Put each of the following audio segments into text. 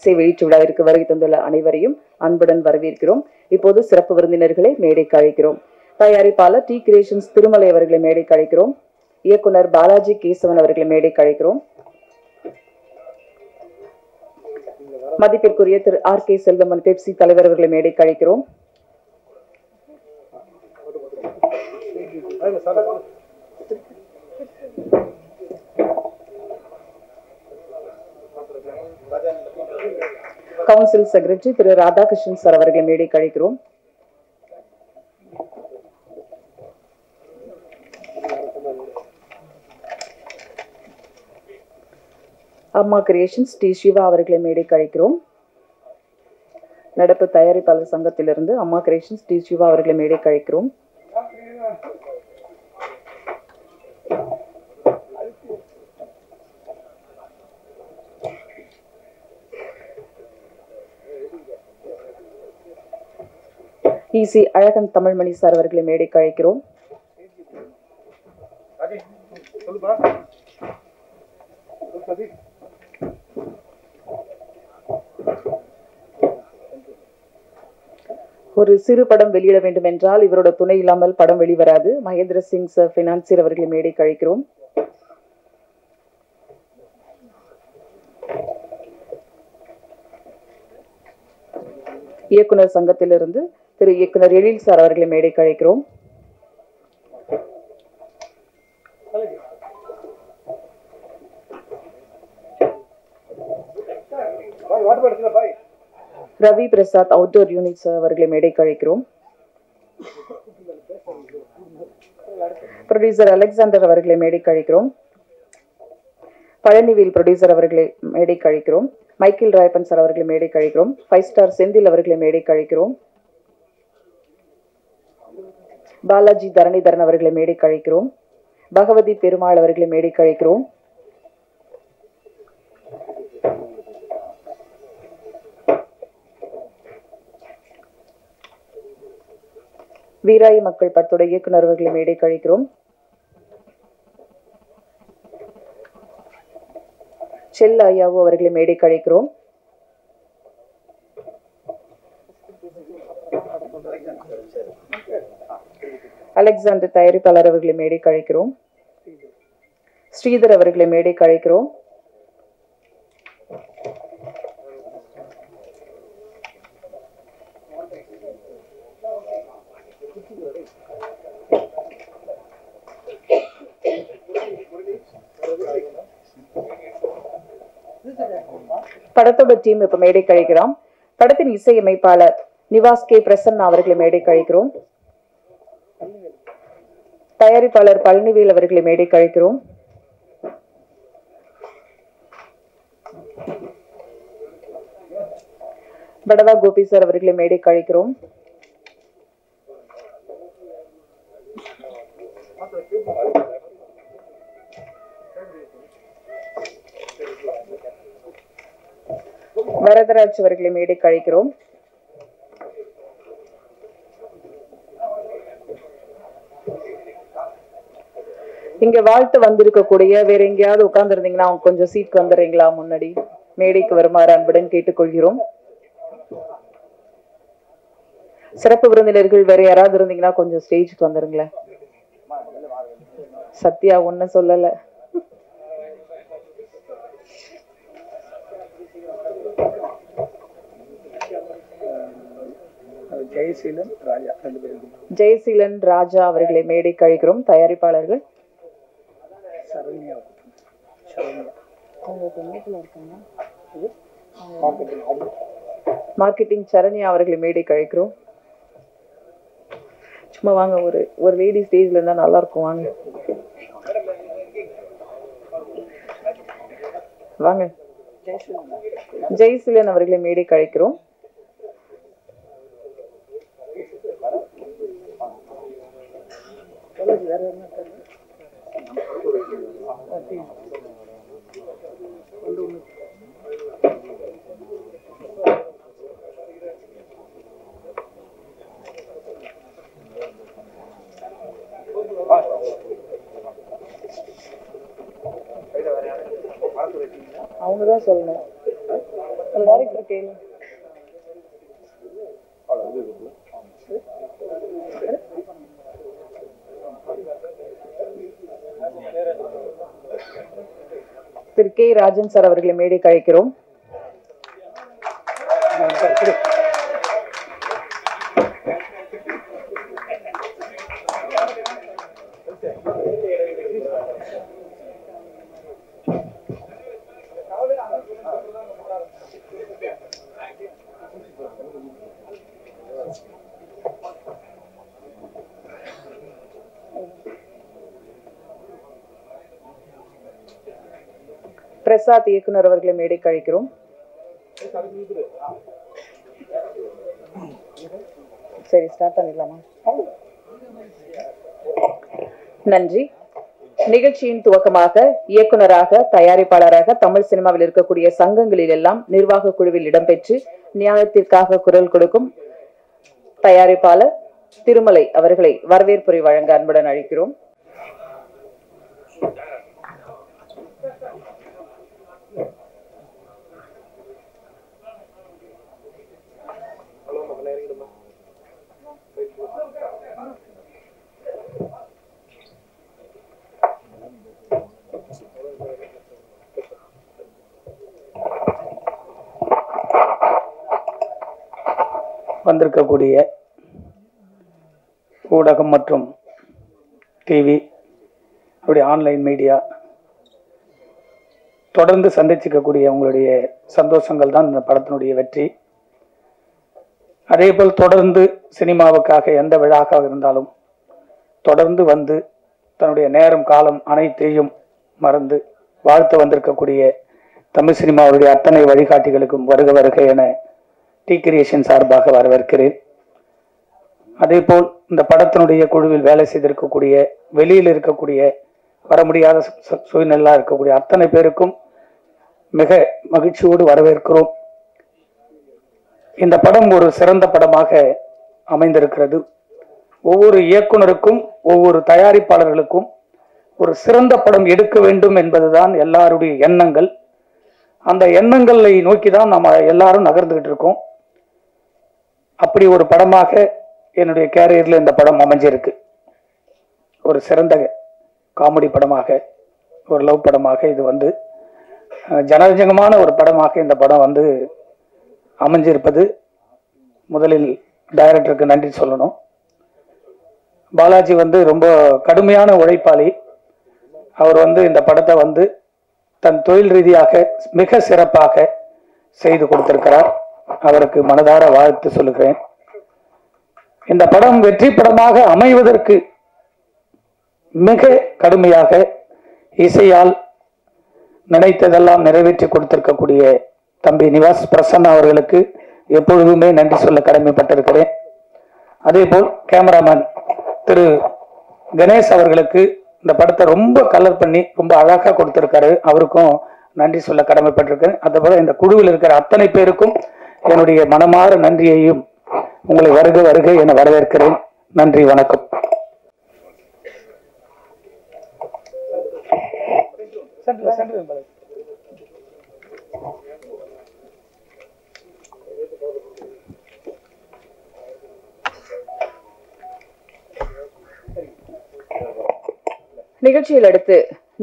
இசை வெளியீட்டு விழாவிற்கு வருகை தந்துள்ள அனைவரையும் அன்புடன் வரவேற்கிறோம். இப்போது சிறப்பு விருந்தினர்களை மேடைக்கு அழைக்கிறோம். தயாரிப்பாளர் டி கிரியேஷன்ஸ் திருமலை அவர்களை மேடைக்கு அழைக்கிறோம். இயக்குனர் பாலாஜி கேசவன் அவர்களை மேடைக்கு அழைக்கிறோம். மதிப்பிற்குரிய திரு ஆர் கே செல்வமன் பெப்சி தலைவர் அவர்களை மேடைக்கு அழைக்கிறோம். கவுன்சில் செக்ரட்டரி திரு ராதாகிருஷ்ணன் சார் அவர்களை மேடைக்கு அழைக்கிறோம். அம்மா கிரியேஷன்ஸ் டி சிவா அவர்களை மேடைக்கு அழைக்கிறோம். நடப்பு தயாரிப்பாளர் சங்கத்திலிருந்து அம்மா கிரியேஷன்ஸ் டி சிவா அவர்களை மேடைக்கு அழைக்கிறோம். இசி அழகன் தமிழ்மணி சார் அவர்களை மேடைக்கு அழைக்கிறோம். ஒரு சிறு படம் வெளியிட வேண்டும் என்றால் இவரோட துணை இல்லாமல் படம் வெளிவராது. மகேந்திர சிங் சார் பினான்சியர் அவர்களை மேடைக்கு அழைக்கிறோம். இயக்குனர் சங்கத்திலிருந்து திரு இயக்குனர் எழில் சார் அவர்களை மேடைக்கு அழைக்கிறோம். Ravi Prasad outdoor unit sir அவர்களை மேடைக்கு அழைக்கிறோம். ப்ரொடியூசர் அலெக்சாண்டர் அவர்களை மேடைக்கு அழைக்கிறோம். பழனிவேல் ப்ரொடியூசர் அவர்களை மேடைக்கு அழைக்கிறோம். மைக்கேல் ராயப்பன் சார் அவர்களை மேடைக்கு அழைக்கிறோம். 5 ஸ்டார் செந்தில் அவர்களை மேடைக்கு அழைக்கிறோம். பாலாஜி தரணிதரன் அவர்களை மேடைக்கு அழைக்கிறோம். பகவதி பெருமாள் அவர்களை மேடைக்கு அழைக்கிறோம். வீராயி மக்கள் படத்தோட இயக்குனர் அவர்களை மேடைக்கு அழைக்கிறோம். செல் ஐயாவு அவர்களை மேடைக்கு அழைக்கிறோம். அலெக்சாண்டர் தயாரிப்பாளர் அவர்களை மேடைக்கு அழைக்கிறோம். ஸ்ரீதர் அவர்களை மேடைக்கு அழைக்கிறோம். படத்தோட டீம் இப்ப மேடைக்கு அழைக்கிறோம். படத்தின் இசையமைப்பாளர் நிவாஸ் கே பிரசன்னா அவர்களை மேடைக்கு அழைக்கிறோம். தயாரிப்பாளர் பழனிவேல் அவர்களை மேடைக்கு அழைக்கிறோம். படவா கோபி சார் அவர்களை மேடைக்கு அழைக்கிறோம். வரதராஜ் அவர்களை மேடைக்கு அழைக்கிறோம். இங்க வாழ்த்து வந்திருக்கக்கூடிய வேற எங்கேயாவது உட்கார்ந்து இருந்தீங்கன்னா அவங்க கொஞ்சம் சீட் வந்துடுறீங்களா? முன்னாடி மேடைக்கு வருமாறு அன்புடன் கேட்டுக்கொள்கிறோம். சிறப்பு விருந்தினர்கள் வேற யாராவது இருந்தீங்கன்னா கொஞ்சம் ஸ்டேஜுக்கு வந்துருங்களேன். சத்யா ஒண்ணு சொல்லல. ஜெயசீலன் ராஜா அவர்களை மேடைக்கு அழைக்கிறோம். தயாரிப்பாளர்கள் மார்க்கெட்டிங் சரண்யா அவர்களை மேடைக்கு அழைக்கிறோம். சும்மா வாங்க, ஒரு லேடி ஸ்டேஜ்ல இருந்தா நல்லா இருக்கும். வாங்க வாங்க. ஜெயசீலன் அவர்களை மேடைக்கு அழைக்கிறோம். அவங்கதான் சொல்லணும். திரு கே ராஜன் சார் அவர்களை மேடைக்கு அழைக்கிறோம். பிரசாத் இயக்குனர் அவர்களை மேடைக்கு அழைக்கிறோம். சரி, ஸ்டார்ட் பண்ணிடலாமா? நன்றி. நிகழ்ச்சியின் துவக்கமாக இயக்குனராக, தயாரிப்பாளராக தமிழ் சினிமாவில் இருக்கக்கூடிய சங்கங்களில் எல்லாம் நிர்வாக குழுவில் இடம்பெற்று நியாயத்திற்காக குரல் கொடுக்கும் தயாரிப்பாளர் திருமலை அவர்களை வரவேற்புரை வழங்க அன்புடன் அழைக்கிறோம். வந்திருக்கக்கூடிய ஊடகம் மற்றும் டிவி, அப்படி ஆன்லைன் மீடியா தொடர்ந்து சந்திச்சிக்கக்கூடிய உங்களுடைய சந்தோஷங்கள் தான் இந்த படத்தினுடைய வெற்றி. அதேபோல் தொடர்ந்து சினிமாவுக்காக எந்த விழாவாக இருந்தாலும் தொடர்ந்து வந்து தன்னுடைய நேரம் காலம் அனைத்தையும் மறந்து வாழ்த்து வந்திருக்கக்கூடிய தமிழ் சினிமாவுடைய அத்தனை வழிகாட்டிகளுக்கும் வருக வருக என டி கிரியேஷன் சார்பாக வரவேற்கிறேன். அதேபோல் இந்த படத்தினுடைய குழுவில் வேலை செய்திருக்கக்கூடிய, வெளியில் இருக்கக்கூடிய, வர முடியாத சூழ்நிலையாக இருக்கக்கூடிய அத்தனை பேருக்கும் மிக மகிழ்ச்சியோடு வரவேற்கிறோம். இந்த படம் ஒரு சிறந்த படமாக அமைந்திருக்கிறது. ஒவ்வொரு இயக்குனருக்கும், ஒவ்வொரு தயாரிப்பாளர்களுக்கும் ஒரு சிறந்த படம் எடுக்க வேண்டும் என்பதுதான் எல்லாருடைய எண்ணங்கள். அந்த எண்ணங்களை நோக்கி தான் நம்ம எல்லாரும் நகர்ந்துகிட்டு இருக்கோம். அப்படி ஒரு படமாக என்னுடைய கேரியர்ல இந்த படம் அமைஞ்சிருக்கு. ஒரு சிறந்த காமெடி படமாக, ஒரு லவ் படமாக இது வந்து ஜனரஞ்சகமான ஒரு படமாக இந்த படம் வந்து அமைஞ்சிருப்பது முதலில் டைரக்டருக்கு நன்றி சொல்லணும். பாலாஜி வந்து ரொம்ப கடுமையான உழைப்பாளி. அவர் வந்து இந்த படத்தை வந்து தன் தொழில் ரீதியாக மிக சிறப்பாக செய்து கொடுத்திருக்கிறார். அவருக்கு மனதார வாழ்த்து சொல்லுகிறேன். இந்த படம் வெற்றி படமாக அமைவதற்கு மிக கடுமையாக இசையால் நினைத்ததெல்லாம் நிறைவேற்றி கொடுத்திருக்கக்கூடிய தம்பி நிவாஸ் பிரசன்னா அவர்களுக்கு எப்பொழுதுமே நன்றி சொல்ல கடமைப்பட்டிருக்கிறேன். அதே போல் கேமராமேன் திரு கணேஷ் அவர்களுக்கு இந்த படத்தை ரொம்ப கலர் பண்ணி ரொம்ப அழகா கொடுத்திருக்காரு. அவருக்கும் நன்றி சொல்ல கடமைப்பட்டிருக்கிறேன். அதுபோல இந்த குழுவில் இருக்கிற அத்தனை பேருக்கும் என்னுடைய மனமாற நன்றியையும் உங்களை வருக வருக என வரவேற்கிறேன். நன்றி, வணக்கம். நிகழ்ச்சியில் அடுத்து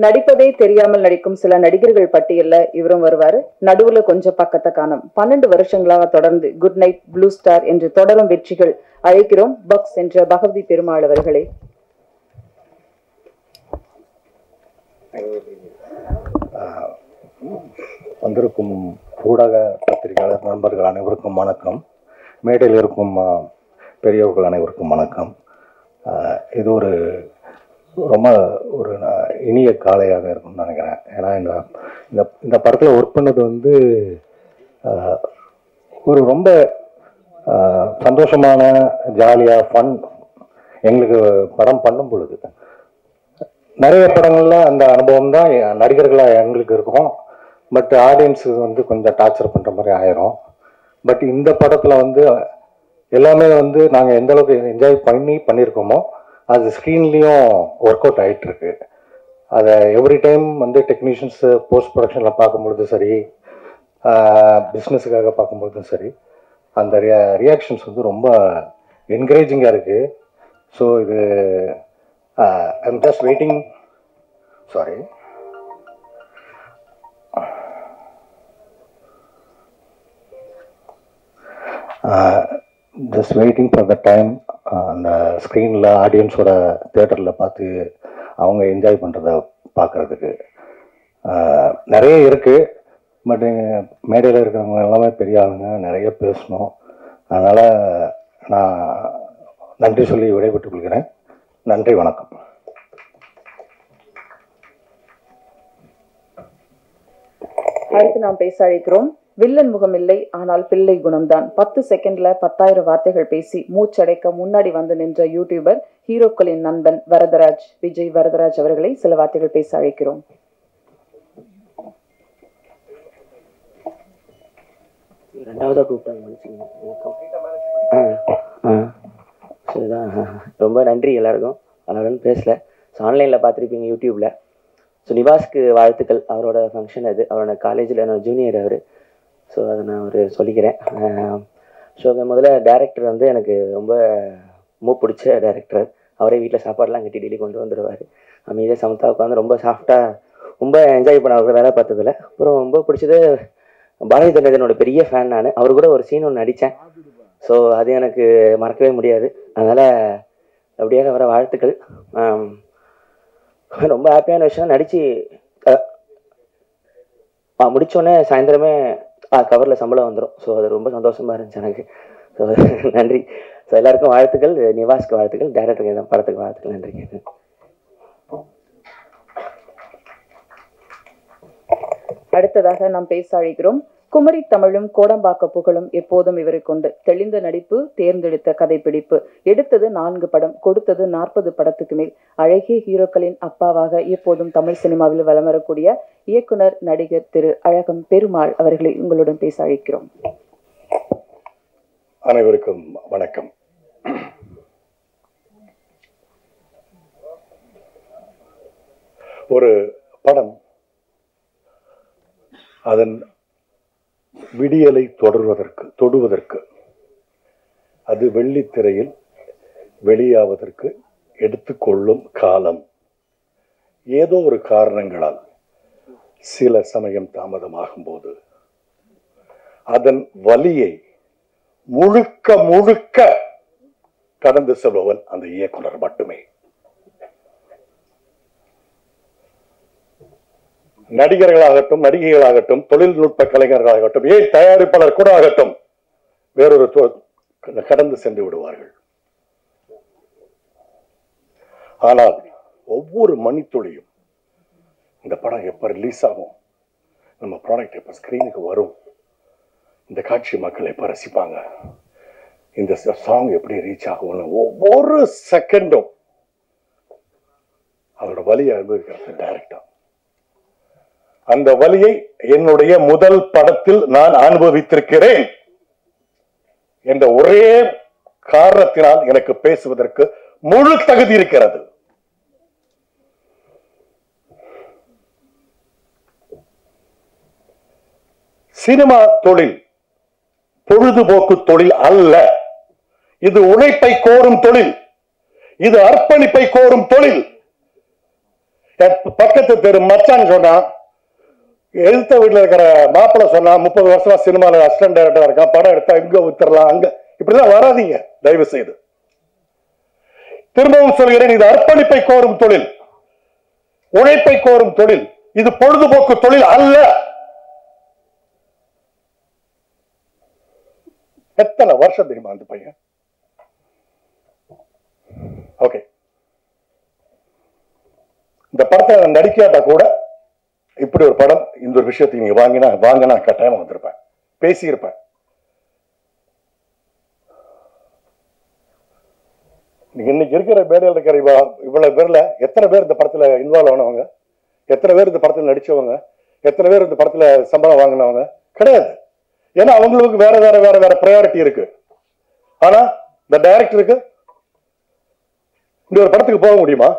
நடிப்பதே தெரியாமல் நடிக்கும் சில நடிகர்கள் பட்டியல்ல இவரும் வருவாரு. நடுவுல கொஞ்சம் பக்கத்தை காணும். 12 வருஷங்களாக தொடர்ந்து குட் நைட், ப்ளூ ஸ்டார் என்று தொடரும் வெற்றிகள் அழைக்கிறோம் பக்ஸ் என்ற பகவதி பெருமாள் அவர்களே. வந்திருக்கும் ஊடக பத்திரிகையாளர் நண்பர்கள் அனைவருக்கும் வணக்கம். மேடையில் இருக்கும் பெரியவர்கள் அனைவருக்கும் வணக்கம். இது ஒரு ரொம்ப ஒரு இனிய காலையாக இருக்கும்னு நினைக்கிறேன். ஏன்னா இந்த படத்தில் ஒர்க் பண்ணது வந்து ஒரு ரொம்ப சந்தோஷமான, ஜாலியாக, ஃபன். எங்களுக்கு படம் பண்ணும் பொழுது நிறைய படங்களில் அந்த அனுபவம் தான் நடிகர்களாக எங்களுக்கு இருக்கும். பட் ஆடியன்ஸு வந்து கொஞ்சம் டார்ச்சர் பண்ணுற மாதிரி ஆயிரும். பட் இந்த படத்தில் வந்து எல்லாமே வந்து நாங்கள் எந்த அளவுக்கு என்ஜாய் பண்ணியிருக்கோமோ அது ஸ்க்ரீன்லேயும் ஒர்க் அவுட் ஆகிட்டுருக்கு. அதை எவ்ரி டைம் வந்து டெக்னீஷியன்ஸு போஸ்ட் ப்ரொடக்ஷனில் பார்க்கும்பொழுது சரி, பிஸ்னஸுக்காக பார்க்கும்போதும் சரி, அந்த ரியாக்ஷன்ஸ் வந்து ரொம்ப என்கரேஜிங்காக இருக்குது. ஸோ இது I'm just waiting, sorry, just waiting for the time அந்த ஸ்க்ரீனில் ஆடியன்ஸோட தேட்டரில் பார்த்து அவங்க என்ஜாய் பண்ணுறத பார்க்குறதுக்கு நிறைய இருக்குது. பட் மேடையில் இருக்கிறவங்க எல்லாமே பெரிய ஆளுங்க, நிறைய பேசணும். அதனால் நான் நன்றி சொல்லி விடைபெற்றுக் கொள்கிறேன். நன்றி, வணக்கம். அடுத்து நாம் பேச அழைக்கிறோம். வில்லன் முகம் இல்லை, ஆனால் பிள்ளை குணம்தான். 10 செகண்ட்ல 10,000 வார்த்தைகள் பேசி மூச்சடைக்க முன்னாடி வந்து நின்ற யூடியூபர், ஹீரோக்களின் நண்பன் வரதராஜ், விஜய் வரதராஜ் அவர்களை சில வார்த்தைகள் பேச அழைக்கிறோம். ரெண்டாவதா கூப்பிட்டாங்க. சரிதான், ரொம்ப நன்றி எல்லாருக்கும். அதனால பேசல. ஸோ ஆன்லைனில் பார்த்துருப்பீங்க யூடியூப்பில். ஸோ நிவாஸ்க்கு வாழ்த்துக்கள். அவரோட ஃபங்க்ஷன் அது, அவரோட காலேஜில் என்னோட ஜூனியர் அவர். ஸோ அதை நான் ஒரு சொல்லிக்கிறேன். ஸோ முதல்ல டேரக்டர் வந்து எனக்கு ரொம்ப பிடிச்ச டேரக்டர். அவரே வீட்டில் சாப்பாடெலாம் கட்டி டெய்லி கொண்டு வந்துடுவார். அமைதியாக சமத்தா உட்காந்து ரொம்ப சாஃப்டாக ரொம்ப என்ஜாய் பண்ண அவர் வேலை பார்த்ததில்ல. அப்புறம் ரொம்ப பிடிச்சது பாரதி தண்டனோட பெரிய ஃபேன் நான். அவர் கூட ஒரு சீன் ஒன்று நடித்தேன். ஸோ அது எனக்கு மறக்கவே முடியாது. அதனால் அப்படியாக வர வாழ்த்துக்கள். ரொம்ப ஹாப்பியான விஷயம், நடித்து முடித்தோடனே சாயந்தரமே கவரில் சம்பளம் வந்துடும். ஸோ அது ரொம்ப சந்தோஷமாக இருந்துச்சு எனக்கு. ஸோ நன்றி. ஸோ எல்லாருக்கும் வாழ்த்துக்கள். நிவாஸ்க்கு வாழ்த்துக்கள், டேரக்டருக்கு படத்துக்கு வாழ்த்துக்கள். நன்றி. அடுத்ததாக நாம் பேச அழைக்கிறோம். குமரி தமிழும் கோடம்பாக்க புகழும் எப்போதும் இவரை கொண்டு. தெளிந்த நடிப்பு, தேர்ந்தெடுத்த கதைப்பிடிப்பு, எடுத்தது 4 படம், கொடுத்தது 40 படத்துக்கு மேல். அழகிய ஹீரோக்களின் அப்பாவாக எப்போதும் தமிழ் சினிமாவில் வலம் வரக்கூடிய இயக்குனர் நடிகர் திரு அழகம் பெருமாள் அவர்களை உங்களுடன் பேச அழைக்கிறோம். அனைவருக்கும் வணக்கம். ஒரு படம் அதன் விடியலை தொடுவதற்கு அது வெள்ளித்திரையில் வெளியாவதற்கு எடுத்துக்கொள்ளும் காலம் ஏதோ ஒரு காரணங்களால் சில சமயம் தாமதமாகும் போது அதன் வலியை முழுக்க கடந்து செல்பவன் அந்த இயக்குனர் மட்டுமே. நடிகர்களாகட்டும், நடிகைகளாகட்டும், தொழில்நுட்ப கலைஞர்களாகட்டும், ஏன் தயாரிப்பாளர் கூட ஆகட்டும், வேறொரு கடந்து சென்று விடுவார்கள். ஆனால் ஒவ்வொரு மணித்துளியும் இந்த படம் எப்ப ரிலீஸ் ஆகும், நம்ம ப்ராடக்ட் எப்ப ஸ்கிரீனுக்கு வரும், இந்த காட்சி மக்கள் எப்ப ரசிப்பாங்க, இந்த சாங் எப்படி ரீச் ஆகும்னு ஒவ்வொரு செகண்டும் அதோட வலியை அனுபவிக்கிறது டைரக்டா. அந்த வலியை என்னுடைய முதல் படத்தில் நான் அனுபவித்திருக்கிறேன் என்ற ஒரே காரணத்தினால் எனக்கு பேசுவதற்கு முழு தகுதி இருக்கிறது. சினிமா தொழில் பொழுதுபோக்கு தொழில் அல்ல. இது உழைப்பை கோரும் தொழில். இது அர்ப்பணிப்பை கோரும் தொழில். பக்கத்து தெரு மச்சான் சொன்னா, எழுத்த வீட்டுல இருக்கிற மாப்பிள்ள சொன்னா 30 வருஷமா சினிமாவில் அசிஸ்டன்ட் டைரக்டரா இருக்கான், படம் எடுத்தா இங்க வித்துறலாம் அங்க, இப்படிதான் வராதீங்க தயவு செய்து. திரும்பவும் சொல்கிறேன், இது அர்ப்பணிப்பை கோரும் தொழில், உழைப்பை கோரும் தொழில். இது பொழுதுபோக்கு தொழில் அல்ல. எத்தனை வருஷம் தெரியுமா அந்த பையன்? ஓகே, இந்த படத்தை நடிக்காட்டா கூட இப்படி ஒரு படம், இந்த ஒரு விஷயத்தை நீங்க வாங்கினா கட்டாயமா வந்திருப்பேன், பேசியிருப்பேன். இன்னைக்கு இருக்கிற மேடையில் இருக்கிற இவ்வளவு பேர்ல எத்தனை பேர் இந்த படத்துல இன்வால்வ் ஆனவங்க, எத்தனை பேர் இந்த படத்துல நடிச்சவங்க, எத்தனை பேர் இந்த படத்துல சம்பளம் வாங்கினவங்க? கிடையாது. ஏன்னா அவங்களுக்கு வேற வேற வேற வேற ப்ரையாரிட்டி இருக்கு. ஆனா இந்த டைரக்டருக்கு இந்த ஒரு படத்துக்கு போக முடியுமா?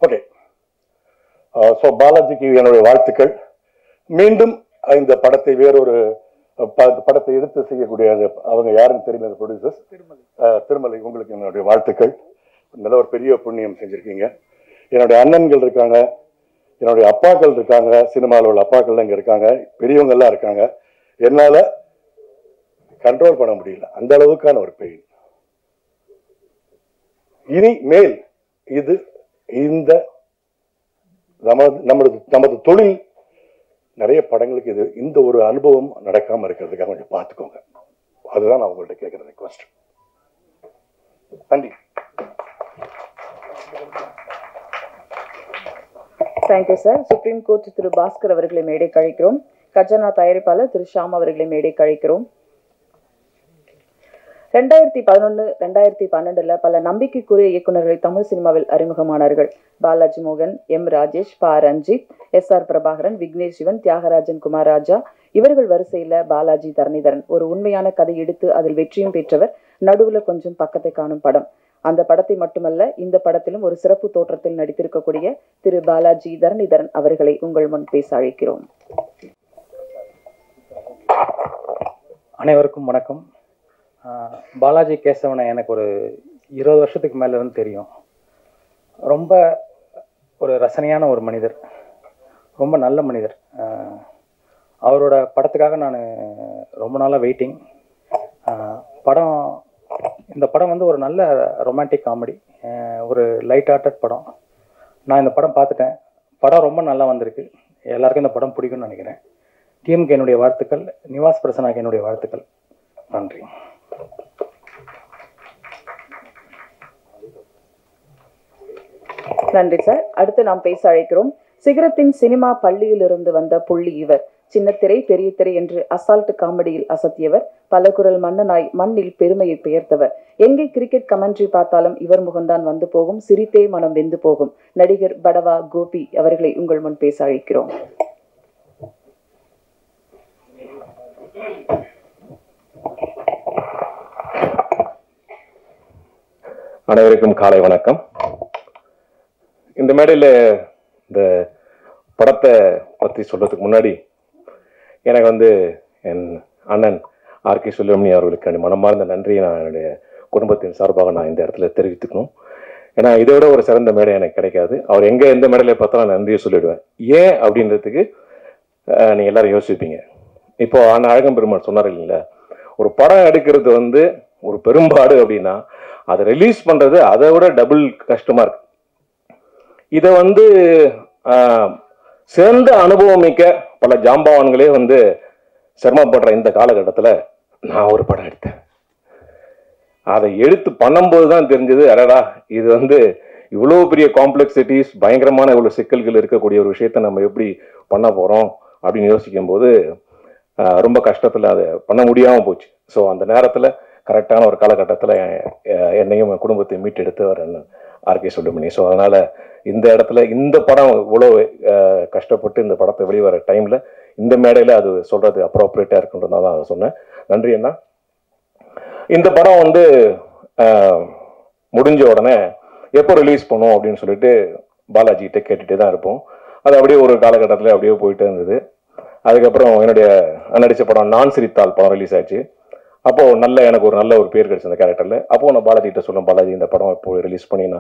ஓகே, ஸோ பாலாஜிக்கு என்னுடைய வாழ்த்துக்கள். மீண்டும் இந்த படத்தை வேறொரு படத்தை எடுத்து செய்யக்கூடிய அவங்க யாருன்னு தெரியல, ப்ரொடியூசர்ஸ் திருமலை, உங்களுக்கு என்னுடைய வாழ்த்துக்கள். நல்ல ஒரு பெரிய புண்ணியம் செஞ்சிருக்கீங்க. என்னுடைய அண்ணன்கள் இருக்காங்க, என்னுடைய அப்பாக்கள் இருக்காங்க, சினிமாவில் உள்ள அப்பாக்கள் இங்கே இருக்காங்க, பெரியவங்க எல்லாம் இருக்காங்க. என்னால கண்ட்ரோல் பண்ண முடியல, அந்த அளவுக்கான ஒரு பெயின். இனி மேல் இது இந்த நமது தொழில் நிறைய படங்களுக்கு இது இந்த ஒரு அனுபவம் நடக்காம இருக்கிறதுக்காக கொஞ்சம் பார்த்துக்கோங்க. அதுதான் நான் உங்கள்கிட்ட கேட்கிற ரெக்வஸ்ட். நன்றி. Thank you sir. சுப்ரீம் கோர்ட் திரு பாஸ்கர் அவர்களை மேடை கழிக்கிறோம். கஜானா தயாரிப்பாளர் திரு ஷாம் அவர்களை மேடை கழிக்கிறோம். 2011-2012 பல நம்பிக்கைக்குரிய இயக்குநர்கள் தமிழ் சினிமாவில் அறிமுகமானார்கள். பாலாஜி மோகன், எம் ராஜேஷ், பா ரஞ்சித், SR பிரபாகரன், விக்னேஷ் சிவன், தியாகராஜன், குமார் ராஜா, இவர்கள் வரிசையில பாலாஜி தரணிதரன் ஒரு உண்மையான கதை எடுத்து அதில் வெற்றியும் பெற்றவர். நடுவுல கொஞ்சம் பக்கத்தை காணும் படம். அந்த படத்தை மட்டுமல்ல, இந்த படத்திலும் ஒரு சிறப்பு தோற்றத்தில் நடித்திருக்கக்கூடிய திரு பாலாஜி தரணிதரன் அவர்களை உங்கள் முன் பேச அழைக்கிறோம். அனைவருக்கும் வணக்கம். பாலாஜி கேசவனை எனக்கு ஒரு 20 வருஷத்துக்கு மேல இருந்து தெரியும். ரொம்ப ஒரு ரசனையான ஒரு மனிதர், ரொம்ப நல்ல மனிதர். அவரோட படத்துக்காக நான் ரொம்ப நாளாக வெயிட்டிங். இந்த படம் வந்து ஒரு நல்ல ரொமான்டிக் காமெடி, ஒரு லைட் ஹார்ட்டட் படம். நான் இந்த படம் பார்த்துட்டேன். படம் ரொம்ப நல்லா வந்திருக்கு. எல்லாருக்கும் இந்த படம் பிடிக்கும்னு நினைக்கிறேன். டீமுக்கு என்னுடைய வாழ்த்துக்கள், நிவாஸ் பிரசன்னாக்கு என்னுடைய வாழ்த்துக்கள். நன்றி. நன்றி சார். அடுத்து நாம் பேச அழைக்கிறோம். சிகரத்தின் சினிமா பள்ளியிலிருந்து வந்த புள்ளி இவர். சின்னத்திரை பெரிய திரை என்று அசால்ட் காமெடியில் அசத்தியவர். பல குரல் மன்னனாய் மண்ணில் பெருமையை பெயர்த்தவர். எங்கே கிரிக்கெட் கமெண்ட்ரி பார்த்தாலும் இவர் முகம்தான் வந்து போகும். சிரித்தே மனம் வெந்து போகும். நடிகர் படவா கோபி அவர்களை உங்கள் முன் பேச அழைக்கிறோம். அனைவருக்கும் காலை வணக்கம். இந்த மேடையில் இந்த படத்தை பற்றி சொல்றதுக்கு முன்னாடி எனக்கு வந்து என் அண்ணன் RK சுப்பிரமணி அவர்களுக்கு மனமார்ந்த நன்றியை நான் என்னுடைய குடும்பத்தின் சார்பாக நான் இந்த இடத்துல தெரிவித்துக்கணும். ஏன்னா இதை விட ஒரு சிறந்த மேடை எனக்கு கிடைக்காது. அவர் எந்த மேடையில் பார்த்தாலும் நான் நன்றியை சொல்லிடுவேன். ஏன் அப்படின்றதுக்கு நீங்கள் எல்லாரும் யோசிப்பீங்க. இப்போ அண்ணன் அழகம் பெருமாள் சொன்னார் இல்லைங்களா, ஒரு படம் எடுக்கிறது வந்து ஒரு பெரும்பாடு அப்படின்னா அதை ரிலீஸ் பண்ணுறது அதை விட டபுள் கஷ்டமாக இருக்கு. இதை வந்து சிறந்த அனுபவம் மிக்க பல ஜாம்பவான்களே வந்து சிரமப்படுற இந்த காலகட்டத்தில் நான் ஒரு படம் எடுத்தேன். அதை எடுத்து பண்ணும்போது தான் தெரிஞ்சது, அடடா இது வந்து இவ்வளோ பெரிய காம்ப்ளெக்சிட்டிஸ், பயங்கரமான இவ்வளோ சிக்கல்கள் இருக்கக்கூடிய ஒரு விஷயத்த நம்ம எப்படி பண்ண போகிறோம் அப்படின்னு யோசிக்கும் போது ரொம்ப கஷ்டத்தில் அதை பண்ண முடியாமல் போச்சு. ஸோ அந்த நேரத்தில் கரெக்டான ஒரு காலகட்டத்தில் என்னையும் என் குடும்பத்தை மீட்டெடுத்தவர் என்ன RK சுப்பிரமணி. ஸோ அதனால் இந்த இடத்துல இந்த படம் இவ்வளோ கஷ்டப்பட்டு இந்த படத்தை வெளிவர டைமில் இந்த மேடையில் அது சொல்கிறது அப்ரோப்ரியேட்டாக இருக்குன்றதுனால தான் அதை சொன்னேன். நன்றி அண்ணா. இந்த படம் வந்து முடிஞ்ச உடனே எப்போ ரிலீஸ் பண்ணும் அப்படின்னு சொல்லிட்டு பாலாஜிகிட்ட கேட்டுகிட்டே தான் இருப்போம். அது அப்படியே ஒரு காலகட்டத்தில் அப்படியே போயிட்டே இருந்தது. அதுக்கப்புறம் என்னுடைய நடித்த படம் நான் சிரித்தால் படம் ரிலீஸ் ஆச்சு. அப்போது எனக்கு ஒரு நல்ல ஒரு பேர் கிடைச்ச அந்த கேரக்டரில். அப்போது நான் பாலாஜிகிட்ட சொல்லுவேன், பாலாஜி இந்த படம் இப்போ ரிலீஸ் பண்ணினா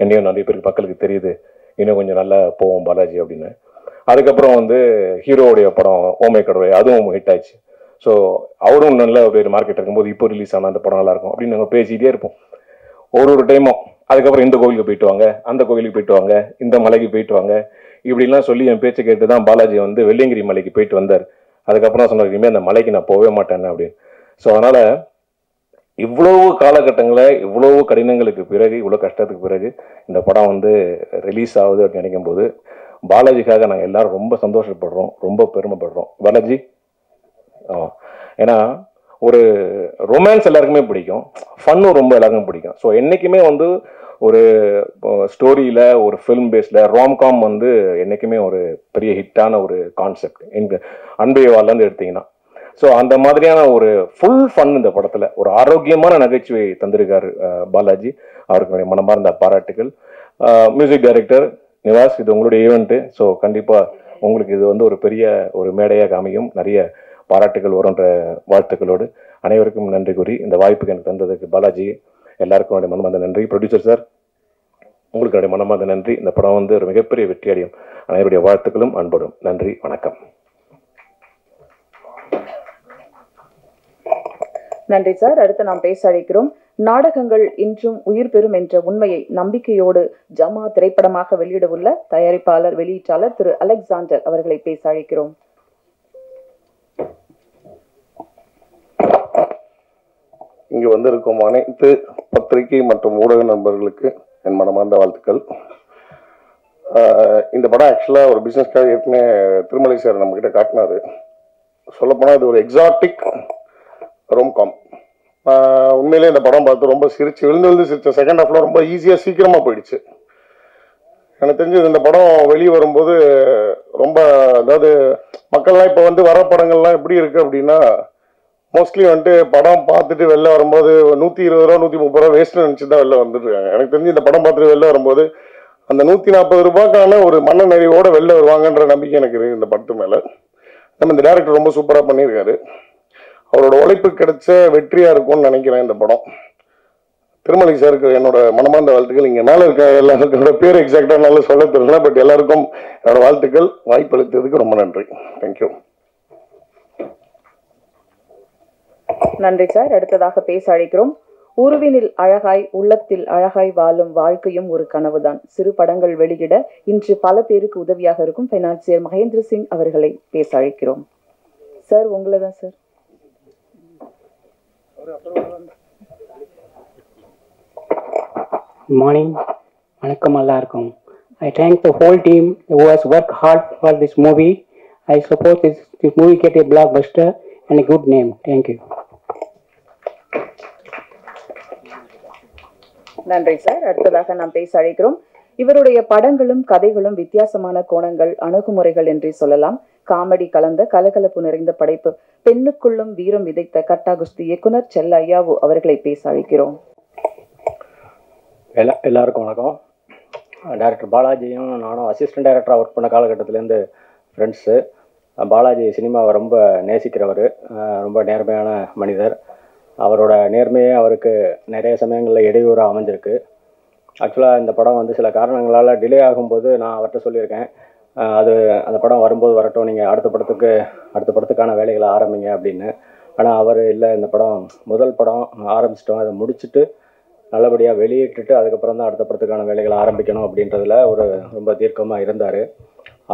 என்னையும் நிறைய பேருக்கு மக்களுக்கு தெரியுது, இன்னும் கொஞ்சம் நல்லா போவோம் பாலாஜி அப்படின்னு. அதுக்கப்புறம் வந்து ஹீரோவுடைய படம் ஓமை கடவுளை, அதுவும் ஹிட் ஆயிடுச்சு. ஸோ அவரும் நல்ல பேர் மார்க்கெட் இருக்கும்போது இப்போ ரிலீஸ் ஆனால் அந்த படம் நல்லாயிருக்கும் அப்படின்னு நாங்கள் பேசிகிட்டே இருப்போம் ஒரு டைமும். அதுக்கப்புறம் இந்த கோவிலுக்கு போயிட்டு வாங்க, அந்த கோவிலுக்கு போயிட்டு வாங்க, இந்த மலைக்கு போயிட்டு வாங்க, இப்படிலாம் சொல்லி என் பேச்சை கேட்டு தான் பாலாஜி வந்து வெள்ளியங்கிரி மலைக்கு போயிட்டு வந்தார். அதுக்கப்புறம் சொன்னார், இனிமேல் அந்த மலைக்கு நான் போகவே மாட்டேன்னு அப்படின்னு. ஸோ அதனால் இவ்வளவு காலகட்டங்களில் இவ்வளவு கடினங்களுக்கு பிறகு, இவ்வளோ கஷ்டத்துக்கு பிறகு இந்த படம் வந்து ரிலீஸ் ஆகுது அப்படின்னு நினைக்கும் போது பாலாஜிக்காக நாங்கள் எல்லாரும் ரொம்ப சந்தோஷப்படுறோம், ரொம்ப பெருமைப்படுறோம். பாலாஜி ஏன்னா ஒரு ரொமான்ஸ் எல்லாருக்குமே பிடிக்கும், ஃபன்னும் ரொம்ப எல்லாருக்கும் பிடிக்கும். ஸோ என்றைக்குமே வந்து ஒரு ஸ்டோரியில் ஒரு ஃபிலிம் பேஸில் ராம்காம் வந்து என்றைக்குமே ஒரு பெரிய ஹிட்டான ஒரு கான்செப்ட். எங்கள் அன்பைவாலேருந்து எடுத்திங்கன்னா ஸோ அந்த மாதிரியான ஒரு ஃபுல் ஃபன் இந்த படத்தில் ஒரு ஆரோக்கியமான நகைச்சுவை தந்திருக்காரு பாலாஜி. அவருக்கு மனமார்ந்த பாராட்டுகள். மியூசிக் டைரக்டர் நிவாஸ், இது உங்களுடைய ஈவெண்ட்டு. ஸோ கண்டிப்பாக உங்களுக்கு இது வந்து ஒரு பெரிய ஒரு மேடையாக அமையும், நிறைய பாராட்டுகள் வரும்ன்ற வாழ்த்துக்களோடு அனைவருக்கும் நன்றி கூறி இந்த வாய்ப்புக்கு எனக்கு தந்ததுக்கு பாலாஜி எல்லாருக்கும் என்னுடைய மனமார்ந்த நன்றி. ப்ரொடியூசர் சார் உங்களுக்கு என்னுடைய மனமார்ந்த நன்றி. இந்த படம் வந்து ஒரு மிகப்பெரிய வெற்றி அடையும். அனைவருடைய வாழ்த்துக்களும் அன்போடும். நன்றி, வணக்கம். நன்றி சார். அடுத்து நாம் பேச அழைக்கிறோம். நாடகங்கள் இன்றும் உயிர் பெறும் என்ற உண்மையை நம்பிக்கையோடு ஜமா திரைப்படமாக வெளியிட உள்ள தயாரிப்பாளர் வெளியீட்டாளர் திரு அலெக்சாண்டர் அவர்களை பேச அழைக்கிறோம். இங்கு வந்திருக்கும் அனைத்து பத்திரிகை மற்றும் ஊடக நண்பர்களுக்கு என் மனமார்ந்த வாழ்த்துக்கள். இந்த படம் ஆக்சுவலா ஒரு பிசினஸ்க்காக ஏற்கனவே திருமலை சார் நம்ம கிட்ட காட்டினாரு. சொல்லப்போனா இது ஒரு எக்ஸாட்டிக் ரோம்காம். உண்மையிலே இந்த படம் பார்த்து ரொம்ப சிரிச்சு விழுந்து சிரிச்ச. செகண்ட் ஹாஃப்ல ரொம்ப ஈஸியா சீக்கிரமா போயிடுச்சு. எனக்கு தெரிஞ்சது இந்த படம் வெளியே வரும்போது ரொம்ப, அதாவது மக்கள்லாம் இப்போ வந்து வர படங்கள்லாம் எப்படி இருக்கு அப்படின்னா, மோஸ்ட்லி வந்துட்டு படம் பார்த்துட்டு வெளில வரும்போது 120 ரூபா 130 ரூபா வேஸ்ட் நினைச்சு தான் வெளில வந்துருக்காங்க. எனக்கு தெரிஞ்சு இந்த படம் பார்த்துட்டு வெளில வரும்போது அந்த 140 ரூபாய்க்கான ஒரு மன நிறைவோட வெளில வருவாங்கன்ற நம்பிக்கை எனக்கு இருக்கு இந்த படத்து மேல. நம்ம இந்த டைரக்டர் ரொம்ப சூப்பரா பண்ணியிருக்காரு. அவரோட உழைப்பு கிடைச்ச வெற்றியா இருக்கும்னு நினைக்கிறேன் இந்த படம். திருமலை சாருக்கு என்னோட மனமார்ந்த வாழ்த்துக்கள். இங்க மேல இருக்க எல்லாருக்கும் என்னோட பேர் எக்ஸாக்டா நல்லா சொல்ல தெரியல, பட் எல்லாருக்கும் என்னோட வாழ்த்துக்கள். வாய்ப்பு அளித்ததுக்கு ரொம்ப நன்றி. தேங்க்யூ. நன்றி சார். அடுத்ததாக பேச அழைக்கிறோம். உருவினில் அழகாய் உள்ளத்தில் அழகாய் வாழும் வாழ்க்கையும் ஒரு கனவுதான். சிறு படங்கள் வெளியிட இன்று பல பேருக்கு உதவியாக இருக்கும் பைனான்சியர் மகேந்திர சிங் அவர்களை பேச அழைக்கிறோம். சார் உங்களை தான் சார். Morning, வணக்கம் எல்லாருக்கும். I thank the whole team who has worked hard for this movie. I support this movie get a blockbuster and a good name. Thank you. நன்றி சார். அடுத்ததாக நாம் பேச அழைக்கிறோம். இவருடைய படங்களும் கதைகளும் வித்தியாசமான கோணங்கள், அணுகுமுறைகள் என்றே சொல்லலாம். காமெடி கலந்த கலகலப்பு நிறைந்த படைப்பு. பெண்ணுக்குள்ளும் வீரம் விதைத்த கட்டா குஸ்தி இயக்குனர் செல்ல ஐயாவு அவர்களை பேச அழைக்கிறோம். எல்லாருக்கும் வணக்கம். டைரக்டர் பாலாஜியும் நானும் அசிஸ்டன்ட் டைரக்டராக ஒர்க் பண்ண காலகட்டத்திலேருந்து ஃப்ரெண்ட்ஸு. பாலாஜி சினிமாவை ரொம்ப நேசிக்கிறவர், ரொம்ப நேர்மையான மனிதர். அவரோட நேர்மையே அவருக்கு நிறைய சமயங்களில் இடையூறாக அமைஞ்சிருக்கு. ஆக்சுவலாக இந்த படம் வந்து சில காரணங்களால் டிலே ஆகும்போது நான் அவர்கிட்ட சொல்லியிருக்கேன், அந்த படம் வரும்போது வரட்டும், நீங்கள் அடுத்த படத்துக்கான வேலைகளை ஆரம்பிங்க அப்படின்னு. ஆனால் அவர் இல்லை, இந்த படம் முதல் படம் ஆரம்பிச்சிட்டோம், அதை முடிச்சுட்டு நல்லபடியாக வெளியிட்டுட்டு அதுக்கப்புறம் தான் அடுத்த படத்துக்கான வேலைகளை ஆரம்பிக்கணும் அப்படின்றதுல ஒரு ரொம்ப தீர்க்கமாக இருந்தார்.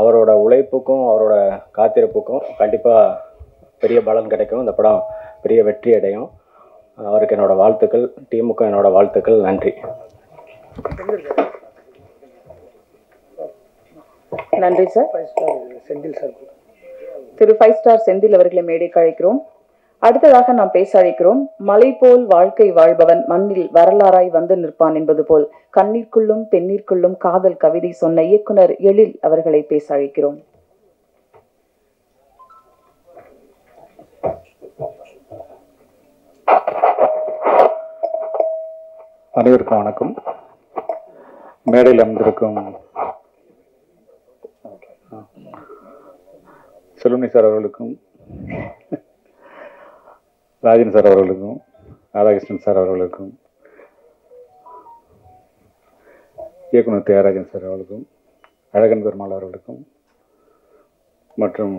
அவரோட உழைப்புக்கும் அவரோட காத்திருப்புக்கும் கண்டிப்பாக பெரிய பலன் கிடைக்கும். இந்த படம் பெரிய வெற்றி அடையும். அவருக்கு என்னோட வாழ்த்துக்கள், டீமுக்கும் என்னோட வாழ்த்துக்கள். நன்றி. நன்றி சார். திரு 5 ஸ்டார் செந்தில் அவர்களை மேடைக்கு அழைக்கிறோம். அடுத்ததாக நாம் பேச அழைக்கிறோம். மலை போல் வாழ்க்கை வாழ்பவன் மண்ணில் வரலாறாய் வந்து நிற்பான் என்பது போல் கண்ணீர்க்குள்ளும் பெண்ணீர்க்குள்ளும் காதல் கவிதை சொன்ன இயக்குனர் எழில் அவர்களை பேச அழைக்கிறோம். அனைவருக்கும் வணக்கம். மேடையில் அமர்ந்திருக்கும் செல்வனி சார் அவர்களுக்கும், ராஜன் சார் அவர்களுக்கும், ராதாகிருஷ்ணன் சார் அவர்களுக்கும், இயக்குனர் தியாகராஜன் சார் அவர்களுக்கும், அழகன் பெருமாள் அவர்களுக்கும் மற்றும்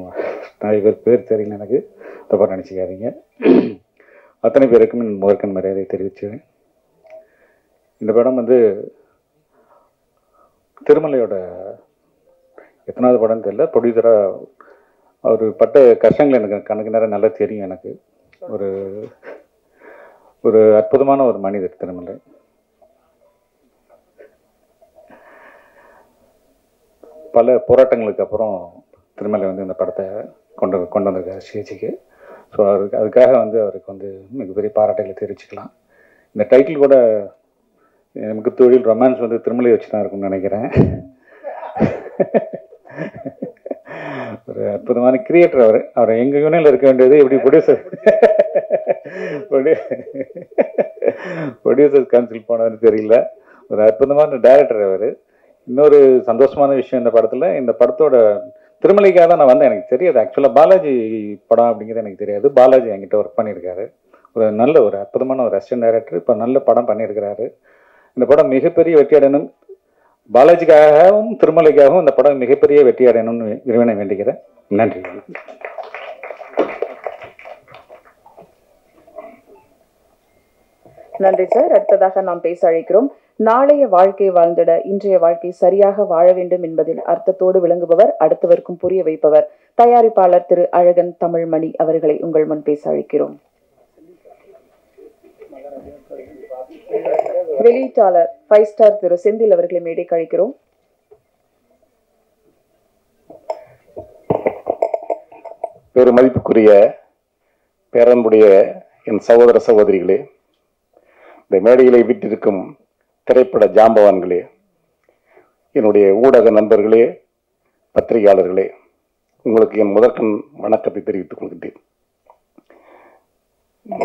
நிறைய பேர் தெரியல, எனக்கு தப்பாக நினச்சிக்காதீங்க. அத்தனை பேருக்கும் என் முதற்கண் மரியாதை தெரிவிச்சுவேன். இந்த படம் வந்து திருமலையோட எத்தனாவது படம் தெரியல, ப்ரொடியூசராக அவர் பட்ட கஷ்டங்கள் எனக்கு கணக்கு நேரம் நல்லா தெரியும். எனக்கு ஒரு அற்புதமான ஒரு மனிதர் திருமலை. பல போராட்டங்களுக்கு அப்புறம் திருமலை வந்து இந்த படத்தை கொண்டு வந்திருக்காரு ஸ்டேஜுக்கு. ஸோ அதுக்காக வந்து அவருக்கு வந்து மிகப்பெரிய பாராட்டுகளை தெரிவிச்சுக்கலாம். இந்த டைட்டில் கூட நமக்கு தொழில் ரொமான்ஸ் வந்து திருமலை வச்சு தான் இருக்கும்னு நினைக்கிறேன். ஒரு அற்புதமான கிரியேட்டர் அவர் எங்கள் யூனியனில் இருக்க வேண்டியது எப்படி ப்ரொடியூசர்ஸ் கவுன்சில் போனதுன்னு தெரியல. ஒரு அற்புதமான டைரக்டர் அவர். இன்னொரு சந்தோஷமான விஷயம் இந்த படத்தில், இந்த படத்தோட திருமலைக்காக தான் நான் வந்தேன். எனக்கு தெரியாது ஆக்சுவலாக பாலாஜி படம் அப்படிங்கிறது எனக்கு தெரியாது. பாலாஜி என்கிட்ட ஒர்க் பண்ணியிருக்காரு. ஒரு நல்ல ஒரு அற்புதமான ஒரு அசிஸ்டன்ட் டைரக்டர். இப்போ நல்ல படம் பண்ணியிருக்கிறாரு. இந்த படம் மிகப்பெரிய வெற்றி அடையணும். பாலாஜிக்காகவும் திருமலைக்காகவும் இந்த படம் மிகப்பெரிய வெற்றி அடையணும்னு இறைவனை வேண்டிக்கிறேன். நன்றி. நன்றி சார். அடுத்ததாக நாம் பேச அழைக்கிறோம். நாளைய வாழ்க்கை வாழ்ந்திட இன்றைய வாழ்க்கை சரியாக வாழ வேண்டும் என்பதில் அர்த்தத்தோடு விளங்குபவர், அடுத்தவருக்கும் புரிய வைப்பவர், தயாரிப்பாளர் திரு அழகன் தமிழ்மணி அவர்களை உங்கள் முன் பேச அழைக்கிறோம். வெளியீட்டாளர் 5 ஸ்டார் திரு செந்தில் அவர்களை மேடை கழிக்கிறோம். பெருமதிப்புக்குரிய பேரன்புடைய என் சகோதர சகோதரிகளே, இந்த மேடைகளை விட்டிருக்கும் திரைப்பட ஜாம்பவான்களே, என்னுடைய ஊடக நண்பர்களே, பத்திரிகையாளர்களே, உங்களுக்கு என் முதற்கண் வணக்கத்தை தெரிவித்துக் கொள்கின்றேன்.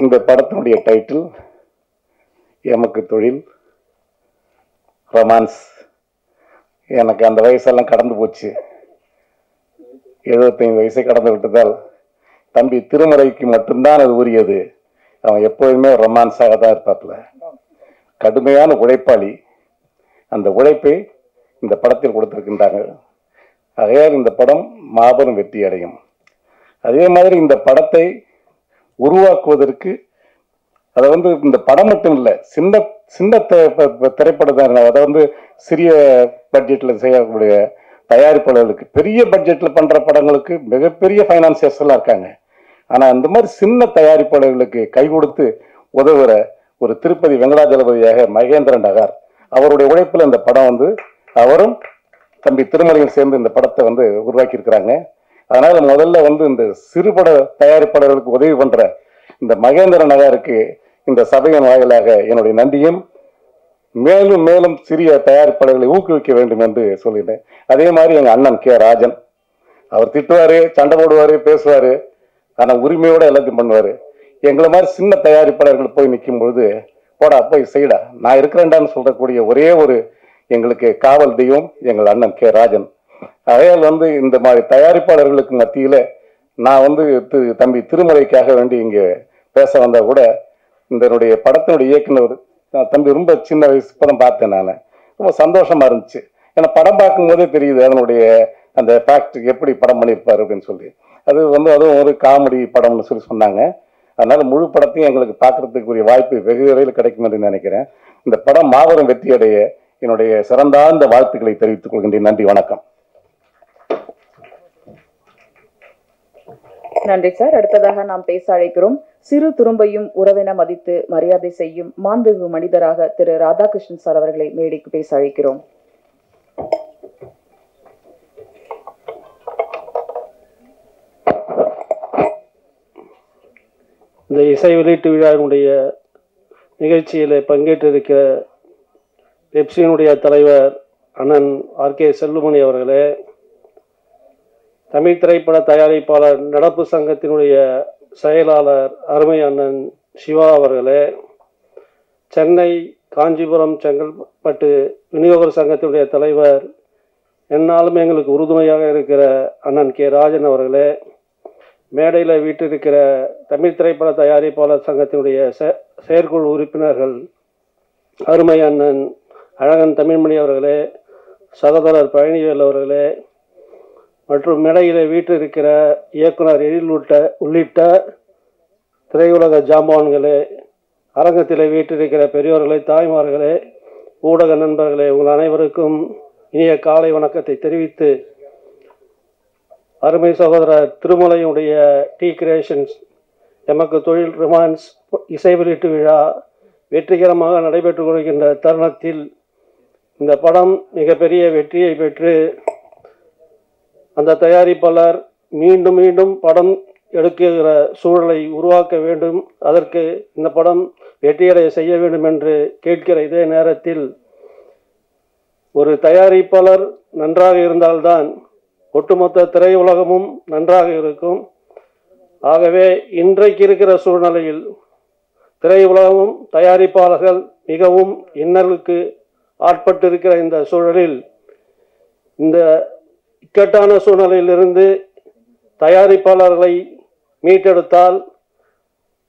இந்த படத்தினுடைய டைட்டில் எமக்கு தொழில் ரொமான்ஸ். எனக்கு அந்த வயசெல்லாம் கடந்து போச்சு. 75 வயசை கடந்து விட்டதால் தம்பி திருமலைக்கு மட்டும்தான் அது உரியது. அவன் எப்போதுமே ரொமான்ஸாக தான் இருப்பாப்புல. கடுமையான உழைப்பாளி. அந்த உழைப்பை இந்த படத்தில் கொடுத்திருக்கின்றாங்க. ஆகையால் இந்த படம் மாபெரும் வெற்றி அடையும். அதே மாதிரி இந்த படத்தை உருவாக்குவதற்கு அதை இந்த படம் மட்டும் இல்லை, சின்ன திரைப்படம், அதை சிறிய பட்ஜெட்டில் செய்யக்கூடிய தயாரிப்பாளர்களுக்கு, பெரிய பட்ஜெட்டில் பண்ணுற படங்களுக்கு மிகப்பெரிய ஃபைனான்சியர்ஸ் எல்லாம் இருக்காங்க. ஆனால் இந்த மாதிரி சின்ன தயாரிப்பாளர்களுக்கு கை கொடுத்து உதவுற ஒரு திருப்பதி வெங்கடாஜலபதியாக மகேந்திரன் நகர் அவருடைய உழைப்பில் இந்த படம் அவரும் தம்பி திருமலையும் சேர்ந்து இந்த படத்தை உருவாக்கி இருக்கிறாங்க. அதனால முதல்ல இந்த சிறுபட தயாரிப்பாளர்களுக்கு உதவி பண்ற இந்த மகேந்திரன் நகருக்கு இந்த சபையின் வாயிலாக என்னுடைய நன்றியும், மேலும் மேலும் சிறிய தயாரிப்பாளர்களை ஊக்குவிக்க வேண்டும் என்று சொல்லிட்டேன். அதே மாதிரி எங்க அண்ணன் கே ராஜன், அவர் திட்டுவாரு, சண்டை போடுவாரு, பேசுவாரு, ஆனா உரிமையோட எல்லாத்தையும் பண்ணுவாரு. எங்களை மாதிரி சின்ன தயாரிப்பாளர்கள் போய் நிற்கும் பொழுது, போடா போய் செய்டா, நான் இருக்கிறேன்டான்னு சொல்லக்கூடிய ஒரே ஒரு எங்களுக்கு காவல் தெய்வம் எங்கள் அண்ணன் கே ராஜன். அதையால் இந்த மாதிரி தயாரிப்பாளர்களுக்கு மத்தியில நான் தம்பி திருமலைக்காக வேண்டி இங்கே பேச வந்தா கூட, இதனுடைய படத்தினுடைய இயக்குனர் தம்பி ரொம்ப சின்ன வயசு படம் பார்த்தேன். நான் ரொம்ப சந்தோஷமா இருந்துச்சு. ஏன்னா படம் பார்க்கும் போதே தெரியுது அதனுடைய அந்த ஃபேக்ட் எப்படி படம் பண்ணியிருப்பாரு அப்படின்னு சொல்லி. அது அதுவும் ஒரு காமெடி படம்னு சொல்லி சொன்னாங்க. அதனால முழு படத்தையும் எங்களுக்கு பார்க்கறதுக்குரிய வாய்ப்பு வெகு விரைவில் கிடைக்கும் என்று நினைக்கிறேன். இந்த படம் மாபெரும் வெற்றியடைய என்னுடைய சிறந்தார்ந்த வாழ்த்துக்களை தெரிவித்துக் கொள்கின்றேன். நன்றி, வணக்கம். நன்றி சார். அடுத்ததாக நாம் பேச அழைக்கிறோம். சிறு துரும்பையும் உறவென மதித்து மரியாதை செய்யும் மாண்புமிகு மனிதராக திரு ராதாகிருஷ்ணன் சார் அவர்களை மேடைக்கு பேச அழைக்கிறோம். இந்த இசை வெளியீட்டு விழாவினுடைய நிகழ்ச்சியில் பங்கேற்றிருக்கிற பெப்சியினுடைய தலைவர் அண்ணன் ஆர்.கே. செல்லுமணி அவர்களே, தமிழ் திரைப்பட தயாரிப்பாளர் நடப்பு சங்கத்தினுடைய செயலாளர் அருமை அண்ணன் சிவா அவர்களே, சென்னை, காஞ்சிபுரம், செங்கல்பட்டு விநியோகர் சங்கத்தினுடைய தலைவர், என்னாலும் எங்களுக்கு உறுதுணையாக இருக்கிற அண்ணன் கே ராஜன் அவர்களே, மேடையில் வீட்டிருக்கிற தமிழ் திரைப்பட தயாரிப்பாளர் சங்கத்தினுடைய செயற்குழு உறுப்பினர்கள் அருமை அண்ணன் அழகன் தமிழ்மணி அவர்களே, சகோதரர் பழனிவேல் அவர்களே, மற்றும் மேடையில் வீட்டிருக்கிற இயக்குனர் எழில் உள்ளிட்ட திரையுலக ஜாம்பவான்களே, அரங்கத்தில் வீட்டிருக்கிற பெரியோர்களே, தாய்மார்களே, ஊடக நண்பர்களே, உங்கள் அனைவருக்கும் இனிய காலை வணக்கத்தை தெரிவித்து, அருமை சகோதரர் திருமலையுடைய டி கிரியேஷன்ஸ் எமக்கு தொழில் ரொமான்ஸ் இசை வெளியீட்டு விழா வெற்றிகரமாக நடைபெற்று கொள்கின்ற தருணத்தில் இந்த படம் மிகப்பெரிய வெற்றியை பெற்று அந்த தயாரிப்பாளர் மீண்டும் மீண்டும் படம் எடுக்கிற சூழலை உருவாக்க வேண்டும், அதற்கு இந்த படம் வெற்றியடைய செய்ய வேண்டும் என்று கேட்கிற இதே நேரத்தில், ஒரு தயாரிப்பாளர் நன்றாக இருந்தால்தான் ஒட்டுமொத்த திரையுலகமும் நன்றாக இருக்கும். ஆகவே இன்றைக்கு இருக்கிற சூழ்நிலையில் திரையுலகமும் தயாரிப்பாளர்கள் மிகவும் இன்னலுக்கு ஆட்பட்டிருக்கிற இந்த சூழலில் இந்த இக்கட்டான சூழ்நிலையிலிருந்து தயாரிப்பாளர்களை மீட்டெடுத்தால்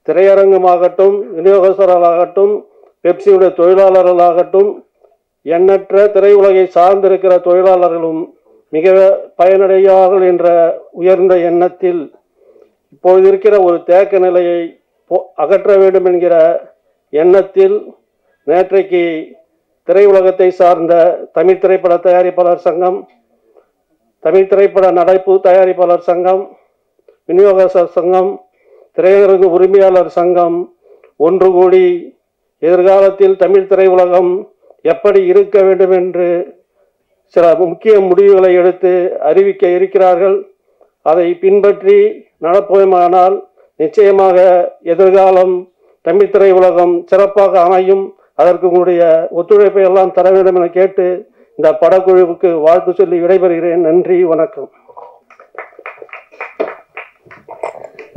திரையரங்கமாகட்டும், விநியோகஸ்தர்களாகட்டும், பெப்சியுடைய தொழிலாளர்களாகட்டும், எண்ணற்ற திரையுலகை சார்ந்திருக்கிற தொழிலாளர்களும் மிக பயனடைவார்கள் என்ற உயர்ந்த எண்ணத்தில் இப்பொழுது இருக்கிற ஒரு தேக்க நிலையை அகற்ற வேண்டும் என்கிற எண்ணத்தில் நேற்றைக்கு திரையுலகத்தை சார்ந்த தமிழ் திரைப்பட தயாரிப்பாளர் சங்கம், தமிழ் திரைப்பட நடைப்பு தயாரிப்பாளர் சங்கம், விநியோகஸ்தர் சங்கம், திரையரங்கு உரிமையாளர் சங்கம் ஒன்று கூடி எதிர்காலத்தில் தமிழ் திரையுலகம் எப்படி இருக்க வேண்டும் என்று சில முக்கிய முடிவுகளை எடுத்து அறிவிக்க இருக்கிறார்கள். அதை பின்பற்றி நடப்போமானால் நிச்சயமாக எதிர்காலம் தமிழ் திரையுலகம் சிறப்பாக அமையும். அதற்கு உங்களுடைய ஒத்துழைப்பை எல்லாம் தர வேண்டும் என கேட்டு இந்த படக்குழுவுக்கு வாழ்த்து சொல்லி விடைபெறுகிறேன். நன்றி, வணக்கம்.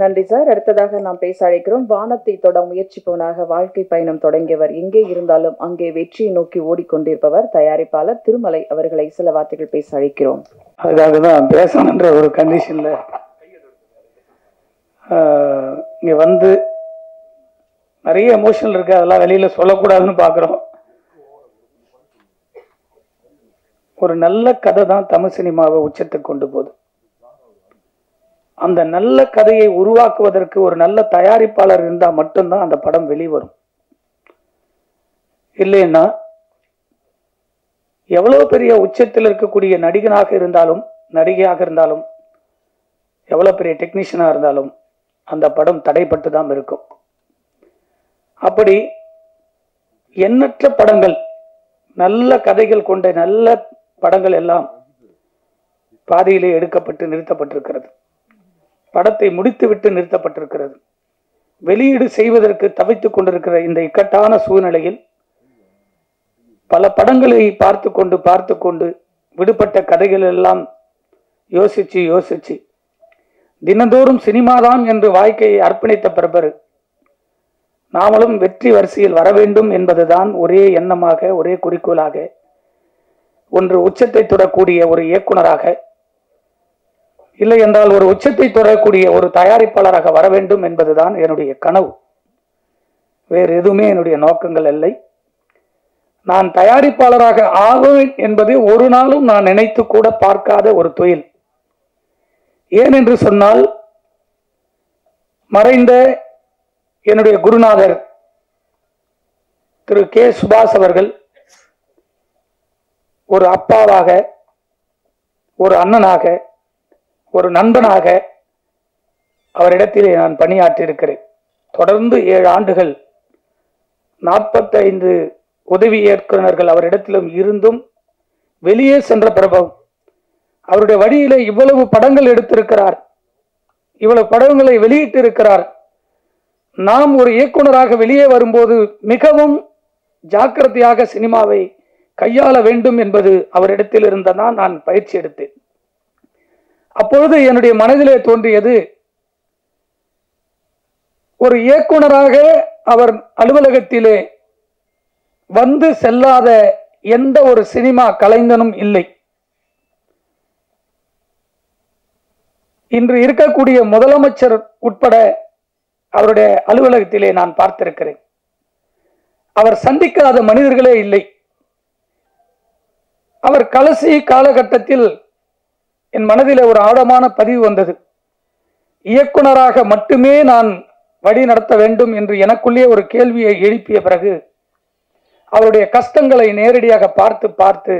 நன்றி சார். அடுத்ததாக நாம் பேச அழைக்கிறோம். வானத்தை தொட முயற்சிப்பவனாக வாழ்க்கை பயணம் தொடங்கியவர், எங்கே இருந்தாலும் அங்கே வெற்றியை நோக்கி ஓடிக்கொண்டிருப்பவர் தயாரிப்பாளர் திருமலை அவர்களை சில வார்த்தைகள் பேச அழைக்கிறோம். அதுக்காக தான் பேசணுன்ற ஒரு கண்டிஷன்ல இங்க வந்து நிறைய எமோஷனல் இருக்கு, அதெல்லாம் வெளியில சொல்லக்கூடாதுன்னு பாக்குறோம். ஒரு நல்ல கதை தான் தமிழ் சினிமாவை உச்சத்துக்கு கொண்டு போகுது. அந்த நல்ல கதையை உருவாக்குவதற்கு ஒரு நல்ல தயாரிப்பாளர் இருந்தா மட்டும்தான் அந்த படம் வெளிவரும். இல்லைன்னா எவ்வளவு பெரிய உச்சத்தில் இருக்கக்கூடிய நடிகனாக இருந்தாலும், நடிகையாக இருந்தாலும், எவ்வளவு பெரிய டெக்னீஷியனா இருந்தாலும் அந்த படம் தடைப்பட்டு தான் இருக்கும். அப்படி எண்ணற்ற படங்கள், நல்ல கதைகள் கொண்ட நல்ல படங்கள் எல்லாம் பாதியிலே எடுக்கப்பட்டு நிறுத்தப்பட்டிருக்கிறது. படத்தை முடித்துவிட்டு நிறுத்தப்பட்டிருக்கிறது. வெளியீடு செய்வதற்கு தவித்துக் கொண்டிருக்கிற இந்த இக்கட்டான சூழ்நிலையில் பல படங்களை பார்த்து கொண்டு விடுபட்ட கதைகள் எல்லாம் யோசிச்சு தினந்தோறும் சினிமாதான் என்று வாழ்க்கையை அர்ப்பணித்த பிறகு நாமளும் வெற்றி வரிசையில் வர வேண்டும் என்பதுதான் ஒரே எண்ணமாக, ஒரே குறிக்கோளாக, ஒன்று உச்சத்தை தொடக்கூடிய ஒரு இயக்குனராக, இல்லை என்றால் ஒரு உச்சத்தை தொடரக்கூடிய ஒரு தயாரிப்பாளராக வர வேண்டும் என்பதுதான் என்னுடைய கனவு. வேறு எதுவுமே என்னுடைய நோக்கங்கள் இல்லை. நான் தயாரிப்பாளராக ஆவேன் என்பது ஒரு நாளும் நான் நினைத்து கூட பார்க்காத ஒரு தொழில். ஏன் என்று சொன்னால், மறைந்த என்னுடைய குருநாதர் திரு கே சுபாஷ் அவர்கள் ஒரு அப்பாவாக, ஒரு அண்ணனாக, ஒரு நண்பனாக அவரிடத்திலே நான் பணியாற்றியிருக்கிறேன். தொடர்ந்து 7 ஆண்டுகள் 45 உதவி இயக்குநர்கள் அவரிடத்திலும் இருந்தும் வெளியே சென்ற பிரபவம் அவருடைய வழியிலே இவ்வளவு படங்கள் எடுத்திருக்கிறார், இவ்வளவு படங்களை வெளியிட்டு இருக்கிறார். நாம் ஒரு இயக்குனராக வெளியே வரும்போது மிகவும் ஜாக்கிரதையாக சினிமாவை கையாள வேண்டும் என்பது அவரிடத்தில் இருந்ததான் நான் பயிற்சி எடுத்தேன். அப்பொழுது என்னுடைய மனதிலே தோன்றியது, ஒரு இயக்குனராக அவர் அலுவலகத்திலே வந்து செல்லாத எந்த ஒரு சினிமா கலைஞனும் இல்லை. இன்று இருக்கக்கூடிய முதலமைச்சர் உட்பட அவருடைய அலுவலகத்திலே நான் பார்த்திருக்கிறேன். அவர் சந்திக்காத மனிதர்களே இல்லை. அவர் கடைசி காலகட்டத்தில் என் மனதில் ஒரு ஆழமான பதிவு வந்தது. இயக்குனராக மட்டுமே நான் வழி நடத்த வேண்டும் என்று எனக்குள்ளே ஒரு கேள்வியை எழுப்பிய பிறகு அவருடைய கஷ்டங்களை நேரடியாக பார்த்து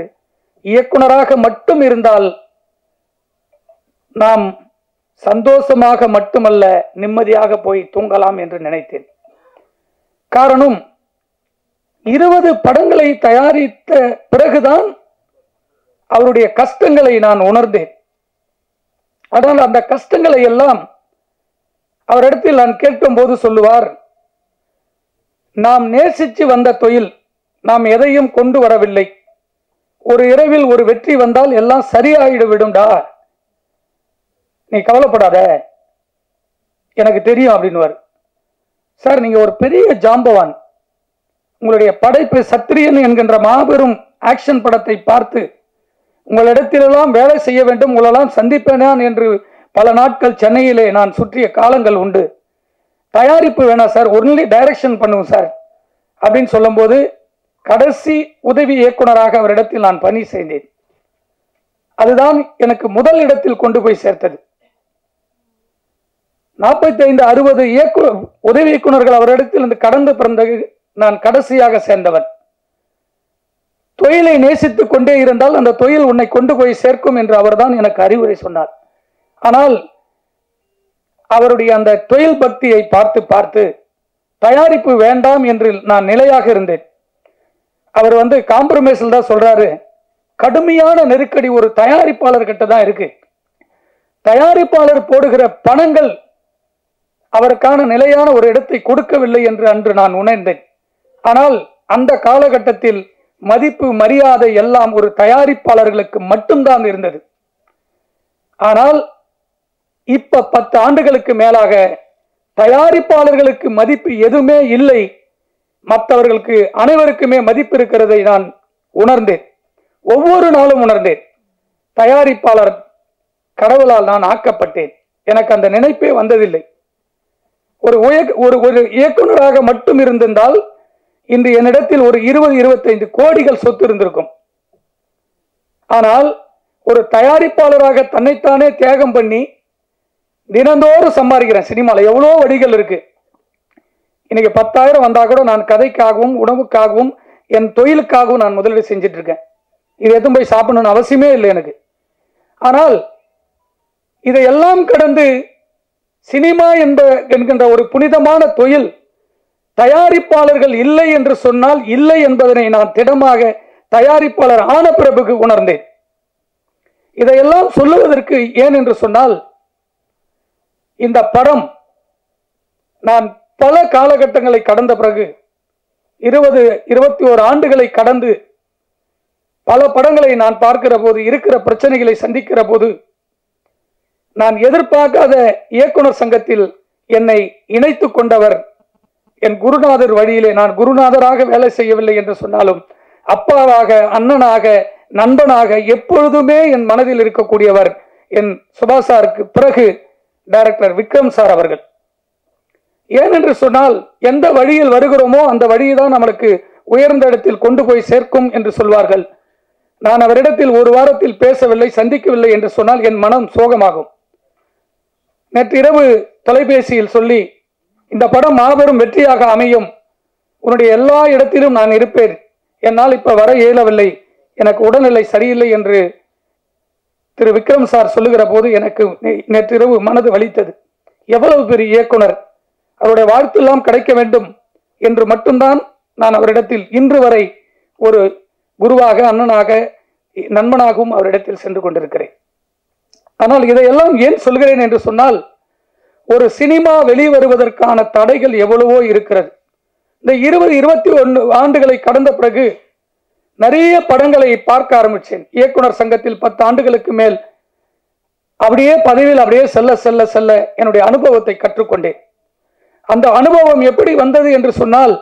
இயக்குனராக மட்டும் இருந்தால் நாம் சந்தோஷமாக மட்டுமல்ல நிம்மதியாக போய் தூங்கலாம் என்று நினைத்தேன். காரணம், 20 படங்களை தயாரித்த பிறகுதான் அவருடைய கஷ்டங்களை நான் உணர்ந்தேன். ஆனால் அந்த கஷ்டங்களை எல்லாம் அவரிடத்தில் நான் கேட்கும் போது சொல்லுவார், நாம் நேசித்து வந்த தொழில், நாம் எதையும் கொண்டு வரவில்லை. ஒரு இரவில் ஒரு வெற்றி வந்தால் எல்லாம் சரியாயிடு விடும்டா, நீ கவலைப்படாத, எனக்கு தெரியும் அப்படின்னுவார். சார், நீங்க ஒரு பெரிய ஜாம்பவான். உங்களுடைய படைப்பு சத்திரியன் என்கின்ற மாபெரும் ஆக்ஷன் படத்தை பார்த்து உங்களிடத்திலெல்லாம் வேலை செய்ய வேண்டும், உங்களெல்லாம் சந்திப்பேனான் என்று பல நாட்கள் சென்னையிலே நான் சுற்றிய காலங்கள் உண்டு. தயாரிப்பு வேணாம் சார், ஒன்லி டைரக்ஷன் பண்ணுவோம் சார் அப்படின்னு சொல்லும்போது கடைசி உதவி இயக்குனராக அவரிடத்தில் நான் பணி செய்தேன். அதுதான் எனக்கு முதல் இடத்தில் கொண்டு போய் சேர்த்தது. 45-60 உதவி இயக்குனர்கள் அவரிடத்தில் இருந்து கடந்து பிறந்தது நான் கடைசியாக சேர்ந்தவன். தொழிலை நேசித்துக் கொண்டே இருந்தால் அந்த தொழில் உன்னை கொண்டு போய் சேர்க்கும் என்று அவர்தான் எனக்கு அறிவுரை சொன்னார். ஆனால் அவருடைய அந்த தொழில் பக்தியை பார்த்து பார்த்து தயாரிப்பு வேண்டாம் என்று நான் நிலையாக இருந்தேன். அவர் காம்ப்ரமைஸில் தான் சொல்றாரு, கடுமையான நெருக்கடி ஒரு தயாரிப்பாளர் கிட்ட தான் இருக்கு. தயாரிப்பாளர் போடுகிற பணங்கள் அவருக்கான நிலையான ஒரு இடத்தை கொடுக்கவில்லை என்று அன்று நான் உணர்ந்தேன். ஆனால் அந்த காலகட்டத்தில் மதிப்பு மரியாதை எல்லாம் ஒரு தயாரிப்பாளர்களுக்கு மட்டும்தான் இருந்தது. ஆனால் இப்ப 10 ஆண்டுகளுக்கு மேலாக தயாரிப்பாளர்களுக்கு மதிப்பு எதுவுமே இல்லை, மற்றவர்களுக்கு அனைவருக்குமே மதிப்பு இருக்கிறதை நான் உணர்ந்தேன். ஒவ்வொரு நாளும் உணர்ந்தேன். தயாரிப்பாளர் கடவுளால் நான் ஆக்கப்பட்டேன். எனக்கு அந்த நினைப்பே வந்ததில்லை. ஒரு இயக்குனராக மட்டும் இருந்திருந்தால் இன்று என்னிடத்தில் ஒரு 20-25 கோடிகள் சொத்து இருந்திருக்கும். ஆனால் ஒரு தயாரிப்பாளராக தன்னைத்தானே தியாகம் பண்ணி தினந்தோறும் சம்பாதிக்கிறேன். சினிமால எவ்வளோ வழிகள் இருக்கு. இன்னைக்கு 10,000 வந்தா கூட நான் கதைக்காகவும் உணவுக்காகவும் என் தொழிலுக்காகவும் நான் முதலீடு செஞ்சுட்டு இருக்கேன். இது எதுவும் போய் சாப்பிடணும்னு அவசியமே இல்லை எனக்கு. ஆனால் இதையெல்லாம் கடந்து சினிமா என்கின்ற ஒரு புனிதமான தொழில் தயாரிப்பாளர்கள் இல்லை என்று சொன்னால் இல்லை என்பதனை நான் திடமாக தயாரிப்பாளர் ஆன பிறகு உணர்ந்தேன். இதையெல்லாம் சொல்லுவதற்கு ஏன் என்று சொன்னால், இந்த படம் நான் பல காலகட்டங்களை கடந்த பிறகு 20-21 ஆண்டுகளை கடந்து பல படங்களை நான் பார்க்கிற போது, இருக்கிற பிரச்சனைகளை சந்திக்கிற போது, நான் எதிர்பார்க்காத இயக்குனர் சங்கத்தில் என்னை இணைத்து கொண்டவர் என் குருநாதர் வழியிலே. நான் குருநாதராக வேலை செய்யவில்லை என்று சொன்னாலும் அப்பாவாக, அண்ணனாக, நண்பனாக எப்பொழுதுமே என் மனதில் இருக்கக்கூடியவர் என் சுபாஷ் சாருக்கு பிறகு டைரக்டர் விக்ரம் சார் அவர்கள். ஏனென்று சொன்னால், எந்த வழியில் வருகிறோமோ அந்த வழிதான் நம்மளுக்கு உயர்ந்த இடத்தில் கொண்டு போய் சேர்க்கும் என்று சொல்வார்கள். நான் அவரிடத்தில் ஒரு வாரத்தில் பேசவில்லை, சந்திக்கவில்லை என்று சொன்னால் என் மனம் சோகமாகும். நேற்று இரவு தொலைபேசியில் சொல்லி, இந்த படம் மாபெரும் வெற்றியாக அமையும், உன்னுடைய எல்லா இடத்திலும் நான் இருப்பேன், என்னால் இப்ப வர இயலவில்லை, எனக்கு உடல்நிலை சரியில்லை என்று திரு விக்ரம் சார் சொல்லுகிற போது எனக்கு நேற்றிரவு மனது வலித்தது. எவ்வளவு பெரிய இயக்குனர், அவருடைய வாழ்த்து எல்லாம் கிடைக்க வேண்டும் என்று மட்டும்தான் நான் அவரிடத்தில் இன்று வரை ஒரு குருவாக, அண்ணனாக, நண்பனாகவும் அவரிடத்தில் சென்று கொண்டிருக்கிறேன். ஆனால் இதையெல்லாம் ஏன் சொல்கிறேன் என்று சொன்னால், ஒரு சினிமா வெளிவருவதற்கான தடைகள் எவ்வளவோ இருக்கிறது. இந்த 20-21 ஆண்டுகளை கடந்த பிறகு நிறைய படங்களை பார்க்க ஆரம்பிச்சேன். இயக்குனர் சங்கத்தில் 10 ஆண்டுகளுக்கு மேல் அப்படியே பதவியில் அப்படியே செல்ல செல்ல செல்ல என்னுடைய அனுபவத்தை கற்றுக்கொண்டேன். அந்த அனுபவம் எப்படி வந்தது என்று சொன்னால்,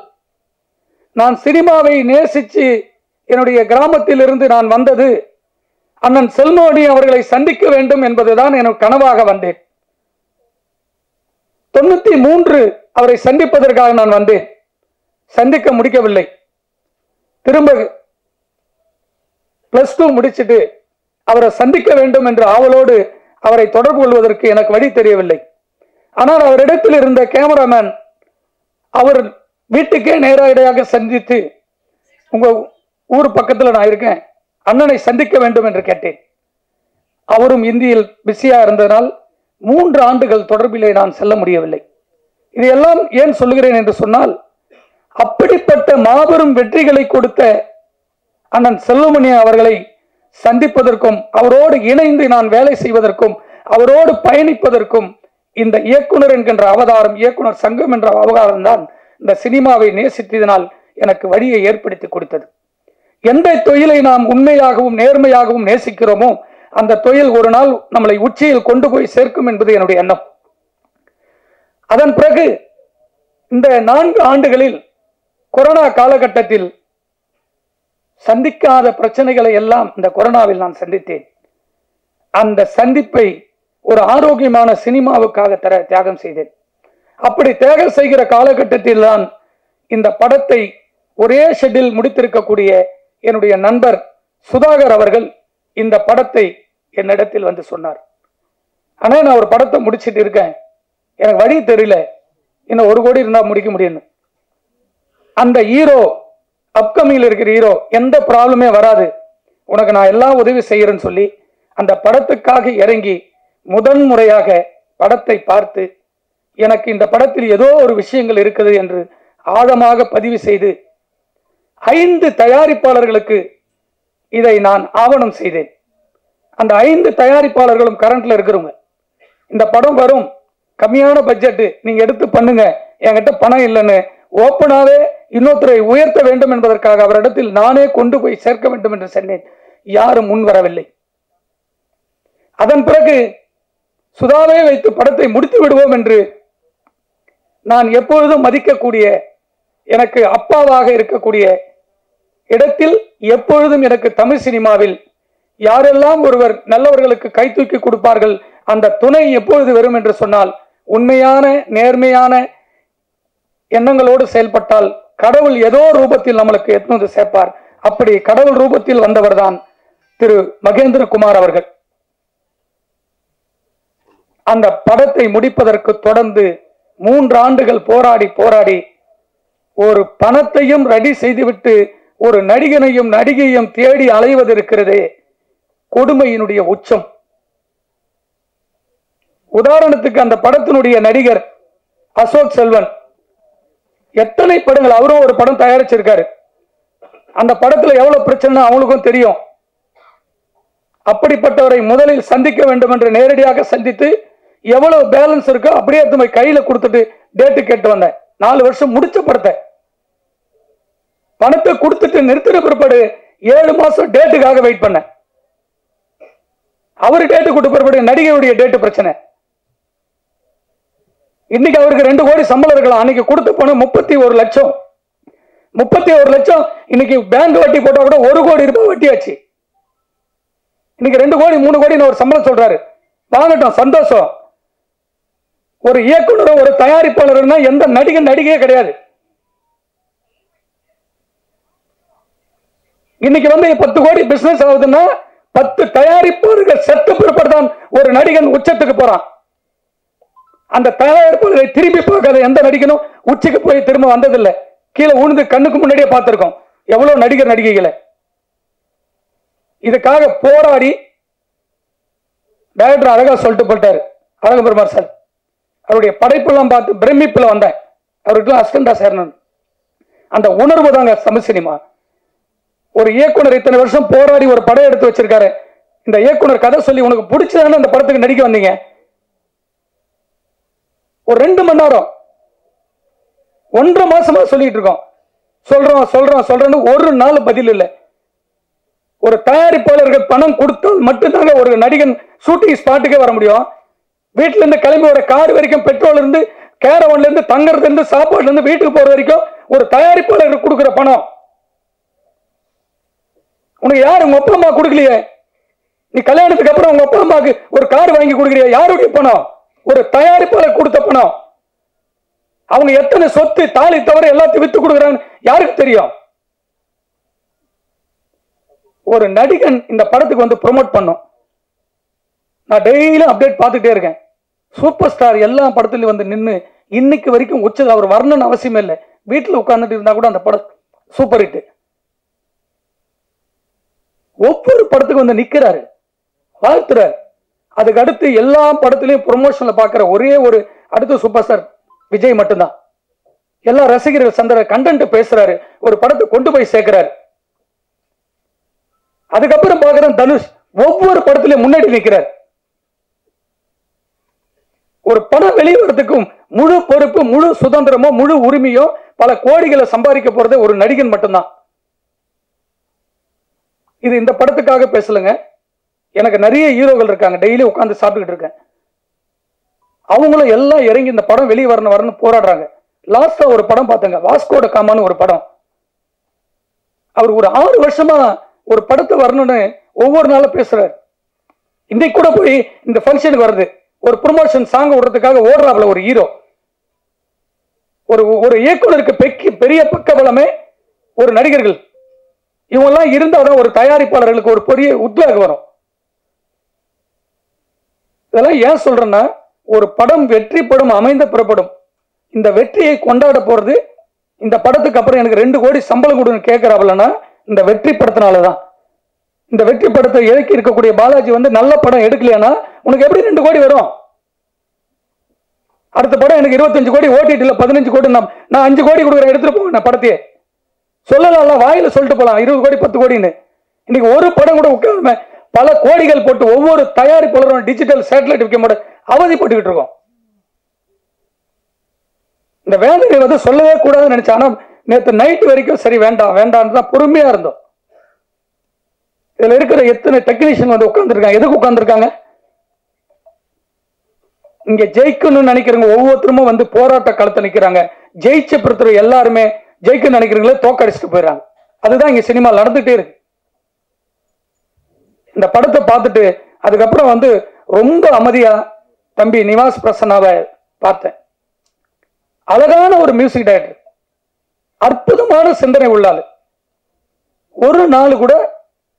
நான் சினிமாவை நேசித்து என்னுடைய கிராமத்தில் இருந்து நான் வந்தது அண்ணன் செல்மோனி அவர்களை சந்திக்க வேண்டும் என்பதுதான் எனக்கு கனவாக வந்தேன். 93 அவரை சந்திப்பதற்காக நான் வந்தேன். சந்திக்க முடிக்கவில்லை. திரும்ப +2 முடிச்சுட்டு அவரை சந்திக்க வேண்டும் என்ற ஆவலோடு அவரை தொடர்பு கொள்வதற்கு எனக்கு வழி தெரியவில்லை. ஆனால் அவரிடத்தில் இருந்த கேமராமேன் அவர் வீட்டுக்கே நேரடியாக சந்தித்து, உங்க ஊர் பக்கத்தில் நான் இருக்கேன், அண்ணனை சந்திக்க வேண்டும் என்று கேட்டேன். அவரும் இந்தியில் பிஸியா இருந்ததனால் 3 ஆண்டுகள் தொடர்பிலே நான் செல்ல முடியவில்லை. இதையெல்லாம் ஏன் சொல்லுகிறேன் என்று சொன்னால், அப்படிப்பட்ட மாபெரும் வெற்றிகளை கொடுத்த அண்ணன் செல்வமணி அவர்களை சந்திப்பதற்கும் அவரோடு இணைந்து நான் வேலை செய்வதற்கும் அவரோடு பயணிப்பதற்கும் இந்த இயக்குனர் என்கின்ற அவதாரம், இயக்குனர் சங்கம் என்ற அவதாரம் தான் இந்த சினிமாவை நேசித்ததனால் எனக்கு வழியை ஏற்படுத்தி கொடுத்தது. எந்த தொழிலை நாம் உண்மையாகவும் நேர்மையாகவும் நேசிக்கிறோமோ அந்த தொழில் ஒரு நாள் நம்மளை உச்சியில் கொண்டு போய் சேர்க்கும் என்பது என்னுடைய எண்ணம். அதன் பிறகு இந்த 4 ஆண்டுகளில் கொரோனா காலகட்டத்தில் சந்திக்காத பிரச்சனைகளை எல்லாம் இந்த கொரோனாவில் நான் சந்தித்தேன். அந்த சந்திப்பை ஒரு ஆரோக்கியமான சினிமாவுக்காக தியாகம் செய்தேன். அப்படி தியாகம் செய்கிற காலகட்டத்தில் தான் இந்த படத்தை ஒரே ஷெட்டில் முடித்திருக்கக்கூடிய என்னுடைய நண்பர் சுதாகர் அவர்கள் இந்த படத்தை என்னிடத்தில் வந்து சொன்னார். ஆனா நான் ஒரு படத்தை முடிச்சிட்டு இருக்கேன், எனக்கு வழி தெரியல, இன்னும் 1 கோடி இருந்தா முடிக்க முடியும். அந்த ஹீரோ அப்கமிங்ல இருக்கிற ஹீரோ எந்த ப்ராப்ளமே வராது, உனக்கு நான் எல்லாம் உதவி செய்யறேன்னு சொல்லி அந்த படத்துக்காக இறங்கி முதன்முறையாக படத்தை பார்த்து எனக்கு இந்த படத்தில் ஏதோ ஒரு விஷயங்கள் இருக்குது என்று ஆழமாக பதிவு செய்து 5 தயாரிப்பாளர்களுக்கு இதை நான் ஆவணம் செய்தேன். அந்த 5 தயாரிப்பாளர்களும் கரண்ட்ல இருக்கிறவங்க. இந்த படம் வரும், கம்மியான பட்ஜெட், நீங்க எடுத்து பண்ணுங்க, என்கிட்ட பணம் இல்லைன்னு ஓப்பனாவே இன்னொருத்தரை உயர்த்த வேண்டும் என்பதற்காக அவரிடத்தில் நானே கொண்டு போய் சேர்க்க வேண்டும் என்று சொன்னேன். யாரும் முன் வரவில்லை. அதன் பிறகு சுதாவை வைத்து படத்தை முடித்து விடுவோம் என்று நான் எப்பொழுதும் மதிக்கக்கூடிய, எனக்கு அப்பாவாக இருக்கக்கூடிய இடத்தில் எப்பொழுதும் எனக்கு தமிழ் சினிமாவில் யாரெல்லாம் ஒருவர் நல்லவர்களுக்கு கை தூக்கி கொடுப்பார்கள், அந்த துணை எப்பொழுது வரும் என்று சொன்னால் உண்மையான நேர்மையான எண்ணங்களோடு செயல்பட்டால் கடவுள் ஏதோ ரூபத்தில் நம்மளுக்கு எத்தனை சேர்ப்பார். அப்படி கடவுள் ரூபத்தில் வந்தவர் தான் திரு மகேந்திரகுமார் அவர்கள். அந்த படத்தை முடிப்பதற்கு தொடர்ந்து 3 ஆண்டுகள் போராடி ஒரு பணத்தையும் ரெடி செய்துவிட்டு ஒரு நடிகனையும் நடிகையும் தேடி அலைவது இருக்கிறதே, கொடுமையினுடைய உச்சம். உதாரணத்துக்கு அந்த படத்தினுடைய நடிகர் அசோக் செல்வன் எத்தனை படங்கள், அவரும் ஒரு படம் தயாரிச்சிருக்காரு. அந்த படத்துல எவ்வளவு பிரச்சனை அவங்களுக்கும் தெரியும். அப்படிப்பட்டவரை முதலில் சந்திக்க வேண்டும் என்று நேரடியாக சந்தித்து எவ்வளவு பேலன்ஸ் இருக்கோ அப்படியே எடுத்து கையில கொடுத்துட்டு டேட்டு கேட்டு வந்தேன். 4 வருஷம் முடிச்ச படத்தை பணத்தை கொடுத்துட்டு நிறுத்தின பிற்பாடு 7 மாசம் டேட்டுக்காக வெயிட் பண்ண. அவரு டேட்டு கொடுத்த பிற்பாடு நடிகையுடைய டேட்டு பிரச்சனை. இன்னைக்கு அவருக்கு 2 கோடி சம்பளம் இருக்கலாம், அன்னைக்கு கொடுத்த பணம் 31 லட்சம். 31 லட்சம் இன்னைக்கு பேங்க் வட்டி போட்டா கூட 1 கோடி ரூபாய் வட்டி ஆச்சு. இன்னைக்கு 2 கோடி 3 கோடி ஒரு சம்பளம் சொல்றாரு. வாங்கட்டும், சந்தோஷம். ஒரு இயக்குனர் ஒரு தயாரிப்பாளர்னா எந்த நடிகையே கிடையாது. இன்னைக்கு 10 கோடி பிசினஸ் ஆகுதுன்னா 10 தயாரிப்பாளர்கள் செத்து பிற்பாடுதான் ஒரு நடிகன் உச்சத்துக்கு போறான். அந்த தயாரிப்பாளரை திரும்பி பார்க்காத எந்த நடிகனும் உச்சிக்கு போய் திரும்ப வந்ததில்லை. கீழே உழுந்து கண்ணுக்கு முன்னாடியே பார்த்திருக்கோம் எவ்வளவு நடிகர் நடிகைகளை. இதுக்காக போராடி டைரக்டர் அழகா சொல்லிட்டு போட்டாரு அழகபெருமாள் சார். அவருடைய படைப்பெல்லாம் பார்த்து பிரமிப்புல வந்தேன். அவருக்கெல்லாம் அசிஸ்டண்டா சேரணும். அந்த உணர்வு தாங்க தமிழ் சினிமா. ஒரு இயக்குனர் இத்தனை வருஷம் போராடி ஒரு படம் எடுத்து வச்சிருக்காரு. இந்த இயக்குனர் கதை சொல்லி உனக்கு பிடிச்சதான அந்த படத்துக்கு நடிக்க வந்தீங்க. ஒரு 2 மணி நேரம் 1.5 மாசமா சொல்லிட்டு இருக்கோம். சொல்றோம் ஒரு நாள் பதில் இல்லை. ஒரு தயாரிப்பாளர்கள் பணம் கொடுத்தால் மட்டும்தாங்க ஒரு நடிகன் ஷூட்டிங் ஸ்பாட்டுக்கே வர முடியும். வீட்டுல இருந்து கிளம்பி ஒரு கார் வரைக்கும், பெட்ரோல் இருந்து கேரவன்ல இருந்து தங்கறதுல இருந்து சாப்பாடுல இருந்து வீட்டுக்கு போற வரைக்கும் ஒரு தயாரிப்பாளருக்கு கொடுக்கிற பணம் உனக்கு யாரு? உங்க அப்பா அம்மா கொடுக்கலையே. நீ கல்யாணத்துக்கு அப்புறம் உங்க அப்பா அம்மாக்கு ஒரு கார் வாங்கி கொடுக்குறியா? யாருடைய பணம்? ஒரு தயாரிப்பாளர் கொடுத்த பணம். அவங்க எத்தனை சொத்து தாலி தவிர எல்லாத்தையும் வித்து கொடுக்குறாங்க யாருக்கு தெரியும்? ஒரு நடிகன் இந்த படத்துக்கு வந்து ப்ரொமோட் பண்ணும். நான் டெய்லியும் அப்டேட் பார்த்துட்டே இருக்கேன். சூப்பர் ஸ்டார் எல்லா படத்துலயும் வந்து நின்று இன்னைக்கு வரைக்கும் உச்சது. அவர் வரணும்னு அவசியமே இல்லை. வீட்டில் உட்கார்ந்துட்டு இருந்தா கூட அந்த படம் சூப்பர் ஹிட். ஒவ்வொரு படத்துக்கு வந்து நிக்கிறாரு, வாழ்த்துறாரு. அதுக்கு அடுத்து எல்லா படத்திலையும் ப்ரொமோஷன்ல பாக்குற ஒரே ஒரு அடுத்த சூப்பர் ஸ்டார் விஜய் மட்டும்தான். எல்லா ரசிகர்கள் சந்திர கண்டென்ட் பேசுறாரு, ஒரு படத்தை கொண்டு போய் சேர்க்கிறாரு. அதுக்கப்புறம் பாக்குறேன் தனுஷ் ஒவ்வொரு படத்திலையும் முன்னாடி நிற்கிறார். ஒரு படம் வெளிவரத்துக்கும் முழு பொறுப்பு, முழு சுதந்திரமோ, முழு உரிமையோ, பல கோடிகளை சம்பாதிக்க போறது ஒரு நடிகன் மட்டும்தான். இது இந்த படத்துக்காக பேசலங்க. எனக்கு நிறைய ஹீரோக்கள் இருக்காங்க, டெய்லி உட்கார்ந்து சாப்பிட்டுக்கிட்டு இருக்கேன். அவங்களும் எல்லாம் இறங்கி இந்த படம் வெளியே வரணும் போராடுறாங்க. லாஸ்டா ஒரு படம் பார்த்தங்க, வாஸ்கோட காமான்னு ஒரு படம். அவர் ஒரு 6 வருஷமா ஒரு படத்தை வரணும்னு ஒவ்வொரு நாளும் பேசுறாரு. இன்னைக்கு கூட போய் இந்த ஃபங்க்ஷனுக்கு வருது, ஒரு ப்ரொமோஷன் சாங் விடுறதுக்காக ஓடுறாப்புல ஒரு ஹீரோ. ஒரு இயக்குனருக்கு பெரிய பக்கபலமே ஒரு நடிகர்கள். இவங்கெல்லாம் இருந்தாதான் ஒரு தயாரிப்பாளர்களுக்கு ஒரு பெரிய உத்வேகம் வரும். இதெல்லாம் ஏன் சொல்றேன்னா, ஒரு படம் வெற்றி படம் அமைந்த புறப்படும். இந்த வெற்றியை கொண்டாட போறது, இந்த படத்துக்கு அப்புறம் எனக்கு 2 கோடி சம்பளம் கொடுன்னு கேட்கிறாப்லன்னா இந்த வெற்றி படத்தினாலதான். இந்த வெற்றி படத்தை இயக்கி இருக்கக்கூடிய பாலாஜி வந்து நல்ல படம் எடுக்கலையானா உனக்கு எப்படி 2 கோடி வரும்? அடுத்த படம் எனக்கு 25 கோடி ஓடிடில 15 கோடி, நான் 5 கோடி கொடுக்குறேன், எடுத்துட்டு போங்க படத்தையே சொல்லலாம், வாயில சொல்லிட்டு போலாம் 20 கோடி 10 கோடின்னு. இன்னைக்கு ஒரு படம் கூட உட்கார்ந்து பல கோடிகள் போட்டு ஒவ்வொரு தயாரிப்பாளரும் டிஜிட்டல் சேட்டலைட் விற்க மாட்டேன் அவதிப்பட்டுக்கிட்டு இருக்கோம். இந்த வேதனை வந்து சொல்லவே கூடாதுன்னு நினைச்சேன். ஆனா நேற்று நைட்டு வரைக்கும் சரி வேண்டாம் வேண்டாம் தான் பொறுமையா இருந்தோம். இதுல இருக்கிற எத்தனை டெக்னீஷியன் வந்து உட்கார்ந்துருக்காங்க, எதுக்கு உட்கார்ந்துருக்காங்க? இங்க ஜெயிக்கணும்னு நினைக்கிறவங்க ஒவ்வொருத்தரும் வந்து போராட்ட களத்தை நிக்கிறாங்க. ஜெயிச்ச பொறுத்தவரை எல்லாருமே ஜெயிக்கணும்னு நினைக்கிறவங்களே தோக்கடிச்சுட்டு போயிடறாங்க. அதுதான் இங்க சினிமா நடந்துட்டே இருக்கு. இந்த படத்தை பார்த்துட்டு அதுக்கப்புறம் வந்து ரொம்ப அமைதியா தம்பி நிவாஸ் பிரசன்னாவை பார்த்தேன். அழகான ஒரு மியூசிக் டைரக்டர், அற்புதமான சிந்தனை உள்ளாள். ஒரு நாள் கூட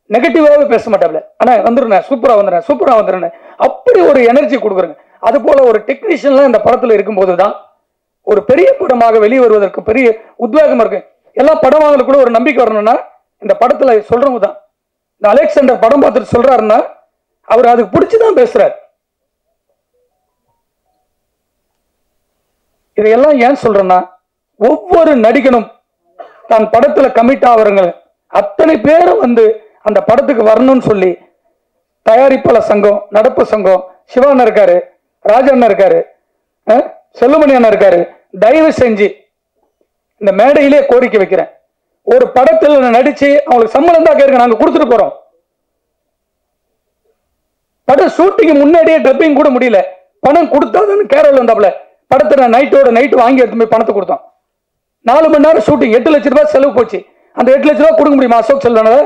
நெகட்டிவாவே பேச மாட்டாப்ல. ஆனா வந்துருந்தேன், சூப்பரா வந்துடுறேன், சூப்பரா வந்துடுறேன், அப்படி ஒரு எனர்ஜி கொடுக்குறேங்க. அது போல ஒரு டெக்னீஷியன்லாம் இந்த படத்துல இருக்கும்போதுதான் ஒரு பெரிய படமாக வெளியே வருவதற்கு பெரிய உத்வேகம் இருக்கு. எல்லா படமாங்களுக்கு கூட ஒரு நம்பிக்கை வரணும்னா இந்த படத்துல சொல்றவங்க தான். இந்த அலெக்சாண்டர் படம் பார்த்துட்டு சொல்றாருன்னா அவர் அதுக்கு பிடிச்சுதான் பேசுறாரு. இதையெல்லாம் ஏன் சொல்றேன்னா, ஒவ்வொரு நடிகனும் தான் படத்துல கமிட் ஆவறங்க அத்தனை பேரும் வந்து அந்த படத்துக்கு வரணும்னு சொல்லி தயாரிப்பாளர் சங்கம், நடப்பு சங்கம், சிவான் இருக்காரு, ராஜண்ணா இருக்காரு, செல்லுமணி அண்ணா இருக்காரு, தயவு செஞ்சு இந்த மேடையிலே கோரிக்கை வைக்கிறேன். ஒரு படத்தில் நடிச்சு அவங்களுக்கு சம்பளம் தான் கேட்க நாங்க கொடுத்துட்டு போறோம். படம் ஷூட்டிங் முன்னாடியே டப்பிங் கூட முடியல, பணம் கொடுத்தாதான் கேரள வந்தாப்புல படத்தை நைட்டோட நைட்டு வாங்கி எடுத்து போய் பணத்தை கொடுத்தோம். 4 மணி நேரம் ஷூட்டிங், 8 லட்சம் ரூபாய் செலவு போச்சு. அந்த 8 லட்சம் ரூபாய் கொடுக்க முடியுமா அசோக் செல்வனால?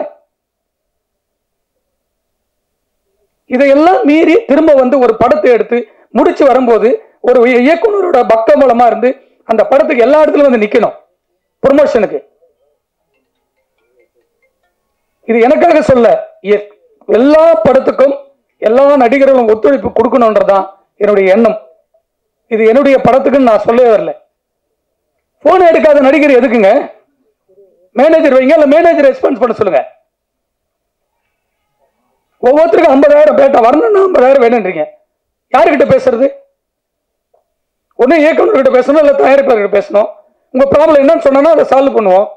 இதையெல்லாம் மீறி திரும்ப வந்து ஒரு படத்தை எடுத்து முடிச்சு வரும்போது ஒரு இயக்குனரோட பக்கபலமா இருந்து அந்த படத்துக்கு எல்லா இடத்துலயும் வந்து நிக்கணும் ப்ரொமோஷனுக்கு. இது எனக்காக சொல்ல, எல்லா படத்துக்கும் எல்லா நடிகர்களும் ஒத்துழைப்பு கொடுக்கணும்ன்றதான் என்னுடைய எண்ணம். இது என்னுடைய படத்துக்குன்னு நான் சொல்லவே வரல. போன் எடுக்காத நடிகர் எதுக்குங்க? மேனேஜர் வைங்க, இல்ல மேனேஜர் ரெஸ்பான்ஸ் பண்ண சொல்லுங்க. ஒவ்வொருத்தருக்கும் 50,000 பேட்டா வரணும்னா 50,000 வேணும்ன்றீங்க. யாருக்கிட்ட பேசுறது? ஒண்ணு இயக்குநர்கிட்ட பேசணும், இல்ல தயாரிப்பாளர்கிட்ட பேசணும். உங்க ப்ராப்ளம் என்னன்னு சொன்னா அதை சால்வ் பண்ணுவோம்.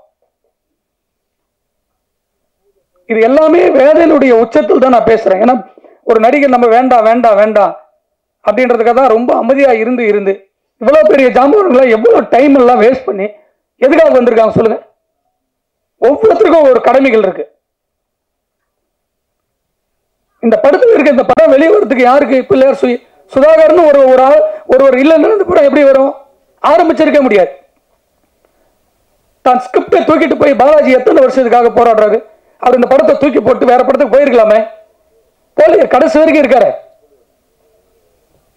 இது எல்லாமே வேதனையுடைய உச்சத்தில் தான் நான் பேசுறேன். ஏன்னா ஒரு நடிகர் நம்ம வேண்டாம் வேண்டாம் வேண்டாம் அப்படின்றதுக்காக தான் ரொம்ப அமைதியா இருந்து இவ்வளவு பெரிய ஜாம்பவன்களை எவ்வளவு டைம் எல்லாம் வேஸ்ட் பண்ணி எதுக்காக வந்திருக்காங்க சொல்லுங்க? ஒவ்வொருத்தருக்கும் ஒரு கடமைகள் இருக்கு. இந்த படத்துல இருக்க இந்த படம் வெளியே வரதுக்கு யாருக்கு பிள்ளையார் சுதாகர்னு ஒருவர் இல்லைன்னா இந்த படம் எப்படி வரும்? ஆரம்பிச்சிருக்க முடியாது. தான் ஸ்கிரிப்டை தூக்கிட்டு போய் பாலாஜி எத்தனை வருஷத்துக்காக போராடுறாரு. அவர் இந்த படத்தை தூக்கி போட்டு வேற படத்துக்கு போயிருக்கலாமே, போலிய கடைசி வரைக்கும் இருக்காரு.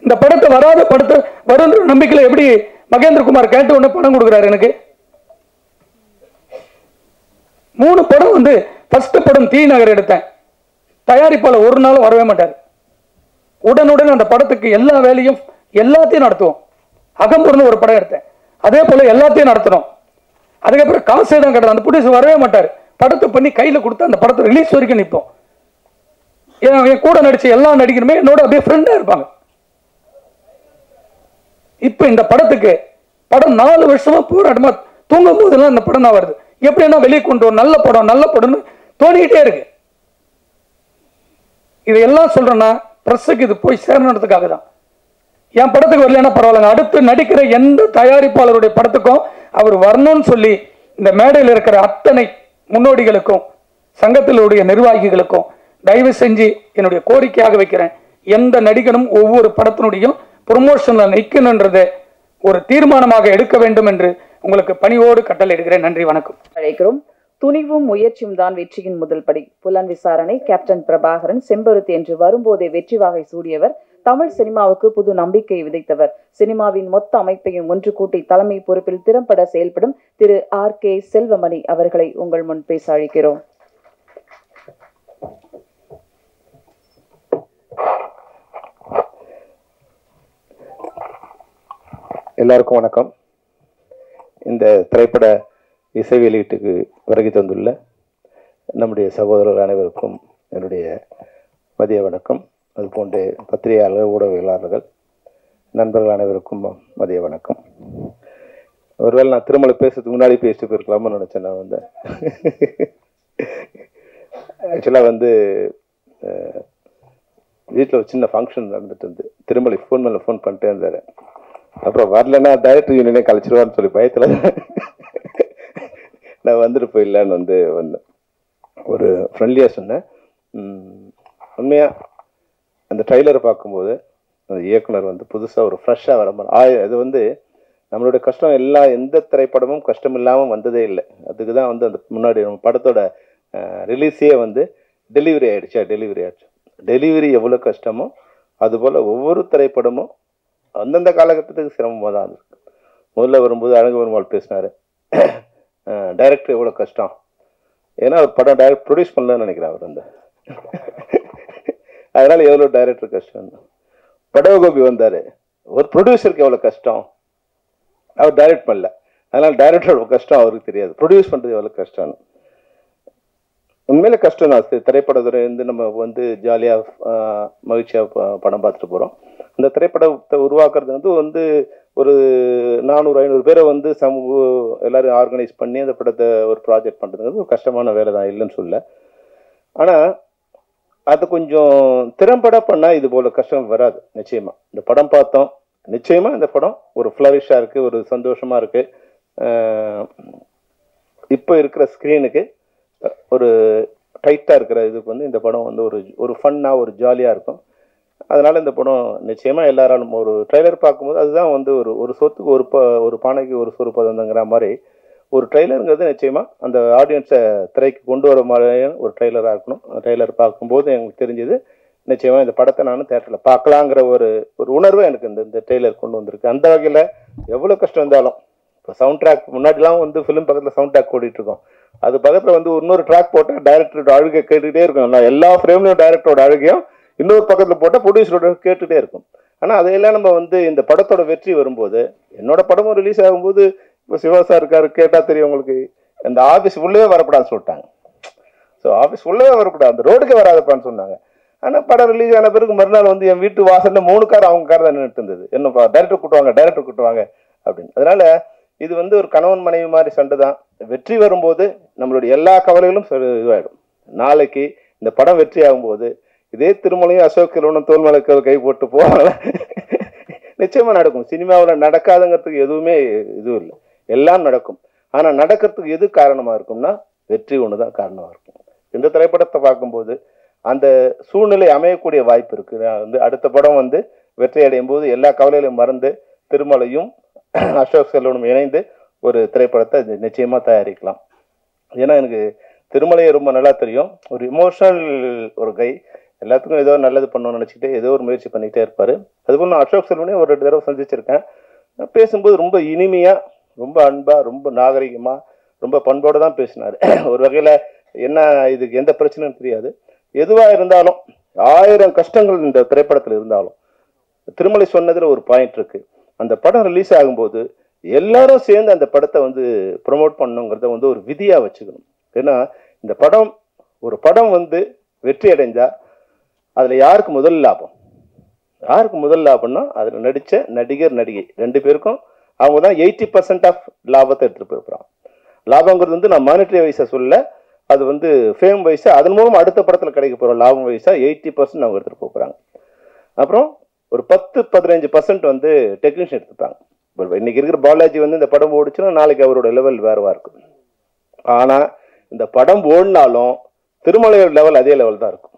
இந்த படத்தை வராத படத்தை வரும் நம்பிக்கையில எப்படி மகேந்திரகுமார் கேட்டு ஒண்ணு பணம் கொடுக்குறாரு எனக்கு. 3 படம் வந்து ஃபர்ஸ்ட் படம் தீ நகர் எடுத்தேன். தயாரிப்பாளர் ஒரு நாளும் வரவே மாட்டார். உடனுடன் அந்த படத்துக்கு எல்லா வேலையும் எல்லாத்தையும் நடத்துவோம். அகம்பூர்னு ஒரு படம் எடுத்தேன், அதே போல எல்லாத்தையும் நடத்தணும். அதுக்கப்புறம் காசே தான் கிடையாது. அந்த ப்ரொடியூசர் வரவே மாட்டார். படத்தை பண்ணி கையில கொடுத்து அந்த படத்தை ரிலீஸ் வரைக்கும் நிற்போம். என் கூட நடிச்ச எல்லா நடிகருமே என்னோட அப்படியே ஃப்ரெண்டா இருப்பாங்க. இப்ப இந்த படத்துக்கு படம் 4 வருஷமா போராட்டமா தூங்கும் போதெல்லாம் இந்த படம் தான் வருது. எப்படின்னா வெளியே கொண்டு நல்ல படம்னு தோணிக்கிட்டே இருக்கு. இதையெல்லாம் சொல்றேன்னா பிரஸுக்கு இது போய் சேரணுன்றதுக்காக தான். என் படத்துக்கு வரலன்னா பரவாயில்லைங்க, அடுத்து நடிக்கிற எந்த தயாரிப்பாளருடைய படத்துக்கும் அவர் வரணும்னு சொல்லி இந்த மேடையில் இருக்கிற அத்தனை முன்னோடிகளுக்கும் சங்கத்தினுடைய நிர்வாகிகளுக்கும் தயவு செஞ்சு என்னுடைய கோரிக்கையாக வைக்கிறேன். எந்த நடிகனும் ஒவ்வொரு படத்தினுடையும் ப்ரொமோஷன்ல நிற்கணுன்றதை ஒரு தீர்மானமாக எடுக்க வேண்டும் என்று உங்களுக்கு பணியோடு கட்டளை எடுக்கிறேன். நன்றி, வணக்கம். அழைக்கிறோம். துணிவும் முயற்சியும் தான் வெற்றியின் முதல் படி. புலன் விசாரணை, கேப்டன் பிரபாகரன், செம்பருத்தி என்று வரும்போதே வெற்றி வாகை சூடியவர். தமிழ் சினிமாவுக்கு புது நம்பிக்கை விதைத்தவர். சினிமாவின் மொத்த அமைப்பையும் ஒன்று கூட்டி தலைமை பொறுப்பில் திறம்பட செயல்படும் திரு R.K. செல்வமணி அவர்களை உங்கள் முன் பேச அழைக்கிறோம். எல்லாருக்கும் வணக்கம். இந்த திரைப்பட இசை வெளியீட்டுக்கு வருகை தந்துள்ள நம்முடைய சகோதரர்கள் அனைவருக்கும் என்னுடைய மதிய வணக்கம். அதுபோன்று பத்திரிகையாளர்கள், ஊடகவியலாளர்கள், நண்பர்கள் அனைவருக்கும் மதிய வணக்கம். ஒருவேளை நான் திருமலை பேசுறதுக்கு முன்னாடி பேசிட்டு போயிருக்கலாம்னு நினச்சேன். நான் வந்து ஆக்சுவலாக வந்து வீட்டில் ஒரு சின்ன ஃபங்க்ஷன் நடந்துட்டு இருந்து திருமலை ஃபோன் மேலே ஃபோன் பண்ணிட்டே இருந்தார். அப்புறம் வரலன்னா டைரக்டர் யூனியனே கழிச்சிருவான்னு சொல்லி பயத்தில் நான் வந்துட்டு போயிடலான்னு வந்து வந்தேன். ஒரு ஃப்ரெண்ட்லியாக சொன்னேன். உண்மையாக அந்த ட்ரைலரை பார்க்கும்போது அந்த இயக்குனர் வந்து புதுசாக ஒரு ஃப்ரெஷ்ஷாக வர அது வந்து நம்மளோட கஷ்டம் எந்த திரைப்படமும் கஷ்டம் இல்லாமல் வந்ததே இல்லை. அதுக்கு தான் வந்து அந்த முன்னாடி நம்ம படத்தோட ரிலீஸே வந்து டெலிவரி ஆகிடுச்சு. டெலிவரி எவ்வளோ கஷ்டமோ அதுபோல் ஒவ்வொரு திரைப்படமும் அந்தந்த காலகட்டத்துக்கு சிரமமாக தான் இருக்கு. முதல்ல வரும்போது அழகு பெருமாள் பேசினார், டைரக்டர் எவ்வளோ கஷ்டம். ஏன்னா ஒரு படம் டைரக்ட் ப்ரொடியூஸ் பண்ணலன்னு நினைக்கிறேன் அவர் அந்த அதனால எவ்வளோ டைரக்டர் கஷ்டம். படகோபி வந்தார், ஒரு ப்ரொடியூசருக்கு எவ்வளோ கஷ்டம், அவர் டைரக்ட் பண்ணல. அதனால டைரக்டரோட கஷ்டம் அவருக்கு தெரியாது, ப்ரொடியூஸ் பண்ணுறது எவ்வளோ கஷ்டம்னு. உண்மையில கஷ்டம் தான். திரைப்படத்துறை வந்து நம்ம வந்து ஜாலியாக மகிழ்ச்சியாக படம் பார்த்துட்டு போகிறோம். அந்த திரைப்படத்தை உருவாக்குறது வந்து ஒரு 400-500 பேரை வந்து எல்லாரும் ஆர்கனைஸ் பண்ணி அந்த படத்தை ஒரு ப்ராஜெக்ட் பண்ணுறதுங்கிறது ஒரு கஷ்டமான வேலை தான், இல்லைன்னு சொல்ல. ஆனால் அது கொஞ்சம் திறம்பட பண்ணால் இது போல் கஷ்டம் வராது. நிச்சயமாக இந்த படம் பார்த்தோம், நிச்சயமாக இந்த படம் ஒரு ஃப்ளரிஷாக இருக்குது, ஒரு சந்தோஷமாக இருக்குது. இப்போ இருக்கிற ஸ்க்ரீனுக்கு ஒரு டைட்டாக இருக்கிற இதுக்கு வந்து இந்த படம் வந்து ஒரு ஃபன்னாக ஒரு ஜாலியாக இருக்கும். அதனால் இந்த படம் நிச்சயமாக எல்லாராலும் ஒரு ட்ரெய்லர் பார்க்கும்போது அதுதான் வந்து ஒரு சொத்துக்கு ஒரு பானைக்கு ஒரு சொரு பதங்கிற மாதிரி ஒரு ட்ரெய்லருங்கிறது நிச்சயமாக அந்த ஆடியன்ஸை திரைக்கு கொண்டு வர மாதிரியான ஒரு ட்ரெய்லராக இருக்கணும். ட்ரெய்லர் பார்க்கும்போது எனக்கு தெரிஞ்சது நிச்சயமாக இந்த படத்தை நான் தேட்டரில் பார்க்கலாங்கிற ஒரு உணர்வை எனக்கு இந்த ட்ரெய்லர் கொண்டு வந்திருக்கு. அந்த வகையில் எவ்வளோ கஷ்டம் இருந்தாலும் இப்போ சவுண்ட் ட்ராக் முன்னாடிலாம் வந்து ஃபிலிம் பக்கத்தில் சவுண்ட் ட்ராக் ஓடிட்டுருக்கோம். அது பக்கத்தில் வந்து இன்னொரு ட்ராக் போட்டால் டைரக்டரோட அழுகை கேட்டுகிட்டே இருக்கும். நான் எல்லா ஃப்ரேம்லையும் டைரக்டரோட அழுகையும் இன்னொரு பக்கத்தில் போட்டால் ப்ரொடியூசரோட கேட்டுகிட்டே இருக்கும். ஆனால் அதையெல்லாம் நம்ம வந்து இந்த படத்தோட வெற்றி வரும்போது, என்னோட படமும் ரிலீஸ் ஆகும்போது இப்போ சிவா சார் இருக்காரு, கேட்டால் தெரியும் உங்களுக்கு, அந்த ஆஃபீஸ் உள்ளவே வரக்கூடாதுன்னு சொல்லிட்டாங்க. ஸோ ஆஃபீஸ் உள்ளவே வரக்கூடாது, அந்த ரோடுக்கே வராதப்பான்னு சொன்னாங்க. ஆனால் படம் ரிலீஸ் ஆன பிறகு மறுநாள் வந்து என் வீட்டு வாசலில் 3 கார் அவங்க கார் தான் நின்றுட்டு இருந்தது. என்னப்பா டைரக்டர் கூட்டுவாங்க அப்படின்னு. அதனால இது வந்து ஒரு கணவன் மனைவி மாதிரி சண்டை தான். வெற்றி வரும்போது நம்மளுடைய எல்லா கவலைகளும் இதுவாயிடும். நாளைக்கு இந்த படம் வெற்றி ஆகும்போது இதே திருமலையும் அசோக் செல்வனும் தோல்மலைக்கு கை போட்டு போவாங்க, நிச்சயமா நடக்கும். சினிமாவில் நடக்காதுங்கிறதுக்கு எதுவுமே இதுவும் இல்லை, எல்லாம் நடக்கும். ஆனா நடக்கிறதுக்கு எது காரணமா இருக்கும்னா வெற்றி ஒண்ணுதான் காரணமா இருக்கும். இந்த திரைப்படத்தை பார்க்கும்போது அந்த சூழ்நிலை அமையக்கூடிய வாய்ப்பு இருக்கு. வந்து அடுத்த படம் வந்து வெற்றி அடையும் போது எல்லா கவலைகளையும் மறந்து திருமலையும் அசோக் செல்வனும் இணைந்து ஒரு திரைப்படத்தை நிச்சயமா தயாரிக்கலாம். ஏன்னா எனக்கு திருமலையை ரொம்ப நல்லா தெரியும். ஒரு இமோஷனல் ஒரு கை, எல்லாத்துக்கும் ஏதோ நல்லது பண்ணணும்னு நினச்சிக்கிட்டே ஏதோ ஒரு முயற்சி பண்ணிகிட்டே இருப்பார். அதுபோல் நான் அசோக் செல்வனையும் ஒரு 2 தடவை சந்திச்சிருக்கேன். பேசும்போது ரொம்ப இனிமையாக, ரொம்ப அன்பாக, ரொம்ப நாகரிகமாக, ரொம்ப பண்போடு தான் பேசினார். ஒரு வகையில் என்ன இதுக்கு எந்த பிரச்சனையும் தெரியாது. எதுவாக இருந்தாலும் 1000 கஷ்டங்கள் இந்த திரைப்படத்தில் இருந்தாலும் திருமலை சொன்னதில் ஒரு பாயிண்ட் இருக்குது. அந்த படம் ரிலீஸ் ஆகும்போது எல்லாரும் சேர்ந்து அந்த படத்தை வந்து ப்ரொமோட் பண்ணணுங்கிறத வந்து ஒரு விதியாக வச்சுக்கணும். ஏன்னா இந்த ஒரு படம் வந்து வெற்றி அடைஞ்சா அதில் யாருக்கு முதல் லாபம்னா அதில் நடித்த நடிகர் நடிகை 2 பேருக்கும் அவங்க தான் 80% ஆஃப் லாபத்தை எடுத்துகிட்டு போயிருப்பாங்க. லாபங்கிறது வந்து நான் மானிட்டரி வைஸாக சொல்ல, அது வந்து ஃபேம் வைஸாக அதன் மூலம் அடுத்த படத்தில் கிடைக்க போகிற லாபம் வைஸாக 80% அவங்க எடுத்துகிட்டு போகிறாங்க. அப்புறம் ஒரு 10-15% வந்து டெக்னீஷியன் எடுத்துப்பாங்க. இன்னைக்கு இருக்கிற பாலாஜி வந்து இந்த படம் ஓடிச்சுன்னா நாளைக்கு அவரோட லெவல் வேறவா இருக்கும். ஆனால் இந்த படம் ஓடினாலும் திருமலையோட லெவல் அதே லெவல் தான் இருக்கும்,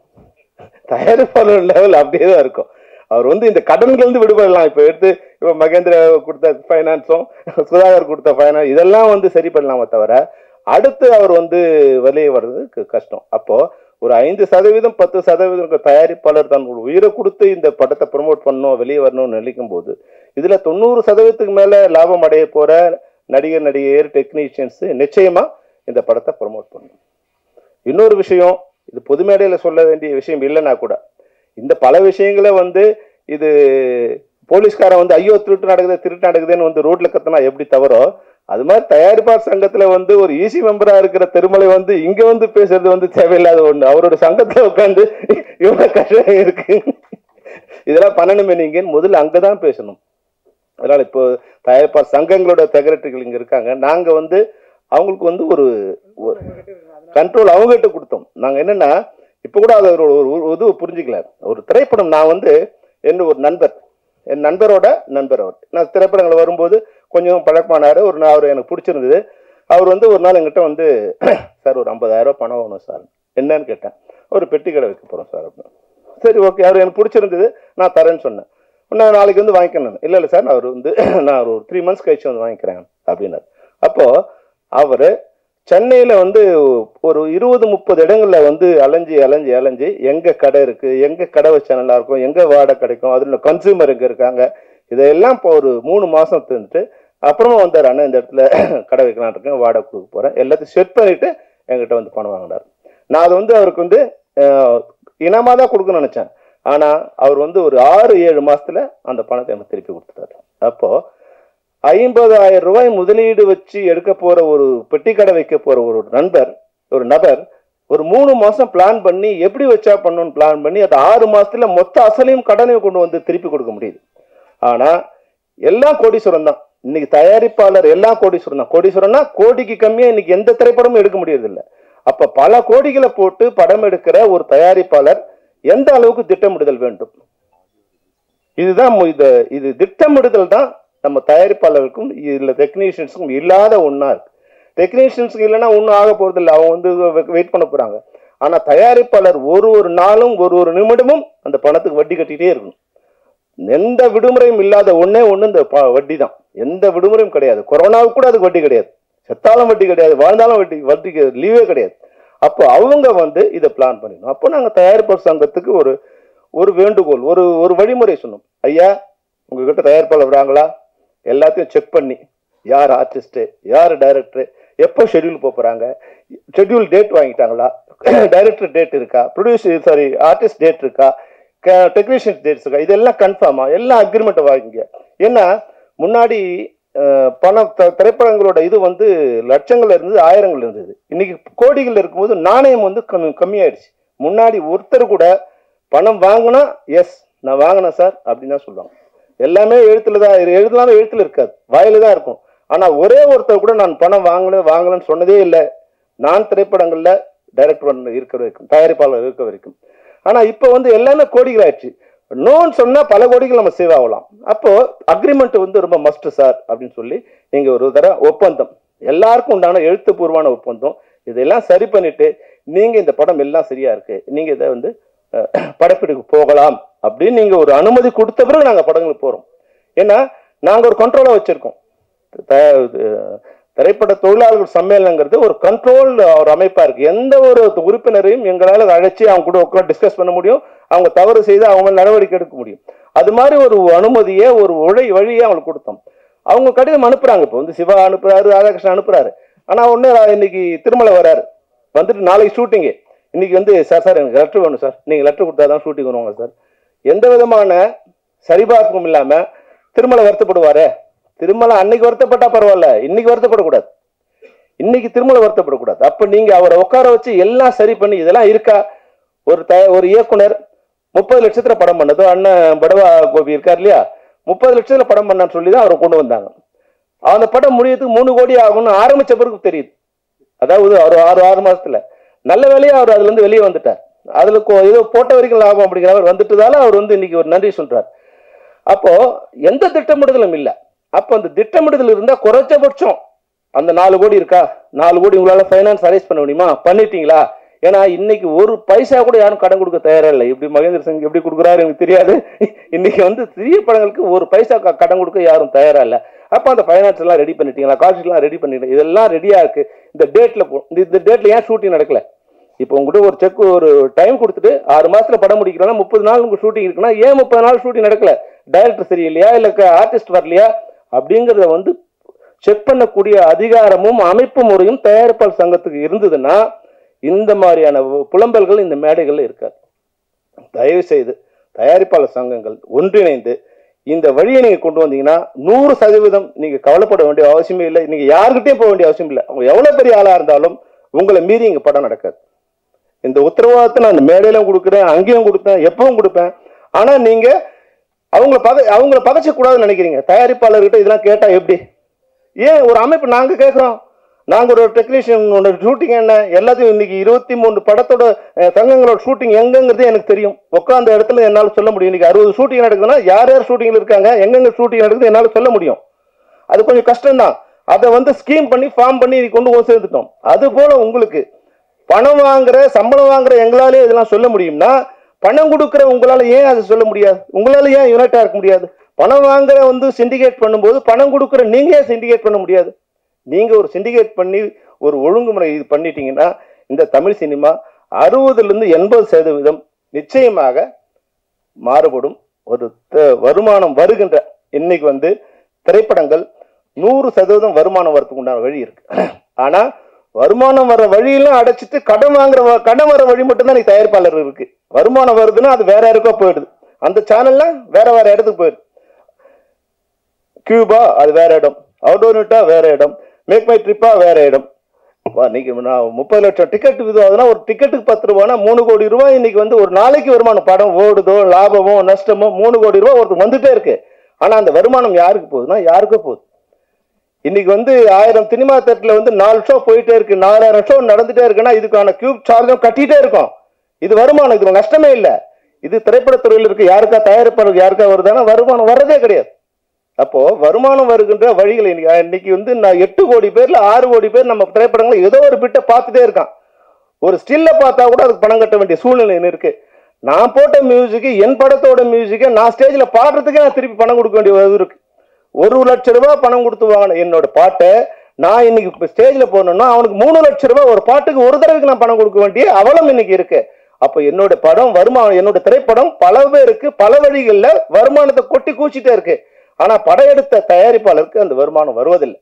தயாரிப்பாளர் லெவல் அப்படியே தான் இருக்கும். அவர் வந்து இந்த கடன்கள்ந்து விடுபடலாம். இப்போ மகேந்திர கொடுத்த ஃபைனான்ஸும் சுதாகர் கொடுத்த ஃபைனான்ஸ் இதெல்லாம் வந்து சரி பண்ணலாமே தவிர அடுத்து அவர் வந்து வெளியே வர்றது கஷ்டம். அப்போ ஒரு 5% 10% தயாரிப்பாளர் தான் உயிரை கொடுத்து இந்த படத்தை ப்ரமோட் பண்ணணும், வெளியே வரணும்னு நினைக்கும் போது இதுல 90% மேல லாபம் அடைய போற நடிகர், டெக்னீஷியன்ஸ் நிச்சயமா இந்த படத்தை ப்ரமோட் பண்ணணும். இன்னொரு விஷயம், இது பொது மேடையில சொல்ல வேண்டிய விஷயம் இல்லைன்னா கூட இந்த பல விஷயங்களை வந்து இது போலீஸ்காரன் வந்து ஐயோ திருட்டு நடக்குதுன்னு வந்து ரோட்ல கத்தினா எப்படி தவறோ, அது மாதிரி தயாரிப்பாளர் சங்கத்துல வந்து ஒரு ஈசி மெம்பரா இருக்கிற திருமலை வந்து இங்க வந்து பேசுறது வந்து தேவையில்லாத ஒண்ணு. அவரோட சங்கத்துல உட்காந்து இவ்வளவு கஷ்டம் இருக்கு, இதெல்லாம் பண்ணணுமே நீங்கன்னு முதல்ல அங்கதான் பேசணும். அதனால இப்போ தயாரிப்பாளர் சங்கங்களோட செக்ரட்டரிகள் இங்க இருக்காங்க. நாங்க வந்து அவங்களுக்கு வந்து ஒரு கண்ட்ரோல் அவங்ககிட்ட கொடுத்தோம். நாங்க என்னன்னா இப்ப கூட அதை ஒரு இது புரிஞ்சுக்கல. ஒரு திரைப்படம் நான் வந்து என்ன ஒரு நண்பர், என் நண்பரோட நண்பர் அவர், நான் திரைப்படங்கள் வரும்போது கொஞ்சம் பழக்கமானாரு. அவர் எனக்கு பிடிச்சிருந்தது. அவர் வந்து ஒரு நாள் என்கிட்ட வந்து சார் ஒரு 50,000 ரூபாய் பணம் வேணும் சார். என்னன்னு கேட்டேன். ஒரு பெட்டி கடை வைக்க போறோம் சார் அப்படின்னு. சரி ஓகே, அவர் எனக்கு பிடிச்சிருந்தது, நான் தரேன்னு சொன்னேன். நான் நாளைக்கு வந்து வாங்கிக்கணும். இல்லை சார் நான் வந்து நான் ஒரு 3 months கழிச்சு வந்து வாங்கிக்கிறேன் அப்படின்னாரு. அப்போ அவர் சென்னையில வந்து ஒரு 20-30 இடங்கள்ல வந்து அலைஞ்சி எங்க கடை இருக்கு, எங்க கடை வச்சா நல்லா இருக்கும், எங்க வாடகை கிடைக்கும், அதுல கன்சியூமர் எங்க இருக்காங்க, இதெல்லாம் இப்போ ஒரு 3 மாசம் இருந்துட்டு அப்புறமா வந்தார். அண்ணா இந்த இடத்துல கடை வைக்கலான் இருக்கேன், வாடகை கொடுக்க போறேன், எல்லாத்தையும் செட் பண்ணிட்டு என்கிட்ட வந்து பணம் வாங்கினார். நான் அது வந்து அவருக்கு வந்து இனமா தான் கொடுக்கணும்னு நினைச்சேன். ஆனா அவர் வந்து ஒரு 6-7 மாசத்துல அந்த பணத்தை எனக்கு திருப்பி கொடுத்துட்டாரு. அப்போ 50,000 ரூபாய் முதலீடு வச்சு எடுக்க போற ஒரு பெட்டி கடை வைக்க போற ஒரு நபர் ஒரு 3 மாசம் பிளான் பண்ணி எப்படி வச்சா பண்ணணும்னு பிளான் பண்ணி அது 6 மாசத்துல மொத்த அசலையும் கடனையும் கொண்டு வந்து திருப்பி கொடுக்க முடியுது. ஆனா எல்லாம் கோடீஸ்வரம் தான். இன்னைக்கு தயாரிப்பாளர் எல்லாம் கோடீஸ்வரம் தான். கோடீஸ்வரம்னா கோடிக்கு கம்மியா இன்னைக்கு எந்த திரைப்படமும் எடுக்க முடியறது இல்லை. அப்ப பல கோடிகளை போட்டு படம் எடுக்கிற ஒரு தயாரிப்பாளர் எந்த அளவுக்கு திட்டமிடுதல் வேண்டும், இதுதான் இது திட்டமிடுதல் தான் நம்ம தயாரிப்பாளருக்கும் இதுல டெக்னீஷியன்ஸுக்கும் இல்லாத ஒண்ணா இருக்கு. டெக்னீஷியன்ஸுக்கு இல்லைன்னா ஒன்றும் ஆக போறது இல்லை, அவங்க வந்து வெயிட் பண்ண போறாங்க. ஆனா தயாரிப்பாளர் ஒரு நாளும் ஒரு நிமிடமும் அந்த பணத்துக்கு வட்டி கட்டிட்டே இருக்கணும். எந்த விடுமுறையும் இல்லாத ஒண்ணே ஒண்ணு இந்த வட்டி தான். எந்த விடுமுறையும் கிடையாது. கொரோனாவுக்கு கூட அதுக்கு வட்டி கிடையாது, செத்தாலும் வட்டி கிடையாது, வாழ்ந்தாலும் வட்டிக்கு லீவே கிடையாது. அப்போ அவங்க வந்து இதை பிளான் பண்ணிடணும். அப்போ நாங்கள் தயாரிப்பாளர் சங்கத்துக்கு ஒரு வேண்டுகோள், ஒரு வழிமுறை சொன்னோம். ஐயா உங்ககிட்ட தயாரிப்பாளர் வராங்களா, எல்லாத்தையும் செக் பண்ணி யார் ஆர்டிஸ்ட், யார் டைரக்டர், எப்போ ஷெட்யூல் போறாங்க, ஷெட்யூல் டேட் வாங்கிட்டாங்களா, டைரக்டர் டேட் இருக்கா, ப்ரொடியூசர் ஆர்டிஸ்ட் டேட் இருக்கா, டெக்னீஷியன்ஸ் டேட்ஸ் இருக்கா, இதெல்லாம் கன்ஃபார்மா எல்லாம் அக்ரிமெண்ட் வாங்கிங்க. ஏன்னா முன்னாடி பணம் திரைப்படங்களோட இது வந்து லட்சங்கள்ல இருந்தது, ஆயிரங்கள் இருந்தது. இன்னைக்கு கோடிகள் இருக்கும்போது நாணயம் வந்து கம்மியாயிடுச்சு. முன்னாடி ஒருத்தர் கூட பணம் வாங்கினா எஸ் நான் வாங்கினேன் சார் அப்படின்னு தான் சொல்லுவாங்க. எல்லாமே எழுத்துல இருக்காது, வாயில தான் இருக்கும். ஆனா ஒரே ஒருத்தர் கூட நான் பணம் வாங்கலன்னு சொன்னதே இல்லை. நான் திரைப்படங்கள்ல டைரக்டர் இருக்கிற வரைக்கும், தயாரிப்பாளர் இருக்க வரைக்கும். ஆனா இப்ப வந்து எல்லாமே கோடிகள் ஆயிடுச்சு. நோன்னு சொன்னா பல கோடிகள் நம்ம சேவ் ஆகலாம். அப்போ அக்ரிமெண்ட் வந்து ரொம்ப மஸ்ட் சார் அப்படின்னு சொல்லி நீங்க ஒரு தடவை ஒப்பந்தம், எல்லாருக்கும் உண்டான எழுத்துப்பூர்வமான ஒப்பந்தம், இதெல்லாம் சரி பண்ணிட்டு நீங்க இந்த படம் எல்லாம் சரியா இருக்கு, நீங்க இதை வந்து படப்பிடிப்பு போகலாம் அப்படின்னு நீங்க ஒரு அனுமதி கொடுத்த பிறகு நாங்க படங்களுக்கு போறோம். ஏன்னா நாங்க ஒரு கண்ட்ரோலா வச்சிருக்கோம். திரைப்பட தொழிலாளர்கள் சம்மேளனங்கிறது ஒரு கண்ட்ரோல் ஒரு அமைப்பா இருக்கு. எந்த ஒரு உறுப்பினரையும் எங்களால் அழைச்சி அவங்க கூட உட்காந்து டிஸ்கஸ் பண்ண முடியும், அவங்க தவறு செய்து அவங்க நடவடிக்கை எடுக்க முடியும். அது மாதிரி ஒரு அனுமதியை ஒரு வழியை அவங்களுக்கு கொடுத்தோம். அவங்க கடிதம் அனுப்புறாங்க. இப்போ வந்து சிவா அனுப்புறாரு, ராதாகிருஷ்ணன் அனுப்புறாரு. ஆனா ஒண்ணு இன்னைக்கு திருமலை வராரு, வந்துட்டு நாளைக்கு ஷூட்டிங்கு, இன்னைக்கு வந்து சார் எனக்கு லெட்டர் வேணும் சார், நீங்க லெட்டர் கொடுத்தாதான் ஷூட்டிங் வருவாங்க சார். எந்த விதமான சரிபார்ப்பும் இல்லாம திருமலை வருத்தப்படுவாரு. திருமலை அன்னைக்கு வருத்தப்பட்டா பரவாயில்ல, இன்னைக்கு வருத்தப்படக்கூடாது. இன்னைக்கு திருமலை வருத்தப்படக்கூடாது. அப்ப நீங்க அவரை உட்கார வச்சு எல்லாம் சரி பண்ணி இதெல்லாம் இருக்கா. ஒரு இயக்குனர் 30 லட்சத்துல படம் பண்ணதோ, அண்ணன் படவா கோபி இருக்கார் இல்லையா, 30 லட்சத்துல படம் பண்ணான்னு சொல்லிதான் அவரை கொண்டு வந்தாங்க. அந்த படம் முடியறதுக்கு 3 கோடி ஆகும்னு ஆரம்பிச்ச பிறகு தெரியுது. அதாவது ஒரு 6 மாசத்துல நல்ல வேலையா அவர் அதுல இருந்து வெளியே வந்துட்டார். அதுல ஏதோ போட்ட வரைக்கும் லாபம் அப்படிங்கிற அவர் வந்துட்டதால அவர் வந்து இன்னைக்கு ஒரு நன்றி சொல்றார். அப்போ எந்த திட்டமிடுதலும் இல்லை. அப்ப அந்த திட்டமிடுதல் இருந்தா குறைஞ்சபட்சம் அந்த 4 கோடி இருக்கா, 4 கோடி உங்களால ஃபைனான்ஸ் அரேஞ்ச் பண்ண முடியுமா, பண்ணிட்டீங்களா? ஏன்னா இன்னைக்கு ஒரு பைசா கூட யாரும் கடன் கொடுக்க தயாரா இல்லை. இப்படி மகேந்திர சிங் எப்படி கொடுக்குறாரு எனக்கு தெரியாது. இன்னைக்கு வந்து சிறிய படங்களுக்கு ஒரு பைசா கடன் கொடுக்க யாரும் தயாரா இல்லை. அப்போ அந்த ஃபைனான்ஸ் எல்லாம் ரெடி பண்ணிட்டீங்களா, காஸ்ட்லாம் ரெடி பண்ணிட்டீங்க, இதெல்லாம் ரெடியாக இருக்கு, இந்த டேட்டில் ஏன் ஷூட்டிங் நடக்கல? இப்போ உங்கள்கிட்ட ஒரு செக் ஒரு டைம் கொடுத்துட்டு 6 மாசத்துல படம் முடிக்கிறோன்னா 30 நாள் உங்களுக்கு ஷூட்டிங் இருக்குன்னா ஏன் 30 நாள் ஷூட்டிங் நடக்கல? டைரக்டர் சரியில்லையா, இல்லை ஆர்டிஸ்ட் வரலையா அப்படிங்கிறத வந்து செக் பண்ணக்கூடிய அதிகாரமும் அமைப்பு முறையும் தயாரிப்பாளர் சங்கத்துக்கு இருந்ததுன்னா இந்த மாதிரியான புலம்பல்கள் இந்த மேடைகள்ல இருக்காது. தயவு செய்து தயாரிப்பாளர் சங்கங்கள் ஒன்றிணைந்து இந்த வழியை நீங்க கொண்டு வந்தீங்கன்னா 100% நீங்க கவலைப்பட வேண்டிய அவசியமே இல்லை. நீங்க யாருக்கிட்டையும் போக வேண்டிய அவசியம் இல்லை. அவங்க எவ்வளவு பெரிய ஆளா இருந்தாலும் உங்களை மீறி இங்க படம் நடக்காது. இந்த உத்தரவாதத்தை நான் அந்த மேடையிலும் கொடுக்குறேன், அங்கேயும் கொடுப்பேன், எப்பவும் கொடுப்பேன். ஆனா நீங்க அவங்கள பகைச்ச கூடாதுன்னு நினைக்கிறீங்க. தயாரிப்பாளர்கிட்ட இதெல்லாம் கேட்டா எப்படி? ஏன் ஒரு அமைப்பு நாங்க கேட்கிறோம், நாங்க ஒரு டெக்னீஷியனோட ஷூட்டிங் என்ன எல்லாத்தையும் இன்னைக்கு 23 படத்தோட சங்கங்களோட ஷூட்டிங் எங்கங்கிறது எனக்கு தெரியும். உட்காந்த இடத்துல என்னால் சொல்ல முடியும். இன்னைக்கு 60 ஷூட்டிங் நடக்குதுன்னா யார் யார் ஷூட்டிங்ல இருக்காங்க, எங்கெங்க ஷூட்டிங் நடக்குது என்னால் சொல்ல முடியும். அது கொஞ்சம் கஷ்டம் தான். அதை வந்து ஸ்கீம் பண்ணி ஃபார்ம் பண்ணி கொண்டு போய் சேர்த்துட்டோம். அது போல உங்களுக்கு பணம் வாங்குற சம்பளம் வாங்குற எங்களாலே இதெல்லாம் சொல்ல முடியும்னா பணம் கொடுக்குற உங்களால ஏன் அதை சொல்ல முடியாது? உங்களால ஏன் யுனைட்டா இருக்க முடியாது? பணம் வாங்குற வந்து சிண்டிகேட் பண்ணும்போது பணம் கொடுக்குற நீங்க ஏன் சிண்டிகேட் பண்ண முடியாது? நீங்க ஒரு சிண்டிகேட் பண்ணி ஒரு ஒழுங்குமுறை இது பண்ணிட்டீங்கன்னா இந்த தமிழ் சினிமா 60% நிச்சயமாக மாறுபடும். ஒரு வருமானம் வருகின்ற இன்னைக்கு வந்து திரைப்படங்கள் 100% வருமானம் வரதுக்கு உண்டான வழி இருக்கு. ஆனா வருமானம் வர வழியெல்லாம் அடைச்சிட்டு கடன் வர வழி மட்டும்தான் இன்னைக்கு தயாரிப்பாளர் இருக்கு. வருமானம் வருதுன்னா அது வேற யாருக்கோ போயிடுது. அந்த சேனல்ல வேற இடத்துக்கு போயிடுது. கியூபா அது வேற இடம், அவுடோனிட்டா வேற இடம், மேக் மை ட்ரிப்பா வேற இடம். இன்னைக்கு 30 லட்சம் டிக்கெட் விதுவாதுன்னா ஒரு டிக்கெட்டுக்கு 10 ரூபானா 3 கோடி ரூபாய் இன்னைக்கு வந்து ஒரு நாளைக்கு வருமானம். படம் ஓடுதோ லாபமோ நஷ்டமோ 3 கோடி ரூபாய் ஒருத்தர் வந்துட்டே இருக்கு. ஆனா அந்த வருமானம் யாருக்கு போகுதுன்னா யாருக்கும் போகுது. இன்னைக்கு வந்து 1000 சினிமா தேட்டர்ல வந்து 4 ஷோ போயிட்டே இருக்கு, 4000 ஷோ நடந்துட்டே இருக்குன்னா இதுக்கான கியூப் சார்ஜும் கட்டிட்டே இருக்கும். இது வருமானம், இது நஷ்டமே இல்லை. இது திரைப்படத்துறையில் இருக்கு. யாருக்கா தயாரிப்பாளருக்கு யாருக்கா வருதானா வருமானம் வர்றதே கிடையாது. அப்போ வருமானம் வருகின்ற வழிகளை இன்னைக்கு வந்து நான் 8 கோடி பேர்ல 6 கோடி பேர் நம்ம திரைப்படங்களை ஏதோ ஒரு பிட்ட பார்த்துட்டே இருக்கான். ஒரு ஸ்டில்ல பார்த்தா கூட அதுக்கு பணம் கட்ட வேண்டிய சூழ்நிலை இருக்கு. நான் போட்ட மியூசிக்கு என் படத்தோட மியூசிக்கை நான் ஸ்டேஜ்ல பாடுறதுக்கே நான் திருப்பி பணம் கொடுக்க வேண்டிய இருக்கு. 1 லட்சம் ரூபாய் பணம் கொடுத்து வாங்கின என்னோட பாட்டை நான் இன்னைக்கு ஸ்டேஜ்ல போனோம்னா அவனுக்கு 3 லட்சம் ரூபாய் ஒரு பாட்டுக்கு ஒரு தடவைக்கு நான் பணம் கொடுக்க வேண்டிய அவலம் இன்னைக்கு இருக்கு. அப்ப என்னோட படம் வருமானம், என்னோட திரைப்படம் பல பேருக்கு பல வழிகள்ல வருமானத்தை கொட்டி கூச்சிட்டே இருக்கு. ஆனா படையெடுத்த தயாரிப்பாளருக்கு அந்த வருமானம் வருவதில்லை.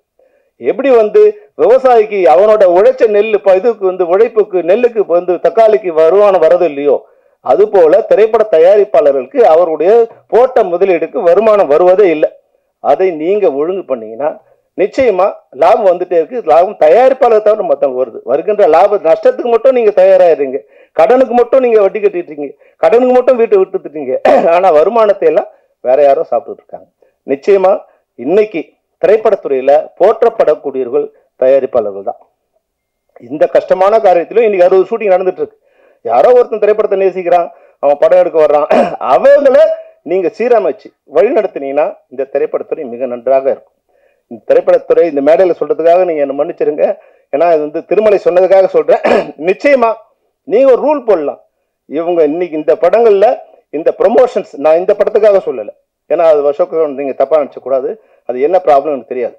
எப்படி வந்து விவசாயிக்கு அவனோட உழைச்ச நெல் இதுக்கு வந்து உழைப்புக்கு நெல்லுக்கு வந்து தக்காளிக்கு வருமானம் வரது இல்லையோ, அது போல திரைப்பட தயாரிப்பாளர்களுக்கு அவருடைய போட்ட முதலீடுக்கு வருமானம் வருவதே இல்லை. அதை நீங்க ஒழுங்கு பண்ணீங்கன்னா நிச்சயமா லாபம் வந்துட்டே இருக்கு. லாபம் தயாரிப்பாளர் தவிர மற்றவங்க வருது. வருகின்ற லாப நஷ்டத்துக்கு மட்டும் நீங்க தயாராகிறீங்க, கடனுக்கு மட்டும் நீங்க வட்டி கட்டிட்டீங்க, கடனுக்கு மட்டும் வீட்டை விட்டுட்டீங்க. ஆனா வருமானத்தை எல்லாம் வேற யாரும் சாப்பிட்டு இருக்காங்க. நிச்சயமா இன்னைக்கு திரைப்படத்துறையில போற்றப்படக்கூடியவர்கள் தயாரிப்பாளர்கள் தான். இந்த கஷ்டமான காரியத்திலும் இன்னைக்கு 60 ஷூட்டிங் நடந்துட்டு இருக்கு. யாரோ ஒருத்தன் திரைப்படத்தை நேசிக்கிறான், அவன் படம் எடுக்க வர்றான், அவங்கள நீங்க சீரமைச்சு வழி நடத்தினீங்கன்னா இந்த திரைப்படத்துறை மிக நன்றாக இருக்கும். இந்த திரைப்படத்துறை இந்த மேடையில சொல்றதுக்காக நீங்க என்ன மன்னிச்சிருங்க. ஏன்னா இது வந்து திருமலை சொன்னதுக்காக சொல்றேன். நிச்சயமா நீங்க ஒரு ரூல் போடலாம். இவங்க இன்னைக்கு இந்த படங்கள்ல இந்த ப்ரொமோஷன்ஸ், நான் இந்த படத்துக்காக சொல்லலை, ஏன்னா அது வருஷம் நீங்க தப்பா நினைச்ச கூடாது. அது என்ன ப்ராப்ளம் எனக்கு தெரியாது.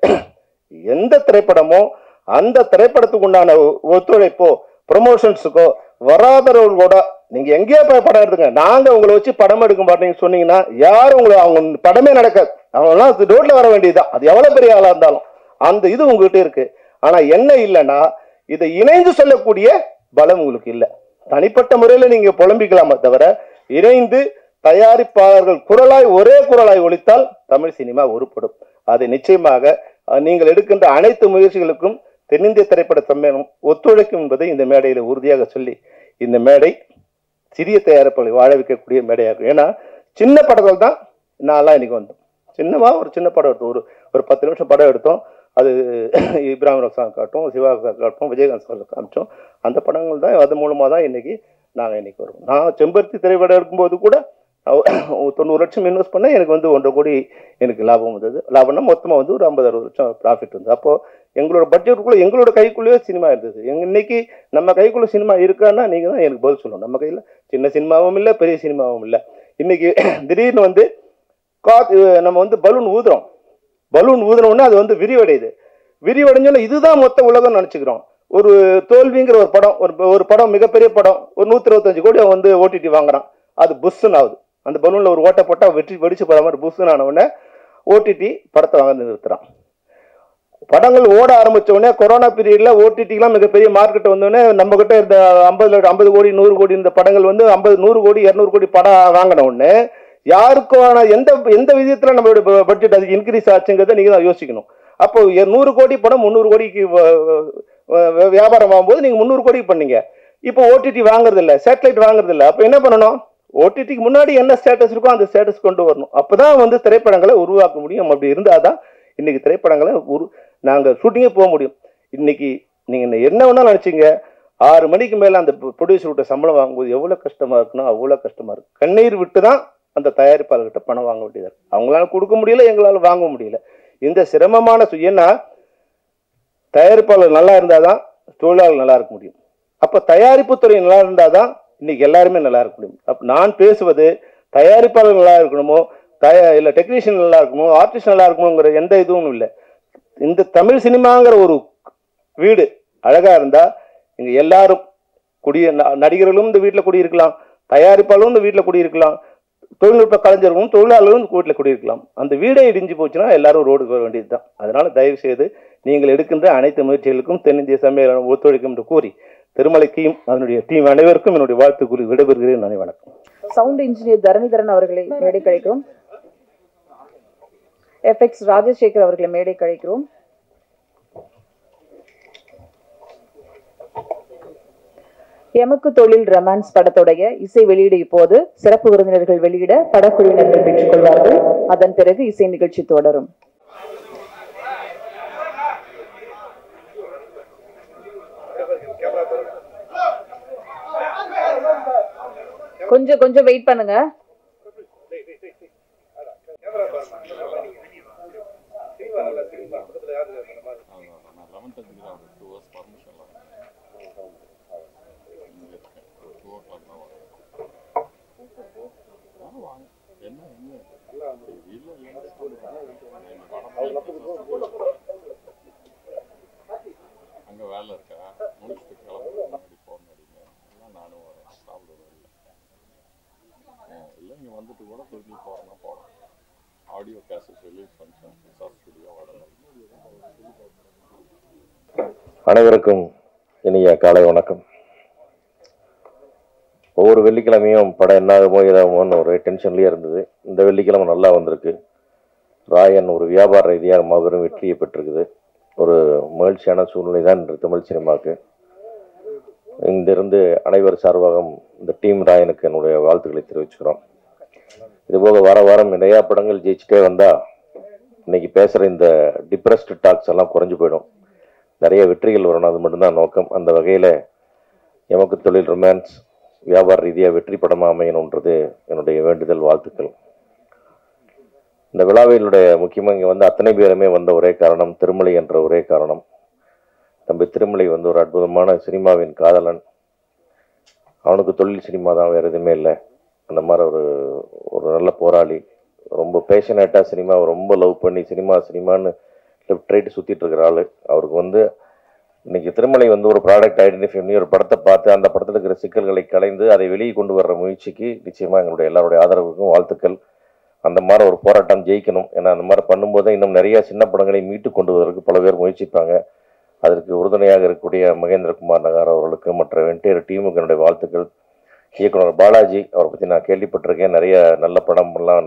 எந்த திரைப்படமோ அந்த திரைப்படத்துக்கு உண்டான ஒத்துழைப்போ ப்ரொமோஷன்ஸுக்கோ வராதவர்களோட நீங்க எங்கேயோ போய் படம் எடுத்துங்க, நாங்க உங்களை வச்சு படம் எடுக்க மாட்டேன்னு சொன்னீங்கன்னா யாரும் உங்களை அவங்க படமே நடக்காது. அவங்கெல்லாம் ரோட்ல வர வேண்டியதுதான். அது எவ்வளவு பெரிய ஆளா இருந்தாலும் அந்த இது உங்ககிட்ட இருக்கு. ஆனா என்ன இல்லைன்னா இதை இணைந்து சொல்லக்கூடிய பலம் உங்களுக்கு இல்லை. தனிப்பட்ட முறையில நீங்க புலம்பிக்கலாமே தவிர இணைந்து தயாரிப்பாளர்கள் குரலாய் ஒரே குரலாய் ஒலித்தால் தமிழ் சினிமா உருப்படும். அதை நிச்சயமாக நீங்கள் எடுக்கின்ற அனைத்து முயற்சிகளுக்கும் தென்னிந்திய திரைப்பட சம்மேளனம் ஒத்துழைக்கும் என்பதை இந்த மேடையில உறுதியாக சொல்லி, இந்த மேடை சிறிய தயாரிப்புகளை வாழ வைக்கக்கூடிய மேடையாகும். ஏன்னா சின்ன படங்கள் தான் நான்லாம் இன்னைக்கு வந்தோம். சின்னமா ஒரு சின்ன படம் எடுத்தோம், ஒரு 10 நிமிஷம் படம் எடுத்தோம். அது இப்ராஹிம் ரசான் காட்டும், சிவா காட்டும், விஜயகாந்த் சார் காமிச்சோம். அந்த படங்கள் தான் அது மூலமாக தான் இன்னைக்கு நாங்கள் இன்னைக்கு வருவோம். நான் செம்பருத்தி திரைப்படம் எடுக்கும்போது கூட 90 லட்சம் இன்வெஸ்ட் பண்ண எனக்கு வந்து 1.5 கோடி எனக்கு லாபம் வந்தது. லாபம்னா மொத்தமாக வந்து ஒரு 50-60 லட்சம் ப்ராஃபிட் வந்து. அப்போ எங்களோட பட்ஜெட்டுக்குள்ள எங்களோட கைக்குள்ளேயே சினிமா இருந்தது. இன்னைக்கு நம்ம கைக்குள்ள சினிமா இருக்கான்னா நீங்க தான் எனக்கு பதில் சொல்லணும். நம்ம கையில் சின்ன சினிமாவும் இல்லை, பெரிய சினிமாவும் இல்லை. இன்னைக்கு திடீர்னு வந்து நம்ம வந்து பலூன் ஊதுறோம். பலூன் ஊதின உடனே அது வந்து விரிவடையுது. விரிவடைஞ்சோன்னா இதுதான் மொத்த உலகம் நினச்சிக்கிறோம். ஒரு தோல்விங்கிற ஒரு படம், ஒரு படம் மிகப்பெரிய படம், ஒரு 125 கோடி அவன் வந்து ஓடிடி வாங்குறான். அது புஷ்ஷுன்னு ஆகுது. அந்த பலூனில் ஒரு ஓட்டை போட்டால் வெடிச்சு போகிற மாதிரி புஷ்ஷுன்னு ஆன உடனே ஓடிடி படத்தை வாங்க நிறுத்துறான். படங்கள் ஓட ஆரம்பித்த உடனே கொரோனா பீரியடில் ஓடிடிலாம் மிகப்பெரிய மார்க்கெட் வந்தோடனே நம்ம கிட்ட இருந்த 50 கோடி 100 கோடி இந்த படங்கள் வந்து 100 கோடி 200 கோடி படம் வாங்கின உடனே யாருக்கான எந்த விதத்தில் நம்மளோட பட்ஜெட் அதுக்கு இன்க்ரீஸ் ஆச்சுங்கிறத நீங்கள் தான் யோசிக்கணும். அப்போ 100 கோடி படம் 300 கோடிக்கு வியாபாரம் ஆகும்போது நீங்கள் 300 கோடிக்கு பண்ணீங்க. இப்போ ஓடிடி வாங்குறது இல்லை, சேட்டலைட் வாங்குறது இல்லை. அப்போ என்ன பண்ணணும்? ஓடிடிக்கு முன்னாடி என்ன ஸ்டேட்டஸ் இருக்கோ அந்த ஸ்டேட்டஸ் கொண்டு வரணும். அப்போதான் வந்து திரைப்படங்களை உருவாக்க முடியும். அப்படி இருந்தால் தான் இன்னைக்கு திரைப்படங்களை நாங்கள் ஷூட்டிங்கே போக முடியும். இன்னைக்கு நீங்கள் என்ன வேணாலும் நினச்சிங்க, 6 மணிக்கு மேலே அந்த ப்ரொடியூசர்கிட்ட சம்பளம் வாங்கும்போது எவ்வளோ கஷ்டமாக இருக்குன்னா அவ்வளோ கஷ்டமாக இருக்கு. கண்ணீர் விட்டு தான் அந்த தயாரிப்பாளர்கிட்ட பணம் வாங்க வேண்டியது இருக்கு. அவங்களால கொடுக்க முடியல, எங்களால் வாங்க முடியல. இந்த சிரமமான ஏன்னா தயாரிப்பாளர் நல்லா இருந்தால் தான் தொழிலாளர் நல்லா இருக்க முடியும். அப்போ தயாரிப்பு துறை நல்லா இருந்தால் தான் இன்னைக்கு எல்லாருமே நல்லா இருக்க முடியும். அப்போ நான் பேசுவது தயாரிப்பாளர் நல்லா இருக்கணுமோ, இல்லை டெக்னீஷியன் நல்லா இருக்கணுமோ, ஆர்டிஸ்ட் நல்லா இருக்கணுங்கிற எந்த இதுவும் இல்லை. இந்த தமிழ் சினிமாங்கிற ஒரு வீடு அழகா இருந்தா இங்க எல்லாரும் நடிகர்களும் இந்த வீட்டில் குடியிருக்கலாம், தயாரிப்பாளரும் இந்த வீட்டில் குடியிருக்கலாம், தொழில்நுட்ப கலைஞர்களும் தொழிலாளர்களும் இந்த வீட்டில் குடியிருக்கலாம். அந்த வீடே இடிஞ்சு போச்சுன்னா எல்லாரும் ரோடுக்கு வர வேண்டியது தான். அதனால தயவு செய்து நீங்கள் எடுக்கின்ற அனைத்து முயற்சிகளுக்கும் தென்னிந்திய சம்மேளனம் ஒத்துழைக்கும் என்று கூறி திருமலைக்கும் அதனுடைய டீம் அனைவருக்கும் என்னுடைய வாழ்த்து கூறி விடைபெறுகிறேன். நன்றி, வணக்கம். சவுண்ட் இன்ஜினியர் தரணிதரன் அவர்களை மேடை கழிக்கிறோம். எஃப்எக்ஸ் ராஜசேகர் அவர்களை மேடை கழிக்கிறோம். எமக்கு தொழில் ரொமான்ஸ் படத்துடைய இசை வெளியீடு இப்போது சிறப்பு விருந்தினர்கள் வெளியிட படக்குழுவினர்கள் பெற்றுக் கொள்வார்கள். அதன் பிறகு இசை நிகழ்ச்சி தொடரும். கொஞ்சம் வெயிட் பண்ணுங்க. அங்க வேலை இருக்கா முடிச்சுட்டு கிளம்பி போன் அடிங்க, நானும் வரேன், சாப்பிடுவேன். இல்லை இங்கே வந்துட்டு கூட திரும்பி போகிறேன்னா போகலாம். Audio cassette release function studio வரணும். அனைவருக்கும் இனிய காலை வணக்கம். ஒவ்வொரு வெள்ளிக்கிழமையும் படம் என்னாகுமோ ஏதாகுமோன்னு ஒரு டென்ஷன்லேயே இருந்தது. இந்த வெள்ளிக்கிழமை நல்லா வந்திருக்கு. ராயன் ஒரு வியாபார ரீதியாக மாபெரும் வெற்றியை பெற்றிருக்குது. ஒரு மகிழ்ச்சியான சூழ்நிலை தான் இன்று தமிழ் சினிமாவுக்கு. இங்கிருந்து அனைவர் சார்பாகவும் இந்த டீம் ராயனுக்கு என்னுடைய வாழ்த்துக்களை தெரிவிச்சுக்கிறோம். இதுபோக வார வாரம் நிறையா படங்கள் ஜெயிச்சுட்டே வந்தால் இன்னைக்கு பேசுகிற இந்த டிப்ரெஸ்டு டாக்ஸ் எல்லாம் குறைஞ்சு போயிடும். நிறைய வெற்றிகள் வரணும், அது மட்டும்தான் நோக்கம். அந்த வகையில் எமக்கு தொழில் ரொமான்ஸ் வியாபார ரீதியாக வெற்றி படமாக அமையணுன்றது என்னுடைய வேண்டுதல், வாழ்த்துக்கள். இந்த விழாவினுடைய முக்கியமாக இங்கே வந்து அத்தனை பேருமே வந்த ஒரே காரணம் திருமலை என்ற ஒரே காரணம். தம்பி திருமலை வந்து ஒரு அற்புதமான சினிமாவின் காதலன். அவனுக்கு தொழில் சினிமா தான், வேறு எதுவுமே இல்லை. அந்த மாதிரி ஒரு நல்ல போராளி, ரொம்ப பேஷனேட்டாக சினிமாவை ரொம்ப லவ் பண்ணி சினிமான்னு லெஃப்ட் ரைட்டு சுற்றிட்டு இருக்கிற ஆள். அவருக்கு வந்து இன்னைக்கு திருமலை வந்து ஒரு ப்ராடக்ட் ஐடென்டிஃபை பண்ணி ஒரு படத்தை பார்த்து அந்த படத்தில் இருக்கிற சிக்கல்களை கலைந்து அதை வெளியே கொண்டு வர்ற முயற்சிக்கு நிச்சயமாக எங்களுடைய எல்லாருடைய ஆதரவுக்கும் வாழ்த்துக்கள். அந்த மாதிரி ஒரு போராட்டம் ஜெயிக்கணும். ஏன்னா அந்த மாதிரி பண்ணும்போது இன்னும் நிறைய சின்ன படங்களை மீட்டு கொண்டு வருவதற்கு பல பேர் முயற்சிப்பாங்க. அதற்கு உறுதுணையாக இருக்கக்கூடிய மகேந்திரகுமார் நகார் அவர்களுக்கு மற்ற வென்டையர் டீமுக்கு என்னுடைய வாழ்த்துக்கள். இயக்குனர் பாலாஜி அவரை பற்றி நான் கேள்விப்பட்டிருக்கேன், நிறைய நல்ல படம்லாம்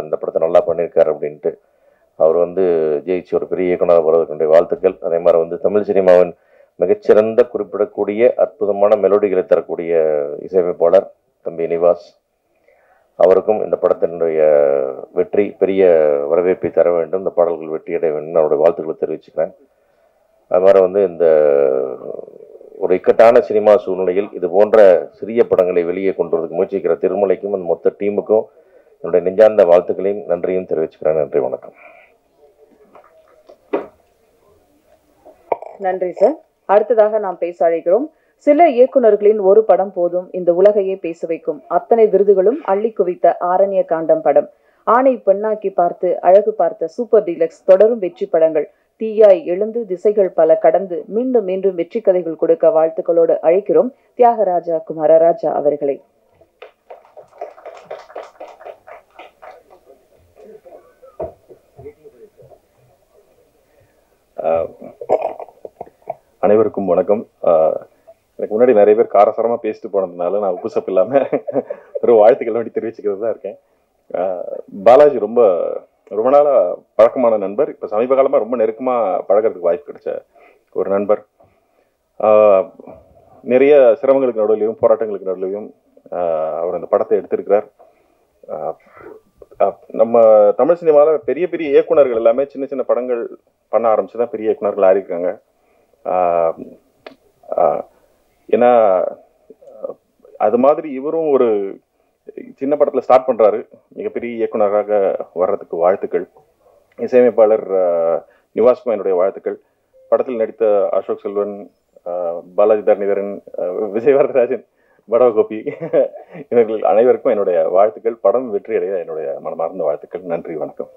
இந்த படத்தை நல்லா பண்ணியிருக்காரு அப்படின்ட்டு. அவர் வந்து ஜெயிச்சு ஒரு பெரிய இயக்குனர் வருவதற்கு என்னுடைய வாழ்த்துக்கள். அதே மாதிரி வந்து தமிழ் சினிமாவின் மிகச்சிறந்த குறிப்பிடக்கூடிய அற்புதமான மெலோடிகளை தரக்கூடிய இசையமைப்பாளர் தம்பி நிவாஸ், அவருக்கும் இந்த படத்தினுடைய வெற்றி பெரிய வரவேற்பை தர வேண்டும், இந்த பாடல்கள் வெற்றியடைய வேண்டும் அவருடைய வாழ்த்துக்களை தெரிவிச்சுக்கிறேன். அது மாதிரி வந்து இந்த ஒரு இக்கட்டான சினிமா சூழ்நிலையில் இது போன்ற சிறிய படங்களை வெளியே கொண்டு வரதுக்கு முயற்சிக்கிற திருமலைக்கும் அந்த மொத்த டீமுக்கும் என்னுடைய நெஞ்சார்ந்த வாழ்த்துக்களையும் நன்றியும் தெரிவிச்சுக்கிறேன். நன்றி, வணக்கம். நன்றி சார். அடுத்ததாக நாம் பேச அழைக்கிறோம். சில இயக்குநர்களின் ஒரு படம் போதும் இந்த உலகையே பேச வைக்கும். அத்தனை விருதுகளும் அள்ளி குவித்த ஆரண்ய காண்டம் படம் ஆணை பெண்ணாக்கி பார்த்து அழகு பார்த்த சூப்பர் டீலக்ஸ் தொடரும் வெற்றி படங்கள் தீயாய் எழுந்து திசைகள் பல கடந்து மீண்டும் மீண்டும் வெற்றி கதைகள் கொடுக்க வாழ்த்துக்களோடு அழைக்கிறோம் தியாகராஜா குமாரராஜா அவர்களை. அனைவருக்கும் வணக்கம். எனக்கு முன்னாடி நிறைய பேர் காரசாரமா பேசிட்டு போனதுனால நான் உப்பு சப்பு இல்லாம ஒரு வாழ்த்துக்கள் வேண்டி தெரிவிச்சுக்கிறது தான் இருக்கேன். பாலாஜி ரொம்ப நாளா பழக்கமான நண்பர். இப்ப சமீப காலமா ரொம்ப நெருக்கமா பழகிறதுக்கு வாய்ப்பு கிடைச்ச ஒரு நண்பர். நிறைய சிரமங்களுக்கு நடுவிலையும் போராட்டங்களுக்கு நடுவிலையும் அவர் அந்த படத்தை எடுத்திருக்கிறார். நம்ம தமிழ் சினிமாவில் பெரிய பெரிய இயக்குனர்கள் எல்லாமே சின்ன சின்ன படங்கள் பண்ண ஆரம்பிச்சுதான் பெரிய இயக்குனர்கள் ஆயிருக்காங்க. ஏன்னா அது மாதிரி இவரும் ஒரு சின்ன படத்துல ஸ்டார்ட் பண்றாரு. மிகப்பெரிய இயக்குனராக வர்றதுக்கு வாழ்த்துக்கள். இசையமைப்பாளர் நிவாஸ்க்கும் என்னுடைய வாழ்த்துக்கள். படத்தில் நடித்த அசோக் செல்வன், பாலாஜி தரணிதரன், விஜய் வரதராஜன், படவகோபி இவர்கள் அனைவருக்கும் என்னுடைய வாழ்த்துக்கள். படம் வெற்றி அடைய என்னுடைய மனமார்ந்த வாழ்த்துக்கள். நன்றி, வணக்கம்.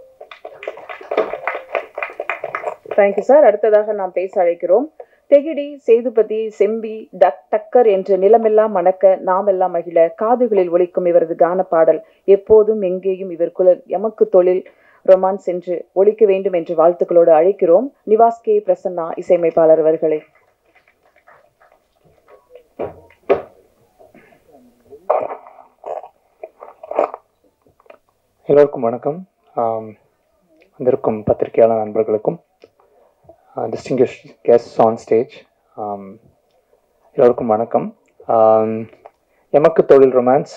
Thank you sir. அடுத்ததாக நாம் பேச அழைக்கிறோம் தெகிடி, சேதுபதி, செம்பி, டக்கர் என்ற நிலமெல்லாம் மணக்க நாமெல்லாம் மகிழ காதுகளில் ஒலிக்கும் இவரது கான பாடல் எப்போதும் எங்கேயும் இவர் குரல் எமக்கு தொழில் ரொமான்ஸ் என்று ஒலிக்க வேண்டும் என்று வாழ்த்துக்களோடு அழைக்கிறோம் நிவாஸ் கே பிரசன்னா இசையமைப்பாளர் அவர்களை. எல்லோருக்கும் வணக்கம். வந்திருக்கும் பத்திரிகையாளர் நண்பர்களுக்கும் distinguished guests on stage, எல்லோருக்கும் வணக்கம். எமக்கு தொழில் ரொமான்ஸ்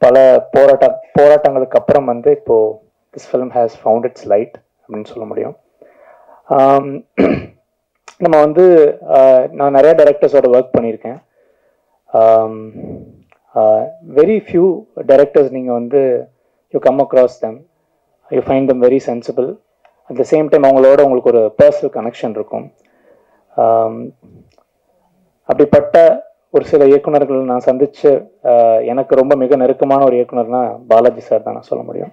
பல போராட்டங்களுக்கு அப்புறம் வந்து இப்போ this film has found its light அப்படின்னு சொல்ல முடியும். நம்ம வந்து நான் நிறைய டைரக்டர்ஸோட ஒர்க் பண்ணியிருக்கேன். வெரி ஃபியூ டைரக்டர்ஸ் நீங்கள் வந்து you come across them, you find them very sensible. At the same time அவங்களோட உங்களுக்கு ஒரு பர்சனல் கனெக்ஷன் இருக்கும். அப்படிப்பட்ட ஒரு சில இயக்குனர்கள் நான் சந்திச்சு எனக்கு ரொம்ப மிக நெருக்கமான ஒரு இயக்குனர்னா பாலாஜி சார் தான் நான் சொல்ல முடியும்.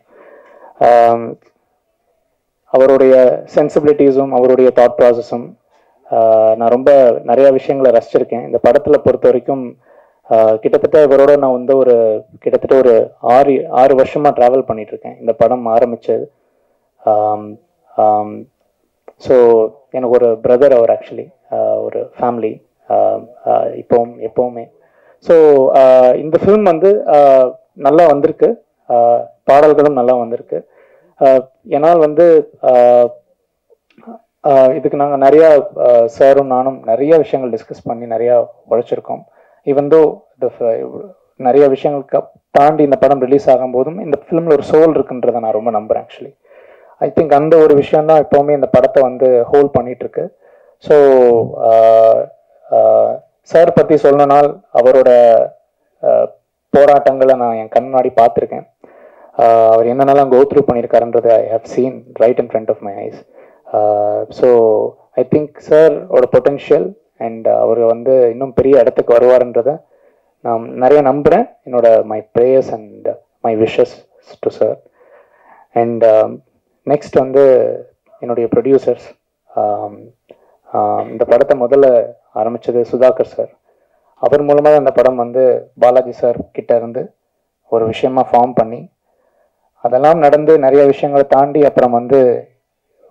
அவருடைய சென்சிபிலிட்டிஸும் அவருடைய தாட் ப்ராசஸும் நான் ரொம்ப நிறைய விஷயங்களை ரசிச்சிருக்கேன். இந்த படத்தில் பொறுத்த வரைக்கும் கிட்டத்தட்ட இவரோட நான் வந்து கிட்டத்தட்ட ஒரு 6 வருஷமாக ட்ராவல் பண்ணிட்டு இருக்கேன். இந்த படம் ஆரம்பித்தது. ஸோ எனக்கு ஒரு பிரதர் அவர், ஆக்சுவலி ஒரு ஃபேமிலி எப்பவுமே. ஸோ இந்த ஃபிலிம் வந்து நல்லா வந்திருக்கு, பாடல்களும் நல்லா வந்திருக்கு. ஏன்னால் வந்து இதுக்கு நாங்கள் நிறையா சாரும் நானும் நிறைய விஷயங்கள் டிஸ்கஸ் பண்ணி நிறையா உழைச்சிருக்கோம். ஈவன் தோ நிறைய விஷயங்களுக்கு தாண்டி இந்த படம் ரிலீஸ் ஆகும்போதும் இந்த ஃபிலிமில் ஒரு சோல் இருக்குன்றதை நான் ரொம்ப நம்புகிறேன். ஆக்சுவலி ஐ திங்க் அந்த ஒரு விஷயம் தான் எப்போவுமே இந்த படத்தை வந்து ஹோல்ட் பண்ணிட்டு இருக்கு. ஸோ சார் பற்றி சொல்லணும்னால் அவரோட போராட்டங்களை நான் என் கண் முன்னாடி பார்த்துருக்கேன். அவர் என்னென்னலாம் கோ த்ரூ பண்ணியிருக்காருன்றது I have seen right in front of my eyes. So I think சாரோட பொட்டென்ஷியல் அண்ட் அவர் வந்து இன்னும் பெரிய இடத்துக்கு வருவார்ன்றதை நான் நிறைய நம்புகிறேன். என்னோட my prayers and my wishes to sir. And next வந்து என்னுடைய ப்ரொடியூசர்ஸ். இந்த படத்தை முதல்ல ஆரம்பித்தது சுதாகர் சார். அவர் மூலமாக அந்த படம் வந்து பாலாஜி சார் கிட்ட இருந்து ஒரு விஷயமா ஃபார்ம் பண்ணி அதெல்லாம் நடந்து நிறைய விஷயங்களை தாண்டி அப்புறம் வந்து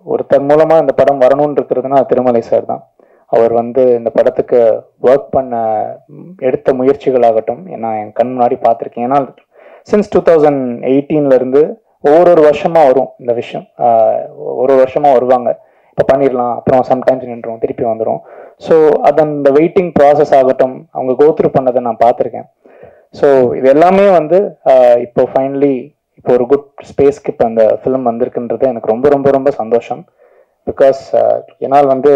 ஒருத்தர் மூலமாக இந்த படம் வரணும்னு இருக்கிறதுனா திருமலை சார் தான். அவர் வந்து இந்த படத்துக்கு ஒர்க் பண்ண எடுத்த முயற்சிகளாகட்டும் நான் என் கண் முன்னாடி பார்த்துருக்கேன். ஏன்னா சின்ஸ் 2018 ஒவ்வொரு வருஷமா வரும் இந்த விஷயம். ஒரு வருஷமா வருவாங்க, இப்போ பண்ணிடலாம், அப்புறம் சம்டைம்ஸ் நின்றுரும், திருப்பி வந்துடும். ஸோ அது அந்த வெயிட்டிங் ப்ராசஸ் ஆகட்டும் அவங்க கோத்ரூ பண்ணதை நான் பார்த்துருக்கேன். ஸோ இது எல்லாமே வந்து இப்போ ஃபைனலி இப்போ ஒரு குட் ஸ்பேஸ்க்கு இப்போ அந்த ஃபிலிம் வந்திருக்குன்றது எனக்கு ரொம்ப ரொம்ப ரொம்ப சந்தோஷம். பிகாஸ் என்னால் வந்து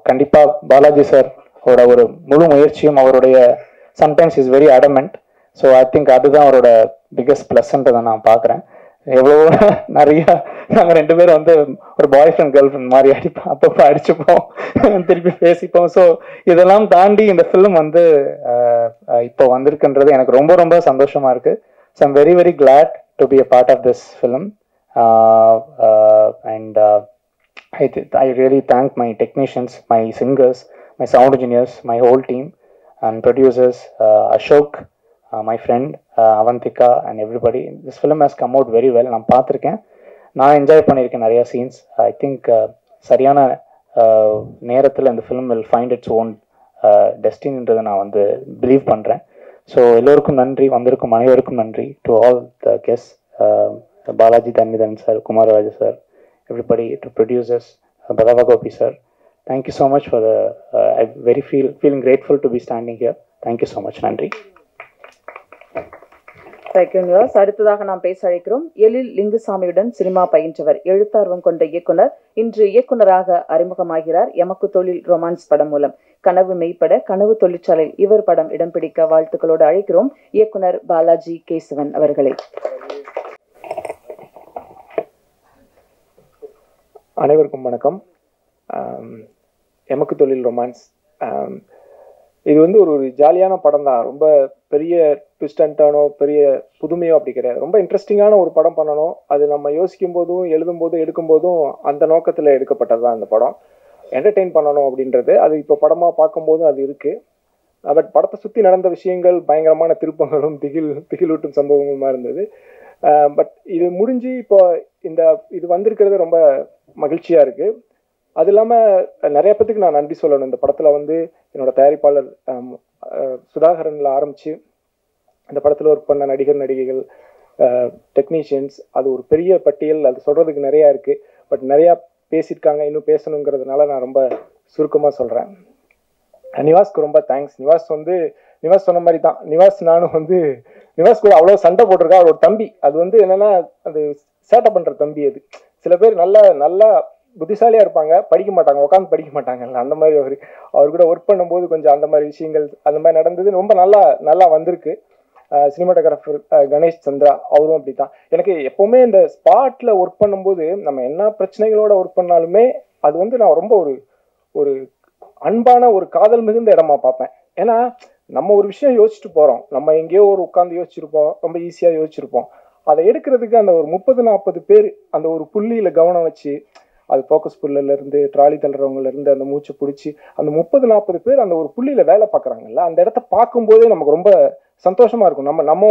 கண்டிப்பாக பாலாஜி சாரோட ஒரு முழு முயற்சியும் அவருடைய sometimes is very adamant. So I think அதுதான் அவரோட பிக்கஸ்ட் ப்ளஸ்ன்றதை நான் பார்க்குறேன். எவ்வளோ நிறைய நாங்கள் 2 பேரும் வந்து ஒரு பாய் ஃப்ரெண்ட் கேர்ள் ஃப்ரெண்ட் மாதிரி அடிப்போம், அப்பப்போ அடிச்சுப்போம், திருப்பி பேசிப்போம். ஸோ இதெல்லாம் தாண்டி இந்த ஃபிலிம் வந்து இப்போ வந்திருக்குன்றது எனக்கு ரொம்ப ரொம்ப சந்தோஷமா இருக்கு. So I'm very very glad to be a part of this film. And I really thank my technicians, my singers, my sound engineers, my whole team, and producers, Ashok, my friend, Avantika, and everybody. This film has come out very well. நான் பார்த்துருக்கேன், நான் enjoy பண்ணியிருக்கேன் நிறைய scenes. I think சரியான நேரத்தில் இந்த film will find its own டெஸ்டினின்றதை நான் வந்து பிலீவ் பண்ணுறேன். ஸோ எல்லோருக்கும் நன்றி, வந்திருக்கும் அனைவருக்கும் நன்றி. To all the guest, Balaji Tharaneetharan sir, Kumararaja sir, everybody, to producers, Badava Gopi sir, thank you so much for the I very feeling grateful to be standing here. Thank you so much. நன்றி. Thank you. அடுத்ததாக நாம் பேச அழைக்கிறோம் எழில் லிங்குசாமியுடன் cinema பயின்றவர், எழுத்தார்வம் கொண்ட இயக்குனர், இன்று இயக்குனராக அறிமுகமாகிறார். எமக்கு தொழில் ரொமான்ஸ் படம் மூலம் கனவு மெய்ப்பட கனவு தொழிற்சாலை இவர் படம் இடம் பிடிக்க வாழ்த்துக்களோடு அழைக்கிறோம் இயக்குனர் பாலாஜி கேசவன் அவர்களை. அனைவருக்கும் வணக்கம். எமக்கு தொழில் ரொமான்ஸ் இது வந்து ஒரு ஜாலியான படம் தான். ரொம்ப பெரிய ட்விஸ்ட் அண்ட் டர்னோ பெரிய புதுமையோ அப்படி கிடையாது. ரொம்ப இன்ட்ரெஸ்டிங்கான ஒரு படம் பண்ணணும். அது நம்ம யோசிக்கும் போதும் எழுதும் போதும் எடுக்கும் போதும் அந்த நோக்கத்தில் எடுக்கப்பட்டது தான் இந்த படம். என்டர்டெயின் பண்ணணும் அப்படின்றது அது இப்போ படமாக பார்க்கும்போதும் அது இருக்குது. பட் படத்தை சுற்றி நடந்த விஷயங்கள் பயங்கரமான திருப்பங்களும் திகிலூட்டும் சம்பவங்களுமா இருந்தது. பட் இது முடிஞ்சு இப்போ இது வந்திருக்கிறது ரொம்ப மகிழ்ச்சியாக இருக்குது. அது இல்லாமல் நிறைய பேத்துக்கு நான் நன்றி சொல்லணும். இந்த படத்தில் வந்து என்னோட தயாரிப்பாளர் சுதாகரனில் ஆரம்பித்து இந்த படத்தில் ஒர்க் பண்ண நடிகர் நடிகைகள், டெக்னீஷியன்ஸ், அது ஒரு பெரிய பட்டியல். அது சொல்கிறதுக்கு நிறையா இருக்குது. பட் நிறையா பேசியிருக்காங்க, இன்னும் பேசணுங்கிறதுனால நான் ரொம்ப சுருக்கமாக சொல்கிறேன். நிவாஸ்க்கு ரொம்ப தேங்க்ஸ். நிவாஸ் சொன்ன மாதிரி தான், நானும் வந்து நிவாஸ் கூட அவ்வளோ சண்டை போட்டிருக்கா. அவரோட தம்பி அது வந்து என்னென்னா அது சேட்டை பண்ணுற தம்பி. அது சில பேர் நல்லா புத்திசாலியாக இருப்பாங்க, படிக்க மாட்டாங்க, உட்காந்து படிக்க மாட்டாங்கல்ல, அந்த மாதிரி அவர் கூட ஒர்க் பண்ணும்போது கொஞ்சம் அந்த மாதிரி விஷயங்கள் அந்த மாதிரி நடந்தது. ரொம்ப நல்லா வந்திருக்கு. சினிமாட்டோகிராஃபர் கணேஷ் சந்திரா அவரும் அப்படி தான். எனக்கு எப்போவுமே இந்த ஸ்பாட்டில் ஒர்க் பண்ணும்போது நம்ம என்ன பிரச்சனைகளோட ஒர்க் பண்ணாலுமே அது வந்து நான் ரொம்ப ஒரு அன்பான ஒரு காதல் மிகுந்த இடமா பார்ப்பேன். ஏன்னா நம்ம ஒரு விஷயம் யோசிச்சுட்டு போகிறோம், நம்ம எங்கேயோ ஒரு உட்காந்து யோசிச்சிருப்போம், ரொம்ப ஈஸியாக யோசிச்சிருப்போம். அதை எடுக்கிறதுக்கு அந்த ஒரு 30-40 பேர் அந்த ஒரு புள்ளியில் கவனம் வச்சு, அது ஃபோக்கஸ் புல்லிலேருந்து ட்ராலி தள்ளுறவங்கலேருந்து அந்த மூச்சை பிடிச்சி அந்த 30-40 பேர் அந்த ஒரு புள்ளியில் வேலை பார்க்குறாங்கல்ல, அந்த இடத்த பார்க்கும்போதே நமக்கு ரொம்ப சந்தோஷமாக இருக்கும். நம்ம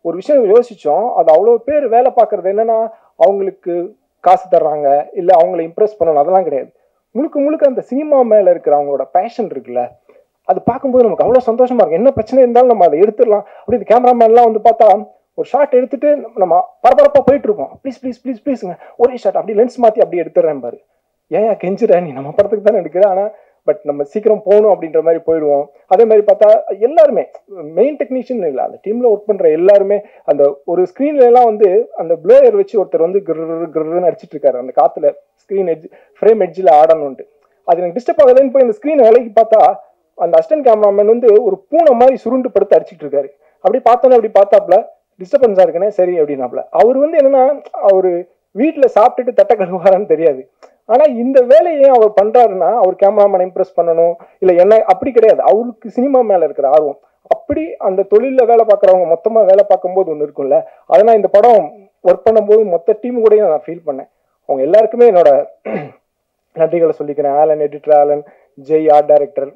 ஒரு விஷயம் யோசித்தோம், அது அவ்வளோ பேர் வேலை பார்க்குறது என்னென்னா அவங்களுக்கு காசு தர்றாங்க, இல்லை அவங்கள இம்ப்ரெஸ் பண்ணணும், அதெல்லாம் கிடையாது. முழுக்க அந்த சினிமா மேலே இருக்கிற அவங்களோட பேஷன் இருக்குல்ல, அது பார்க்கும்போது நமக்கு அவ்வளோ சந்தோஷமாக இருக்கும். என்ன பிரச்சனை இருந்தாலும் நம்ம அதை எடுத்துடலாம். அப்படி இந்த கேமராமேன்லாம் வந்து பார்த்தா ஒரு ஷாட் எடுத்துட்டு நம்ம பரபரப்பாக போயிட்டு இருக்கோம். ப்ளீஸுங்க ஒரே ஷாட் அப்படி லென்ஸ் மாற்றி அப்படி எடுத்துடுறேன் பாரு, ஏன் கெஞ்சுற நீ, நம்ம படத்துக்கு தானே எடுக்கிறேன். ஆனால் பட் நம்ம சீக்கிரம் போகணும் அப்படின்ற மாதிரி போயிடுவோம். அதே மாதிரி பார்த்தா எல்லாருமே மெயின் டெக்னீஷியன் இல்லை, அந்த டீமில் ஒர்க் பண்ணுற எல்லாருமே அந்த ஒரு ஸ்க்ரீன்லாம் வந்து அந்த ப்ளோயர் வச்சு ஒருத்தர் வந்து கிருன்னு அடிச்சிட்டு இருக்காரு அந்த காற்றுல, ஸ்க்ரீன் எட்ஜ் ஃப்ரேம் எட்ஜில் ஆடணுன்ட்டு. அது எனக்கு டிஸ்டர்ப் ஆகுதுன்னு போய் அந்த ஸ்க்ரீனை விலைக்கு பார்த்தா அந்த அசிஸ்டன்ட் கேமராமேன் வந்து ஒரு பூனை மாதிரி சுருண்டு படுத்து அடிச்சிட்டு இருக்காரு. அப்படி பார்த்தோன்னே அப்படி பார்த்தாப்புல டிஸ்டர்பன்ஸாக இருக்குன்னே சரி அப்படின்னாப்புல. அவர் வந்து என்னன்னா அவர் வீட்டில் சாப்பிட்டுட்டு தட்டை கழுவாரான்னு தெரியாது. ஆனால் இந்த வேலையை அவர் பண்ணுறாருன்னா அவர் கேமராமேனை இம்ப்ரெஸ் பண்ணணும் இல்லை என்ன அப்படி கிடையாது, அவருக்கு சினிமா மேலே இருக்கிற ஆர்வம். அப்படி அந்த தொழிலில் வேலை பார்க்குறவங்க மொத்தமாக வேலை பார்க்கும்போது ஒன்று இருக்கும்ல, அதை நான் இந்த படம் ஒர்க் பண்ணும்போது மொத்த டீம் கூடயும் நான் ஃபீல் பண்ணேன். அவங்க எல்லாருக்குமே என்னோட நன்றிகளை சொல்லிக்கிறேன். Alan, editor Alan, Jai, art director,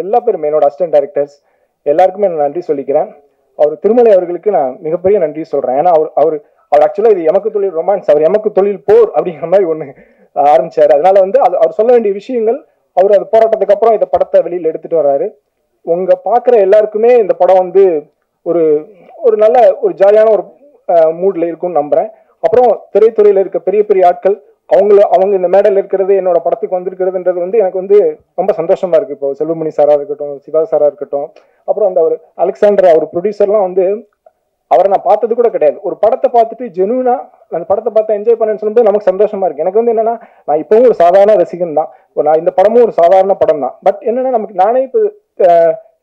எல்லா பேருமே என்னோட அசிஸ்டன்ட் டைரக்டர்ஸ் எல்லாருக்குமே நான் நன்றி சொல்லிக்கிறேன். அவர் திருமலை அவர்களுக்கு நான் மிகப்பெரிய நன்றி சொல்கிறேன். ஏன்னா அவர் ஆக்சுவலாக இது எமக்கு தொழில் ரொமான்ஸ், அவர் எமக்கு தொழில் போர் அப்படிங்கிற மாதிரி ஒன்று ஆரம்பிச்சாரு. அதனால வந்து அவர் சொல்ல வேண்டிய விஷயங்கள் அவர் அது போராட்டத்துக்கு அப்புறம் இந்த படத்தை வெளியில் எடுத்துட்டு வர்றாரு. உங்க பார்க்குற எல்லாருக்குமே இந்த படம் வந்து ஒரு நல்ல ஒரு ஜாலியான ஒரு மூட்ல இருக்கும்னு நம்புறேன். அப்புறம் திரைத்துறையில் இருக்க பெரிய பெரிய ஆட்கள் அவங்க இந்த மேடையில் இருக்கிறது என்னோட படத்துக்கு வந்திருக்கிறதுன்றது வந்து எனக்கு வந்து ரொம்ப சந்தோஷமா இருக்கு. இப்போ செல்வமணி சாரா இருக்கட்டும், சிவா சாரா இருக்கட்டும், அப்புறம் அந்த ஒரு அலெக்சாண்டர் அவர் ப்ரொடியூசர்லாம் வந்து அவரை நான் பார்த்தது கூட கிடையாது. ஒரு படத்தை பார்த்துட்டு ஜெனுவனா அந்த படத்தை பார்த்து என்ஜாய் பண்ணேன்னு சொல்லும்போது நமக்கு சந்தோஷமா இருக்கு. எனக்கு வந்து என்னன்னா நான் இப்பவும் ஒரு சாதாரண ரசிகன் தான். நான் இந்த படமும் ஒரு சாதாரண படம் தான். பட் என்னன்னா நமக்கு நானே இப்போ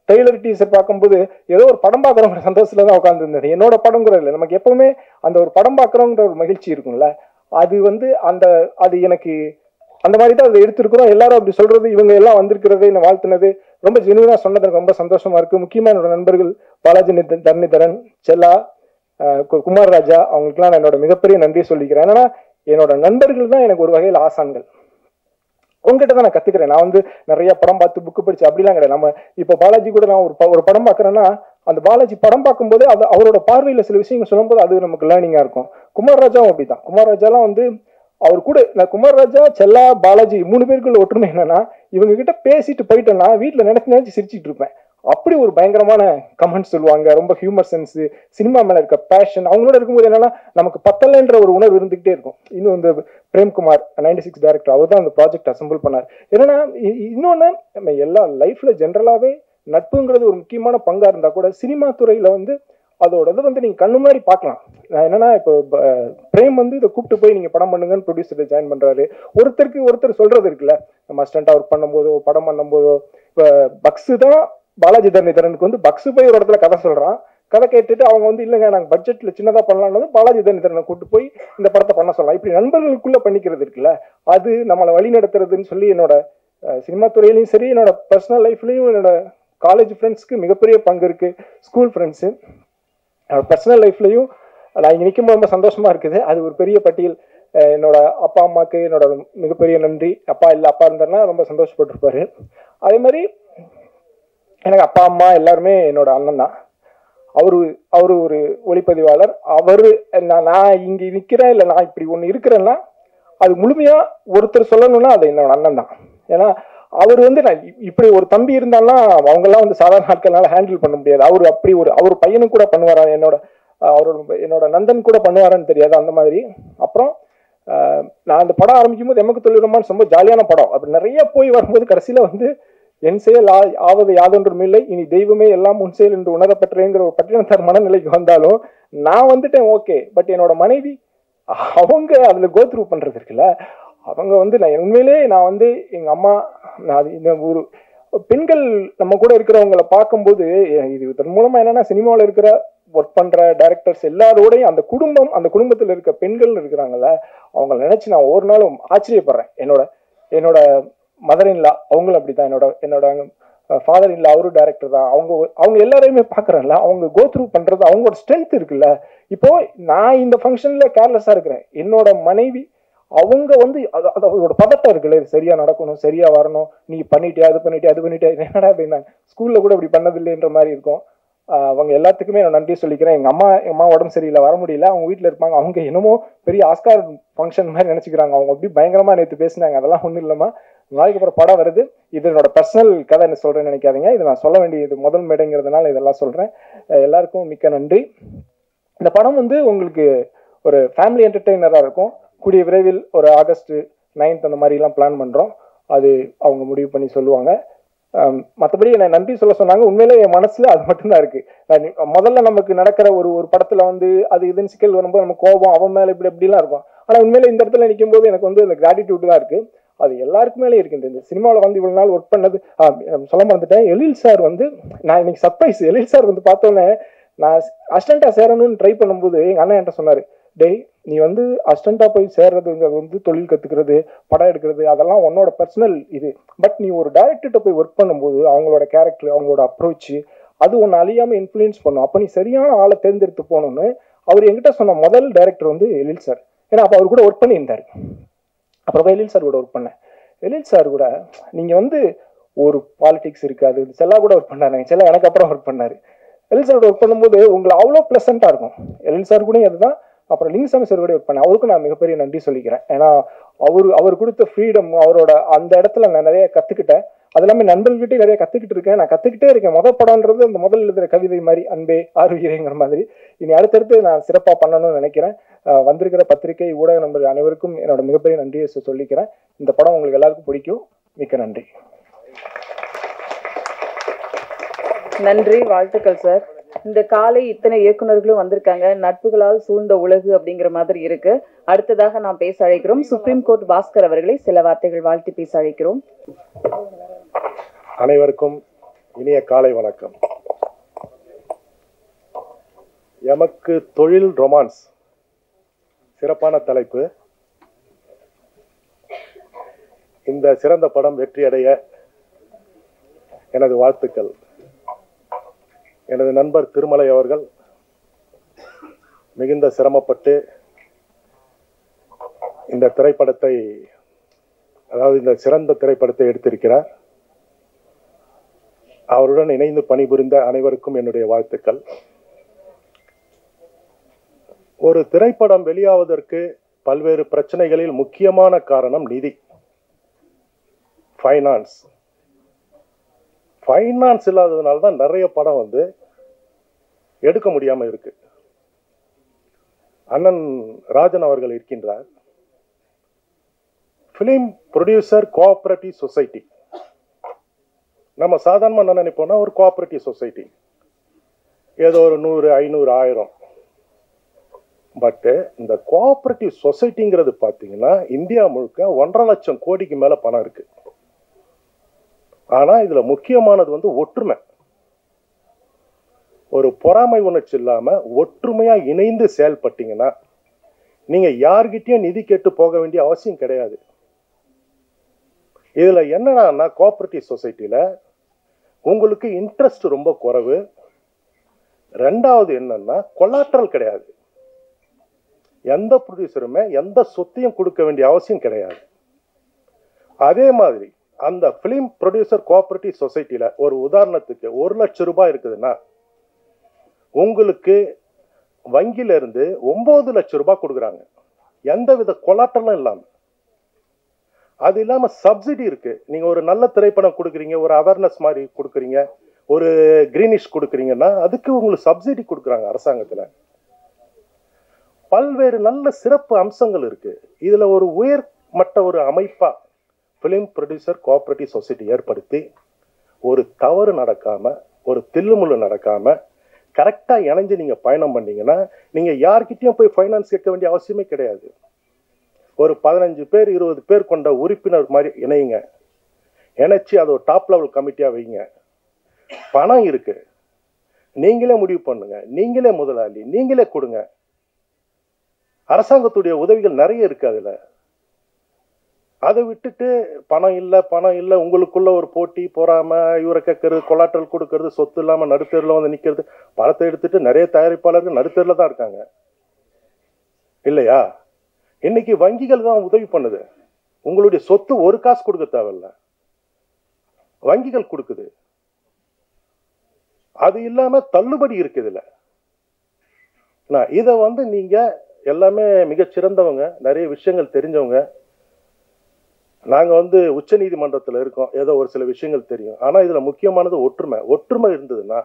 ட்ரெய்லர் டீசர் பார்க்கும்போது ஏதோ ஒரு படம் பார்க்குறோங்கிற சந்தோஷத்துல தான் உட்காந்துருந்தது. என்னோட படங்கிற இல்லை, நமக்கு எப்பவுமே அந்த ஒரு படம் பார்க்குறோங்கிற ஒரு மகிழ்ச்சி இருக்கும்ல, அது வந்து அது எனக்கு அந்த மாதிரி தான் அதை எடுத்திருக்கிறோம். எல்லாரும் அப்படி சொல்றது, இவங்க எல்லாம் வந்திருக்கிறது, என்ன வாழ்த்துனது, ரொம்ப ஜெனுவனா சொன்னது எனக்கு ரொம்ப சந்தோஷமா இருக்கு. முக்கியமா என்னோட நண்பர்கள் பாலாஜி தரணிதரன், செல்லா, குமார் ராஜா, அவங்களுக்குலாம் நான் என்னோட மிகப்பெரிய நன்றியை சொல்லிக்கிறேன். ஏன்னா என்னோட நண்பர்கள் தான் எனக்கு ஒரு வகையில் ஆசான்கள். உங்ககிட்ட தான் நான் கத்துக்கிறேன். நான் வந்து நிறைய படம் பார்த்து புக்கு படிச்சு அப்படிலாம் கிடையாது. நம்ம இப்போ பாலாஜி கூட நான் ஒரு படம் பார்க்குறேன்னா அந்த பாலாஜி படம் பார்க்கும்போது அது அவரோட பார்வையில் சில விஷயங்கள் சொல்லும்போது அது நமக்கு லேர்னிங்கா இருக்கும். குமார் ராஜாவும் அப்படிதான். குமார் ராஜாலாம் வந்து அவர் கூட நான் குமார் ராஜா, செல்லா, பாலாஜி 3 பேருக்குள்ள ஒற்றுமை என்னன்னா, இவங்க கிட்ட பேசிட்டு போயிட்டேன்னா வீட்டில் நினைச்சு சிரிச்சிட்டு இருப்பேன். அப்படி ஒரு பயங்கரமான கமெண்ட் சொல்லுவாங்க. ரொம்ப ஹியூமர் சென்ஸ், சினிமா மேல இருக்க பேஷன், அவங்களோட இருக்கும்போது என்னன்னா நமக்கு பத்தலைன்ற ஒரு உணர்வு இருந்துகிட்டே இருக்கும். இன்னும் இந்த பிரேம்குமார் 96 டைரக்டர், அவர் தான் அந்த ப்ராஜெக்ட் அசம்பிள் பண்ணார். என்னன்னா இன்னொன்னு, நம்ம எல்லா லைஃப்ல ஜென்ரலாவே நட்புங்கிறது ஒரு முக்கியமான பங்கா இருந்தா கூட சினிமா துறையில வந்து அதோட இதை வந்து நீங்க கண்ணு முன்னாடி பார்க்கலாம். என்னன்னா இப்போ பிரேம் வந்து இதை கூப்பிட்டு போய் நீங்க படம் பண்ணுங்கன்னு ப்ரொடியூசர் ஜாயின் பண்றாரு. ஒருத்தர் சொல்றது இருக்குல்ல, நம்ம அசிஸ்டண்டா ஒர்க் பண்ணும்போதோ படம் பண்ணும்போதோ, இப்போ பக்ஸு தான் பாலாஜி தரணிதரனுக்கு வந்து பக்ஸு போய் ஒரு இடத்துல கதை சொல்றான். கதை கேட்டுட்டு அவங்க வந்து இல்லைங்க நாங்கள் பட்ஜெட்ல சின்னதா பண்ணலாம்னு பாலாஜி தரணிதரனை கூப்பிட்டு போய் இந்த படத்தை பண்ண சொல்லலாம். இப்படி நண்பர்களுக்குள்ள பண்ணிக்கிறது இருக்குல்ல, அது நம்மளை வழி நடத்துறதுன்னு சொல்லி என்னோட சினிமா துறையிலையும் சரி, என்னோட பர்சனல் லைஃப்லையும் என்னோட காலேஜ் ஃப்ரெண்ட்ஸ்க்கு மிகப்பெரிய பங்கு இருக்கு. ஸ்கூல் ஃப்ரெண்ட்ஸு, என்னோட பர்சனல் லைஃப்லையும் நான் இங்கே நிற்கும்போது ரொம்ப சந்தோஷமா இருக்குது. அது ஒரு பெரிய பட்டியல். என்னோட அப்பா அம்மாவுக்கு என்னோட மிகப்பெரிய நன்றி. அப்பா இருந்தாருன்னா ரொம்ப சந்தோஷப்பட்டிருப்பாரு. அதே மாதிரி எனக்கு அப்பா அம்மா எல்லாருமே என்னோட அண்ணன் தான். அவரு ஒரு ஒளிப்பதிவாளர். நான் இங்க நிற்கிறேன், இல்லை நான் இப்படி ஒன்று இருக்கிறேன்னா அது முழுமையா ஒருத்தர் சொல்லணும்னா அது என்னோட அண்ணன் தான். ஏன்னா அவர் வந்து நான் இப்படி ஒரு தம்பி இருந்தாலும் அவங்கெல்லாம் வந்து சாதாரண ஆட்கள்னால ஹேண்டில் பண்ண முடியாது. அவர் பையனும் கூட பண்ணுவாரா, என்னோட நந்தன் கூட பண்ணுவாரான்னு தெரியாது, அந்த மாதிரி. அப்புறம் நான் அந்த படம் ஆரம்பிக்கும் போது எமக்கு தொழிலுமான்னு ரொம்ப ஜாலியான படம். அப்படி நிறைய போய் வரும்போது கடைசியில வந்து என் செயல் ஆவது யாதொன்றும் இல்லை, இனி தெய்வமே எல்லாம் உன் செயல் என்று உணரப்பட்டுறேங்கிற ஒரு பட்டினத்தார் மனநிலைக்கு வந்தாலும் நான் வந்துட்டேன் ஓகே. பட் என்னோட மனைவி அவங்க அதுல கோத்ரூ பண்றது இருக்குல்ல, அவங்க வந்து நான் வந்து எங்க அம்மா, ஒரு பெண்கள் நம்ம கூட இருக்கிறவங்களை பார்க்கும்போது இது இதன் மூலமா என்னன்னா சினிமாவில் இருக்கிற ஒர்க் பண்ற டைரக்டர்ஸ் எல்லாரோடையும் அந்த குடும்பத்தில் இருக்க பெண்கள் இருக்கிறாங்கல்ல, அவங்களை நினைச்சு நான் ஒரு நாளும் ஆச்சரியப்படுறேன். என்னோட மதர் இன்லா அவங்களும் அப்படிதான். என்னோட ஃபாதர் இன்லா அவரும் டைரக்டர் தான். அவங்க எல்லாரையுமே பாக்குறேன்ல, அவங்க கோத்ரூ பண்றது அவங்களோட ஸ்ட்ரென்த் இருக்குல்ல. இப்போ நான் இந்த ஃபங்க்ஷன்ல கேர்லெஸ்ஸா இருக்கிறேன், என்னோட மனைவி அவங்க வந்து அதோட பதட்டம் இருக்குல்ல, இது சரியா நடக்கணும், சரியா வரணும், நீ பண்ணிட்டியா அது பண்ணிட்டியா என்னடா அப்படின்னா ஸ்கூல்ல கூட இப்படி பண்ணதில்லைன்ற மாதிரி இருக்கும். அவங்க எல்லாத்துக்குமே நான் நன்றி சொல்லிக்கிறேன். எங்க அம்மா உடம்பு சரியில்லை, வர முடியல, அவங்க வீட்டுல இருப்பாங்க. அவங்க என்னமோ பெரிய ஆஸ்கார் ஃபங்க்ஷன் மாதிரி நினைச்சுக்கிறாங்க. அவங்க அப்படி பயங்கரமா நேற்று பேசினாங்க. அதெல்லாம் ஒண்ணும் இல்லமா, நாளைக்கு அப்புறம் படம் வருது. இது என்னோட பர்சனல் கதை என்ன சொல்றேன்னு நினைக்காதீங்க. இது நான் சொல்ல வேண்டியது முதல் மேடைங்கிறதுனால இதெல்லாம் சொல்றேன். எல்லாருக்கும் மிக்க நன்றி. இந்த படம் வந்து உங்களுக்கு ஒரு ஃபேமிலி என்டர்டெய்னரா இருக்கும். கூடிய விரைவில் ஒரு ஆகஸ்ட் 9 அந்த மாதிரி எல்லாம் பிளான் பண்றோம். அது அவங்க முடிவு பண்ணி சொல்லுவாங்க. மற்றபடி என்னை நன்றி சொல்ல சொன்னாங்க. உண்மையிலே என் மனசுல அது மட்டும்தான் இருக்கு. முதல்ல நமக்கு நடக்கிற ஒரு படத்துல வந்து அது இதுன்னு சிக்கல் வரும்போது நம்ம கோபம் அவன் மேல இப்படிலாம் இருக்கும். ஆனா உண்மையில இந்த இடத்துல நிற்கும் போது எனக்கு வந்து அந்த கிராட்டிடியூட் தான் இருக்கு. அது எல்லாருக்கு மேலே இருக்கு. இந்த சினிமாவில் வந்து இவ்வளவு நாள் ஒர்க் பண்ணது சொல்ல மறந்துட்டேன். எழில் சார் வந்து நான் இன்னைக்கு சர்ப்ரைஸ். எழில் சார் வந்து பார்த்தோன்னே நான் அசிஸ்டண்டா சேரணும்னு ட்ரை பண்ணும்போது எங்க அண்ணன் என்கிட்ட சொன்னாரு, டேய் நீ வந்து அசிஸ்டண்டா போய் சேர்றது வந்து தொழில் கத்துக்கிறது, படம் எடுக்கிறது, அதெல்லாம் உன்னோட பர்சனல் இது. பட் நீ ஒரு டைரக்டர்கிட்ட போய் ஒர்க் பண்ணும்போது அவங்களோட கேரக்டர், அவங்களோட அப்ரோச், அது ஒன்று அழியாம இன்ஃப்ளூயன்ஸ் பண்ணும். அப்போ நீ சரியான ஆளை தேர்ந்தெடுத்து போகணும்னு அவர் என்கிட்ட சொன்ன முதல் டைரக்டர் வந்து எழில் சார். ஏன்னா அப்போ அவர் கூட ஒர்க் பண்ணியிருந்தாரு. அப்புறம் எழில் சார் கூட ஒர்க் பண்ணேன். எழில் சார் கூட நீங்க வந்து ஒரு பாலிடிக்ஸ் இருக்காது. செல்லா கூட ஒர்க் பண்ணாரு. செல்லா எனக்கு அப்புறம் ஒர்க் பண்ணாரு. எழில் சார் ஒர்க் பண்ணும்போது உங்களை அவ்வளோ பிளசண்டா இருக்கும். எழில் சார் கூட அதுதான். அப்புறம் லிங்கசாமி சார் கூட ஒர்க் பண்ணேன். அவருக்கும் நான் மிகப்பெரிய நன்றி சொல்லிக்கிறேன். ஏன்னா அவர் கொடுத்த ஃப்ரீடம், அவரோட அந்த இடத்துல நான் நிறைய கத்துக்கிட்டேன். அது எல்லாமே நண்பர்கள்கிட்டே நிறைய கத்துக்கிட்டு இருக்கேன். நான் கத்துக்கிட்டே இருக்கேன். முதல் படம்ன்றது அந்த முதல் எழுதுற கவிதை மாதிரி, அன்பே ஆறுகிறேங்கிற மாதிரி. இனி அடுத்தடுத்து நான் சிறப்பா பண்ணணும்னு நினைக்கிறேன். வந்திருக்கிற பத்திரிகை ஊடக நண்பர்கள் அனைவருக்கும் என்னோட மிகப்பெரிய நன்றியை சொல்லிக்கிறேன். இந்த படம் உங்களுக்கு எல்லாருக்கும் பிடிக்கும். மிக்க நன்றி. நன்றி, வாழ்த்துக்கள் சார். இந்த காலை இத்தனை இயக்குநர்களும் வந்திருக்காங்க. நட்புகளால் சூழ்ந்த உலகு அப்படிங்கிற மாதிரி இருக்கு. அடுத்ததாக நாம் பேச அழைக்கிறோம் சுப்ரீம் கோர்ட் பாஸ்கர் அவர்களை சில வார்த்தைகள் வாழ்த்து பேச அழைக்கிறோம். அனைவருக்கும் இனிய காலை வணக்கம். எமக்கு தொழில் ரொமான்ஸ் சிறப்பான தலைப்பு. இந்த சிறந்த படம் வெற்றியடைய எனது வாழ்த்துக்கள். எனது நண்பர் திருமலை அவர்கள் மிகுந்த சிரமப்பட்டு இந்த திரைப்படத்தை, அதாவது இந்த சிறந்த திரைப்படத்தை எடுத்திருக்கிறார். அவருடன் இணைந்து பணிபுரிந்த அனைவருக்கும் என்னுடைய வாழ்த்துக்கள். ஒரு திரைப்படம் வெளியாவதற்கு பல்வேறு பிரச்சனைகளில் முக்கியமான காரணம் நிதி, ஃபைனான்ஸ். ஃபைனான்ஸ் இல்லாததுனால தான் நிறைய படம் எடுக்க முடியாம இருக்கு. அண்ணன் ராஜன் அவர்கள் இருக்கின்றார். Film producer cooperative society. நம்ம சாதாரணமாக என்ன நினைப்போம்னா ஒரு கோஆபரேட்டிவ் சொசைட்டி, ஏதோ ஒரு 100, 500, 1000. பட்டு இந்த கோஆபரேட்டிவ் சொசைட்டிங்கிறது பார்த்தீங்கன்னா இந்தியா முழுக்க 1.5 லட்சம் கோடிக்கு மேல பணம் இருக்கு. ஆனா இதுல முக்கியமானது ஒற்றுமை. ஒரு பொறாமை உணர்ச்சி இல்லாம ஒற்றுமையா இணைந்து செயல்பட்டீங்கன்னா நீங்க யார்கிட்டயும் நிதி கேட்டு போக வேண்டிய அவசியம் கிடையாது. இதுல என்னன்னா கோஆபரேட்டிவ் சொசைட்டில உங்களுக்கு இன்ட்ரெஸ்ட் ரொம்ப குறைவு. ரெண்டாவது என்னன்னா கொலாட்ரல் கிடையாது. எந்த ப்ரொடியூசருமே எந்த சொத்தையும் கொடுக்க வேண்டிய அவசியம் கிடையாது. அதே மாதிரி அந்த பிலிம் ப்ரொடியூசர் கோஆபரேட்டிவ் சொசைட்டில ஒரு உதாரணத்துக்கு 1 லட்சம் ரூபாய் இருக்குதுன்னா உங்களுக்கு வங்கியில இருந்து 9 லட்சம் ரூபாய் கொடுக்குறாங்க, எந்தவித கொலாட்ரலும் இல்லாம. அது இல்லாம சப்சிடி இருக்கு. நீங்க ஒரு நல்ல திரைப்படம் கொடுக்குறீங்க, ஒரு அவேர்னஸ் மாதிரி கொடுக்குறீங்க, ஒரு கிரீனிஷ் கொடுக்குறீங்கன்னா அதுக்கு உங்களுக்கு சப்சிடி கொடுக்குறாங்க அரசாங்கத்துல. பல்வேறு நல்ல சிறப்பு அம்சங்கள் இருக்கு. இதுல ஒரு உயர்மட்ட ஒரு அமைப்பா பிலிம் ப்ரொடியூசர் கோஆபரேட்டிவ் சொசைட்டி ஏற்படுத்தி ஒரு தவறு நடக்காம, ஒரு தில்லுமுள்ளு நடக்காம கரெக்டா இணைஞ்சு நீங்க பயணம் பண்ணீங்கன்னா நீங்க யார்கிட்டயும் போய் ஃபைனான்ஸ் கேட்க வேண்டிய அவசியமே கிடையாது. ஒரு 15 பேர் 20 பேர் கொண்ட உறுப்பினர் மாதிரி இணையுங்க. இணைச்சு அதை ஒரு டாப் லெவல் கமிட்டியா வைங்க. பணம் இருக்கு, நீங்களே முடிவு பண்ணுங்க, நீங்களே முதலாளி, நீங்களே கொடுங்க. அரசாங்கத்துடைய உதவிகள் நிறைய இருக்கு அதுல. அதை விட்டுட்டு பணம் இல்லை உங்களுக்குள்ள ஒரு போட்டி பொறாம, இவரை கேட்கறது, கொலாட்ரல் கொடுக்கறது, சொத்து இல்லாம நடுத்தெருல நிக்கிறது. பணத்தை எடுத்துட்டு நிறைய தயாரிப்பாளர்கள் நடுத்தெருல தான் இருக்காங்க இல்லையா? இன்னைக்கு வங்கிகள் தான் உதவி பண்ணுது. உங்களுடைய சொத்து ஒரு காசு கொடுக்க தேவையில்ல, வங்கிகள் கொடுக்குது. அது இல்லாம தள்ளுபடி இருக்கு இதுல. இத நீங்க எல்லாமே மிகச்சிறந்தவங்க, நிறைய விஷயங்கள் தெரிஞ்சவங்க. நாங்க உச்ச நீதிமன்றத்துல இருக்கோம், ஏதோ ஒரு சில விஷயங்கள் தெரியும். ஆனா இதுல முக்கியமானது ஒற்றுமை. ஒற்றுமை இருந்ததுன்னா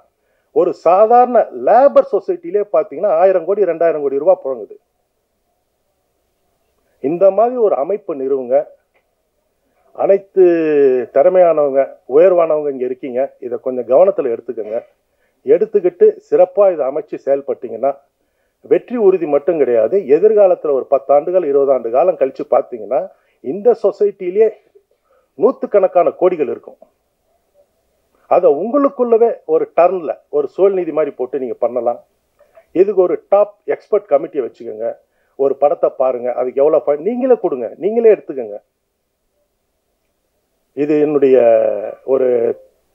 ஒரு சாதாரண லேபர் சொசைட்டிலே பாத்தீங்கன்னா 1000 கோடி 2000 கோடி ரூபாய் புழங்குது. இந்த மாதிரி ஒரு அமைப்பு நிறுவுங்க. அனைத்து திறமையானவங்க, உயர்வானவங்க இங்க இருக்கீங்க. இதை கொஞ்சம் கவனத்துல எடுத்துக்கோங்க. எடுத்துக்கிட்டு சிறப்பா இதை அமைச்சு செயல்பட்டீங்கன்னா வெற்றி உறுதி மட்டும் கிடையாது, எதிர்காலத்துல ஒரு 10 ஆண்டுகள் 20 ஆண்டு காலம் கழிச்சு பார்த்தீங்கன்னா இந்த சொசைட்டிலேயே 100கணக்கான கோடிகள் இருக்கும். அதை உங்களுக்குள்ளவே ஒரு டர்ன்ல ஒரு சூழ்நிதி மாதிரி போட்டு நீங்க பண்ணலாம். இதுக்கு ஒரு டாப் எக்ஸ்பர்ட் கமிட்டியை வச்சுக்கோங்க. ஒரு படத்தை பாருங்க, அதுக்கு எவ்வளவு நீங்களே கொடுங்க, நீங்களே எடுத்துக்கோங்க. இது என்னுடைய ஒரு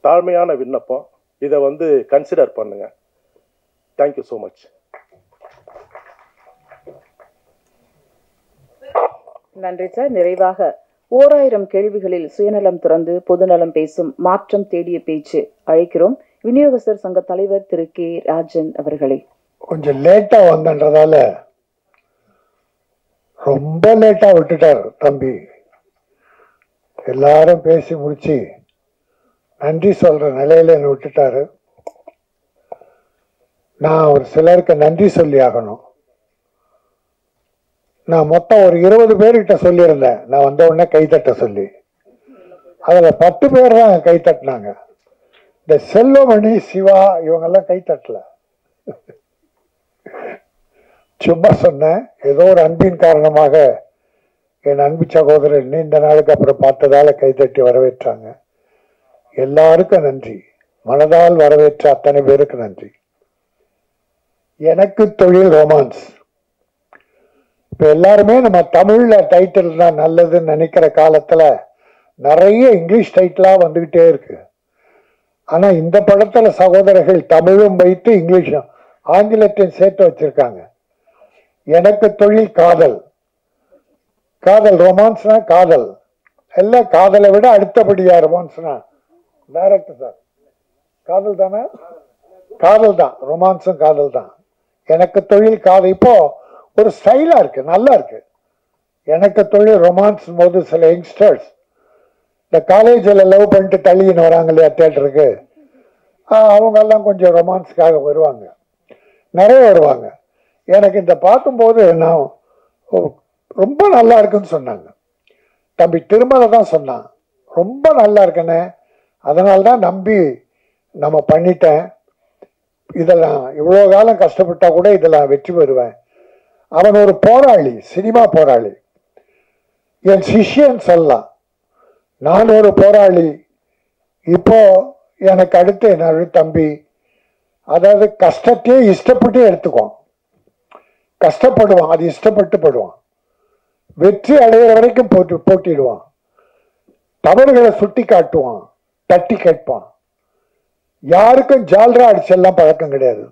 தாழ்மையான விண்ணப்பம். இதை கன்சிடர் பண்ணுங்க. Thank you so much. நன்றி சார். நிறைவாக 1000 கேள்விகளில் சுயநலம் துறந்து பொதுநலம் பேசும் மாற்றம் தேடிய பேச்சு அழைக்கிறோம் விநியோகஸ்தர் சங்க தலைவர் திரு கே ராஜன் அவர்களை. கொஞ்சம் லேட்டா வந்தன்றதால ரொம்ப லேட்டா விட்டுட்டார் தம்பி. எல்லாரும் பேசி முடிச்சு நன்றி சொல்ற நிலையில என்ன விட்டுட்டாரு. நான் ஒரு சிலருக்கு நன்றி சொல்லி ஆகணும். நான் மொத்தம் ஒரு 20 பேர்கிட்ட சொல்லியிருந்தேன் நான் வந்த உடனே கைத்தட்ட சொல்லி. அதுல 10 பேர் தான் கைத்தட்டினாங்க. இந்த செல்வமணி, சிவா இவங்கெல்லாம் கைத்தட்டல. சும்மா சொன்னேன். ஏதோ ஒரு அன்பின் காரணமாக என் அன்பு சகோதரர் நீண்ட நாளுக்கு அப்புறம் பார்த்ததால கைத்தட்டி வரவேற்றாங்க. எல்லாருக்கும் நன்றி. மனதால் வரவேற்ற அத்தனை பேருக்கு நன்றி. எனக்கு தொழில் ரொமான்ஸ். இப்ப எல்லாருமே நம்ம தமிழ்ல டைட்டில் தான் நல்லதுன்னு நினைக்கிற காலத்துல நிறைய இங்கிலீஷ் டைட்டிலா வந்துகிட்டே இருக்கு. ஆனா இந்த படத்துல சகோதரர்கள் தமிழும் வைத்து இங்கிலீஷும் ஆங்கிலத்தையும் சேர்த்து வச்சிருக்காங்க. எனக்கு தொழில் காதல். காதல் ரொமான்ஸ்னா காதல் எல்லாம் காதலை விட அடுத்தபடியா ரொமான்ஸ்னா டைரக்டர் சார் காதல் தானே? காதல் தான், ரொமான்ஸும் காதல் தான். எனக்கு தொழில் காதல் இப்போ ஒரு ஸ்டைலா இருக்கு, நல்லா இருக்கு. எனக்கு தொழில் ரொமான்ஸ் போது சில யங்ஸ்டர்ஸ் இந்த காலேஜில் லவ் பண்ணிட்டு தள்ளின்னு வராங்க இல்லையா தியேட்டருக்கு, அவங்க எல்லாம் கொஞ்சம் ரொமான்ஸுக்காக வருவாங்க, நிறைய வருவாங்க. எனக்கு இந்த பார்க்கும்போது நான் ரொம்ப நல்லா இருக்குன்னு சொன்னாங்க. தம்பி திருமலை தான் சொன்னான், ரொம்ப நல்லா இருக்குன்னு. அதனால்தான் நம்பி நம்ம பண்ணிட்டேன். இதெல்லாம் இவ்வளோ காலம் கஷ்டப்பட்டா கூட இதெல்லாம் வெற்றி பெறுவேன். அவன் ஒரு போராளி, சினிமா போராளி. என் சிஷ்யன் சொல்லலாம், நான் ஒரு போராளி. இப்போ எனக்கு அடுத்து என்னோட தம்பி, அதாவது கஷ்டத்தையே இஷ்டப்பட்டு எடுத்துக்குவான், கஷ்டப்படுவான், அது இஷ்டப்பட்டு படுவான், வெற்றி அடைகிற வரைக்கும் போட்டிடுவான், தவறுகளை சுட்டி காட்டுவான், தட்டி கேட்பான். யாருக்கும் ஜால்ரா அடிச்செல்லாம் பழக்கம் கிடையாது.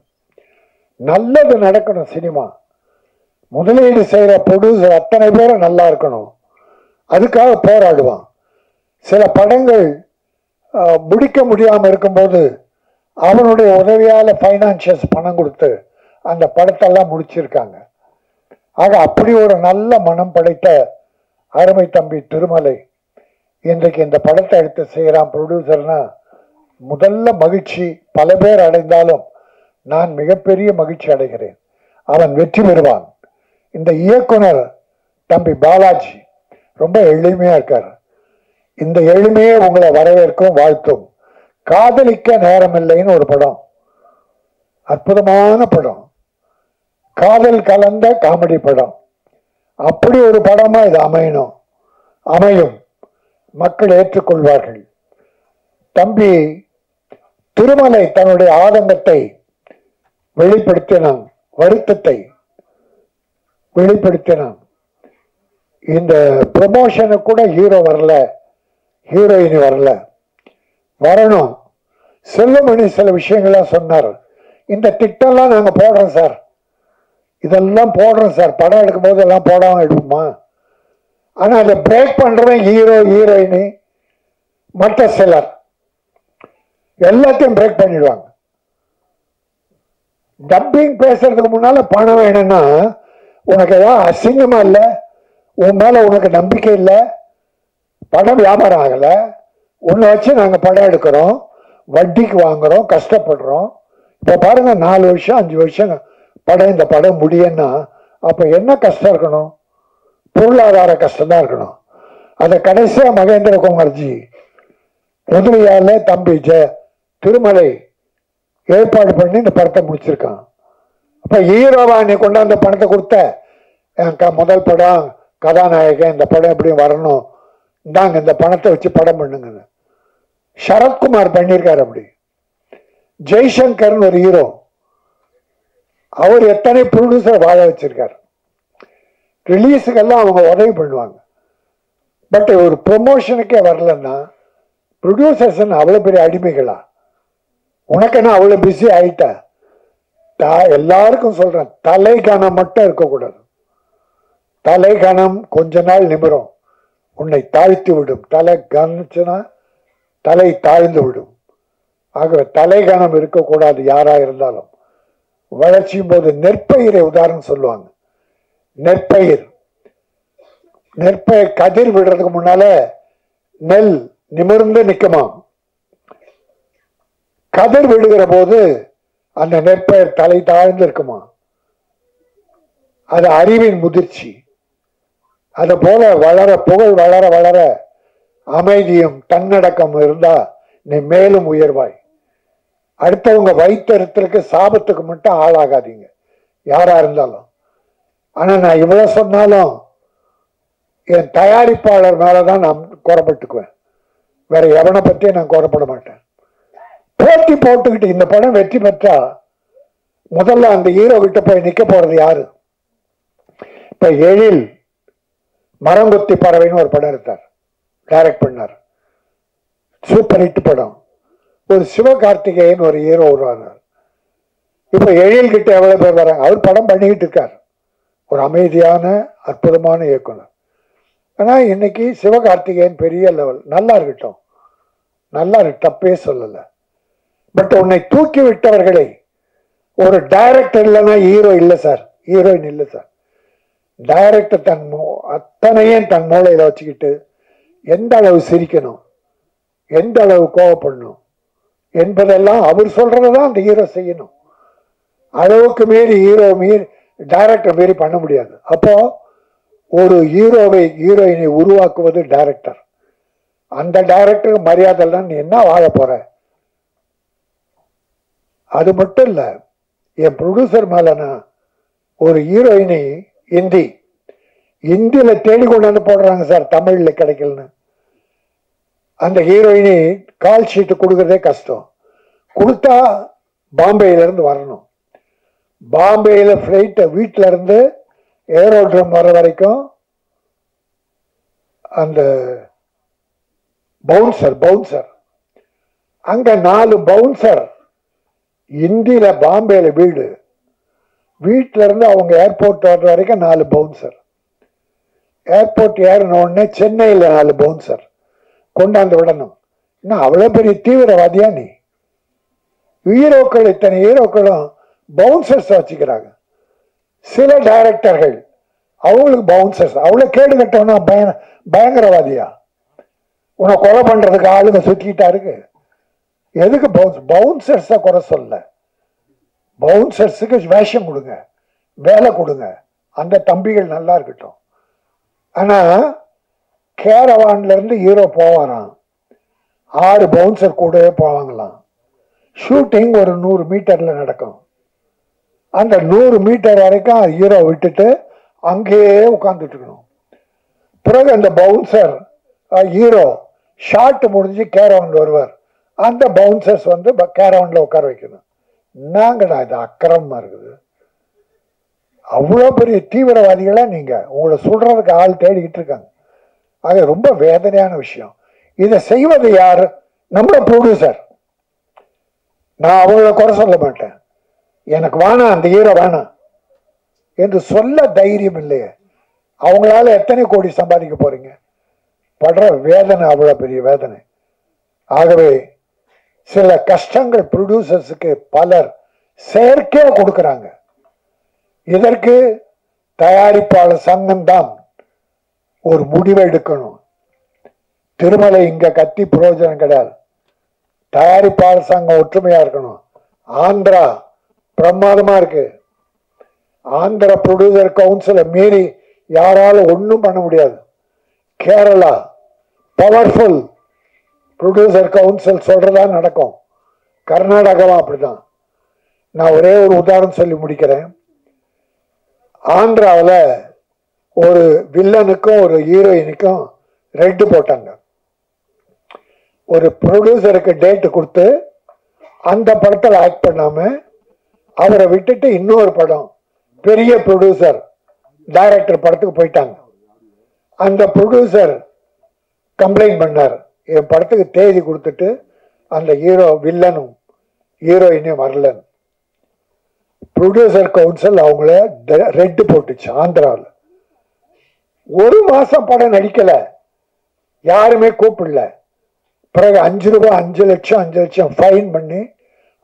நல்லது நடக்கணும். சினிமா முதலீடு செய்யற ப்ரொடியூசர் அத்தனை பேரும் நல்லா இருக்கணும், அதுக்காக போராடுவான். சில படங்கள் முடிக்க முடியாம இருக்கும்போது அவனுடைய உதவியால பைனான்சியல்ஸ் பணம் கொடுத்து அந்த படத்தெல்லாம் முடிச்சிருக்காங்க. ஆக அப்படி ஒரு நல்ல மனம் படைத்த அருமை தம்பி திருமலை இன்றைக்கு இந்த படத்தை எடுத்து செய்யறான் ப்ரொடியூசர்னா முதல்ல மகிழ்ச்சி. பல பேர் அடைந்தாலும் நான் மிகப்பெரிய மகிழ்ச்சி அடைகிறேன். அவன் வெற்றி பெறுவான். இந்த இயக்குனர் தம்பி பாலாஜி ரொம்ப எளிமையா இருக்காரு. இந்த எளிமையே உங்களை வரவேற்கும், வாழ்த்தும். காதலிக்க நேரமில்லைன்னு ஒரு படம், அற்புதமான படம், காதல் கலந்த காமெடி படம். அப்படி ஒரு படமா இது அமையணும், அமையும், மக்கள் ஏற்றுக்கொள்வார்கள். தம்பி திருமலை தன்னுடைய ஆதங்கத்தை வெளிப்படுத்தினான், வருத்தத்தை வெளிப்படுத்தினான். இந்த ப்ரமோஷனுக்கு கூட ஹீரோ வரல, ஹீரோயின் வரல, வரணும். செல்வமணி சில விஷயங்கள்லாம் சொன்னார். இந்த திட்டம்லாம் நாங்க போடுறோம் சார், இதெல்லாம் போடுறோம் சார், படம் எடுக்கும் போது எல்லாம் போடாம எடுப்போமா? ஆனா அதை பிரேக் பண்றவன் ஹீரோ, ஹீரோயின், மற்ற சிலர் எல்லாத்தையும் பிரேக் பண்ணிடுவாங்க. டப்பிங் பேசுறதுக்கு முன்னால பணம் வேணும்னா உனக்கு ஏதாவது அசிங்கமா இல்ல, உன் மேல உனக்கு நம்பிக்கை இல்லை, படம் வியாபாரம் ஆகல, உன்னை வச்சு நாங்க படம் எடுக்கிறோம், வட்டிக்கு வாங்குறோம், கஷ்டப்படுறோம். இப்ப பாருங்க 4 வருஷம் 5 வருஷம் படம், இந்த படம் முடியும்னா அப்ப என்ன கஷ்டம் இருக்கணும்? பொருளாதார கஷ்டம் தான் இருக்கணும். அதை கடைசியா மகேந்திர குமார்ஜி உதவியால தம்பி திருமலை ஏற்பாடு பண்ணி இந்த படத்தை முடிச்சிருக்கான். அப்ப ஹீரோவா நீ கொண்டாந்த பணத்தை கொடுத்த, முதல் படம் கதாநாயகன், இந்த படம் எப்படி வரணும், இந்தாங்க இந்த பணத்தை வச்சு படம் பண்ணுங்க. சரத்குமார் பண்ணியிருக்காரு அப்படி. ஜெய்சங்கர் ஒரு ஹீரோ, அவர் எத்தனை ப்ரொடியூசர் வாழ வச்சிருக்காரு. ரிலீஸுக்கெல்லாம் அவங்க உதவி பண்ணுவாங்க. பட் ஒரு ப்ரொமோஷனுக்கே வரலன்னா ப்ரொடியூசர்ஸ் அவ்வளவு பெரிய அடிமைகளா? உனக்கு என்ன அவ்வளவு பிஸி ஆயிட்ட? எல்லாருக்கும் சொல்றேன், தலை கணம் மட்டும் இருக்கக்கூடாது. தலை கணம் கொஞ்ச நாள் நிமிரும், உன்னை தாழ்த்தி விடும். தலை கணிச்சுன்னா தலை தாழ்ந்து விடும். ஆகவே தலை கணம் இருக்கக்கூடாது யாரா இருந்தாலும். வளர்ச்சியும் போது நெற்பயிரை உதாரணம் சொல்லுவாங்க. நெற்பயிர் கதிர் விடுறதுக்கு முன்னால நெல் நிமிர்ந்து நிக்குமா, கதிர் விடுகிற போது அந்த நெற்பயிர் தலை தாழ்ந்து இருக்குமா. அது அறிவின் முதிர்ச்சி. அது போல வளர புகழ் வளர வளர அமைதியும் தன்னடக்கம் இருந்தா நீ மேலும் உயர்வாய். அடுத்தவங்க வைத்தறித்தலுக்கு சாபத்துக்கு மட்டும் ஆளாகாதீங்க யாரா இருந்தாலும். ஆனா நான் இவ்வளவு சொன்னாலும் என் தயாரிப்பாளர் மேலதான் நான் குறைப்பட்டுக்குவேன், வேற எவனை பத்தியும் நான் குறைப்பட மாட்டேன். போட்டி போட்டுக்கிட்டு இந்த படம் வெற்றி பெற்றா முதல்ல அந்த ஹீரோ கிட்ட போய் நிக்க போறது யாரு? இப்ப எழில் மரங்கொத்தி பறவைன்னு ஒரு படம் எடுத்தார், டைரக்ட் பண்ணார், சூப்பர் ஹிட் படம். ஒரு சிவகார்த்திகேயன் ஒரு ஹீரோ உருவானார். இப்ப எழில் கிட்ட எவ்வளவு பேர் வராங்க? அவர் படம் பண்ணிக்கிட்டு இருக்கார், ஒரு அமைதியான அற்புதமான இயக்குனர். ஆனா இன்னைக்கு சிவகார்த்திகேயன் பெரிய லெவல், நல்லா இருக்கட்டும், நல்லா இருக்கு, தப்பே சொல்லல. பட் உன்னை தூக்கி விட்டவர்களை ஒரு டைரக்டர் இல்லைன்னா ஹீரோ இல்லை சார், ஹீரோயின் இல்லை சார். டைரக்டர் அத்தனையும் தன் மூளையில வச்சுக்கிட்டு எந்த அளவு சிரிக்கணும், எந்த அளவு கோவப்படணும் என்பதெல்லாம் அவர் சொல்றதான் அந்த ஹீரோ செய்யணும். அளவுக்கு மீறி டைரக்டர் மீறி பண்ண முடியாது. அப்போ ஒரு ஹீரோயினை உருவாக்குவது டைரக்டர். அந்த டைரக்டருக்கு மரியாதை தான் நீ என்ன வாழ போற? அது மட்டும் இல்ல, என் ப்ரொடியூசர் மேலனா ஒரு ஹீரோயினை இந்தியில தேடி கொண்டாந்து போடுறாங்க சார், தமிழ்ல கிடைக்கலன்னு. அந்த ஹீரோயினி கால் ஷீட்டு கொடுக்கறதே கஷ்டம். கொடுத்தா பாம்பேல இருந்து வரணும், பாம்பேல பிளைட் வீட்டில இருந்து ஏரோட்ரம் வர வரைக்கும் அந்த பவுன்சர் அங்க 4 பவுன்சர் இந்தியில பாம்பேல வீட்டுல இருந்து அவங்க ஏர்போர்ட் வர்ற வரைக்கும் 4 பவுன்சர். ஏர்போர்ட் ஏறின உடனே சென்னையில 4 பவுன்சர் கொண்டாந்து விடணும். இன்னும் அவ்வளவு பெரிய தீவிரவாதியா நீ? ஹீரோக்கள், இத்தனை ஹீரோக்களும் பவுன்சர்ஸ் வச்சுக்கிறாங்க. சில டைரக்டர்கள் அவங்களுக்கு பவுன்சர்ஸ், அவ்வளவு கேடு கட்டவனா பயங்கரவாதியா? உன்னை கொலை பண்றதுக்கு ஆளுங்க சுத்திக்கிட்டா இருக்கு. எதுக்கு பவுன்சர்ஸ குறை சொல்ல? பவுன்சர்ஸுக்கு வேஷம் கொடுங்க, வேலை கொடுங்க, அந்த தம்பிகள் நல்லா இருக்கட்டும். ஆனா கேரவான்ல இருந்து ஹீரோ போவாராம், 6 பவுன்சர் கூடவே போவாங்களாம். ஷூட்டிங் ஒரு 100 மீட்டர்ல நடக்கும். அந்த 100 மீட்டர் வரைக்கும் ஹீரோ விட்டுட்டு அங்கேயே உட்கார்ந்துட்டு இருக்கணும். பிறகு அந்த பவுன்சர் ஹீரோ ஷார்ட் முடிஞ்சு கேரவான் வருவார், அந்த பவுன்சர்ஸ் வந்து கேரவான்ல உட்கார வைக்கணும். என்னங்கடா இது அக்கிரமமா இருக்குது? அவ்வளோ பெரிய தீவிரவாதிகளா நீங்க? உங்களை சொல்றதுக்கு ஆள் தேடிக்கிட்டு இருக்காங்க. அது ரொம்ப வேதனையான விஷயம். இதை செய்வது யாரு? நம்ம ப்ரொடியூசர். நான் அவங்கள குறை சொல்ல மாட்டேன், எனக்கு வேணாம் அந்த ஹீரோ வேணாம் என்று சொல்ல தைரியம் இல்லையே. அவங்களால எத்தனை கோடி சம்பாதிக்க போறீங்க? படுற வேதனை அவ்வளவு பெரிய வேதனை. ஆகவே சில கஷ்டங்கள் ப்ரொடியூசர்ஸுக்கு பலர் செயற்கையா கொடுக்கறாங்க. இதற்கு தயாரிப்பாளர் சங்கம் தான் ஒரு முடிவு எடுக்கணும். திருமலை இங்க கத்தி பிரயோஜனம் கிடையாது. தயாரிப்பாளர் சங்கம் ஒற்றுமையா இருக்கணும். ஆந்திரா பிரமாதமா இருக்கு. ஆந்திரா ப்ரொடியூசர் கவுன்சிலை மீறி யாராலும் ஒன்றும் பண்ண முடியாது. கேரளா பவர்ஃபுல் ப்ரொடியூசர் கவுன்சில் சொல்றதா நடக்கும். கர்நாடகாவும் அப்படிதான். நான் ஒரே ஒரு உதாரணம் சொல்லி முடிக்கிறேன். ஆந்திராவில் ஒரு வில்லனுக்கும் ஒரு ஹீரோயினுக்கும் ரெட்டு போட்டாங்க. ஒரு ப்ரொடியூசருக்கு டேட்டு கொடுத்து அந்த படத்தில் ஆக்ட் பண்ணாம அவரை விட்டுட்டு இன்னொரு படம் பெரிய ப்ரொடியூசர் டைரக்டர் படத்துக்கு போயிட்டாங்க. அந்த ப்ரொடியூசர் கம்ப்ளைண்ட் பண்ணார், என் படத்துக்கு தேதி கொடுத்துட்டு அந்த வில்லனும் ஹீரோயினும் வரலன்னு. ப்ரொடியூசர் கவுன்சில் அவங்கள ரெட்டு போட்டுச்சு ஆந்திராவில். 1 மாசம் படம் நடிக்கல, யாருமே கூப்பிடல. பிறகு 5 ரூபாய் 5 லட்சம் ஃபைன் பண்ணி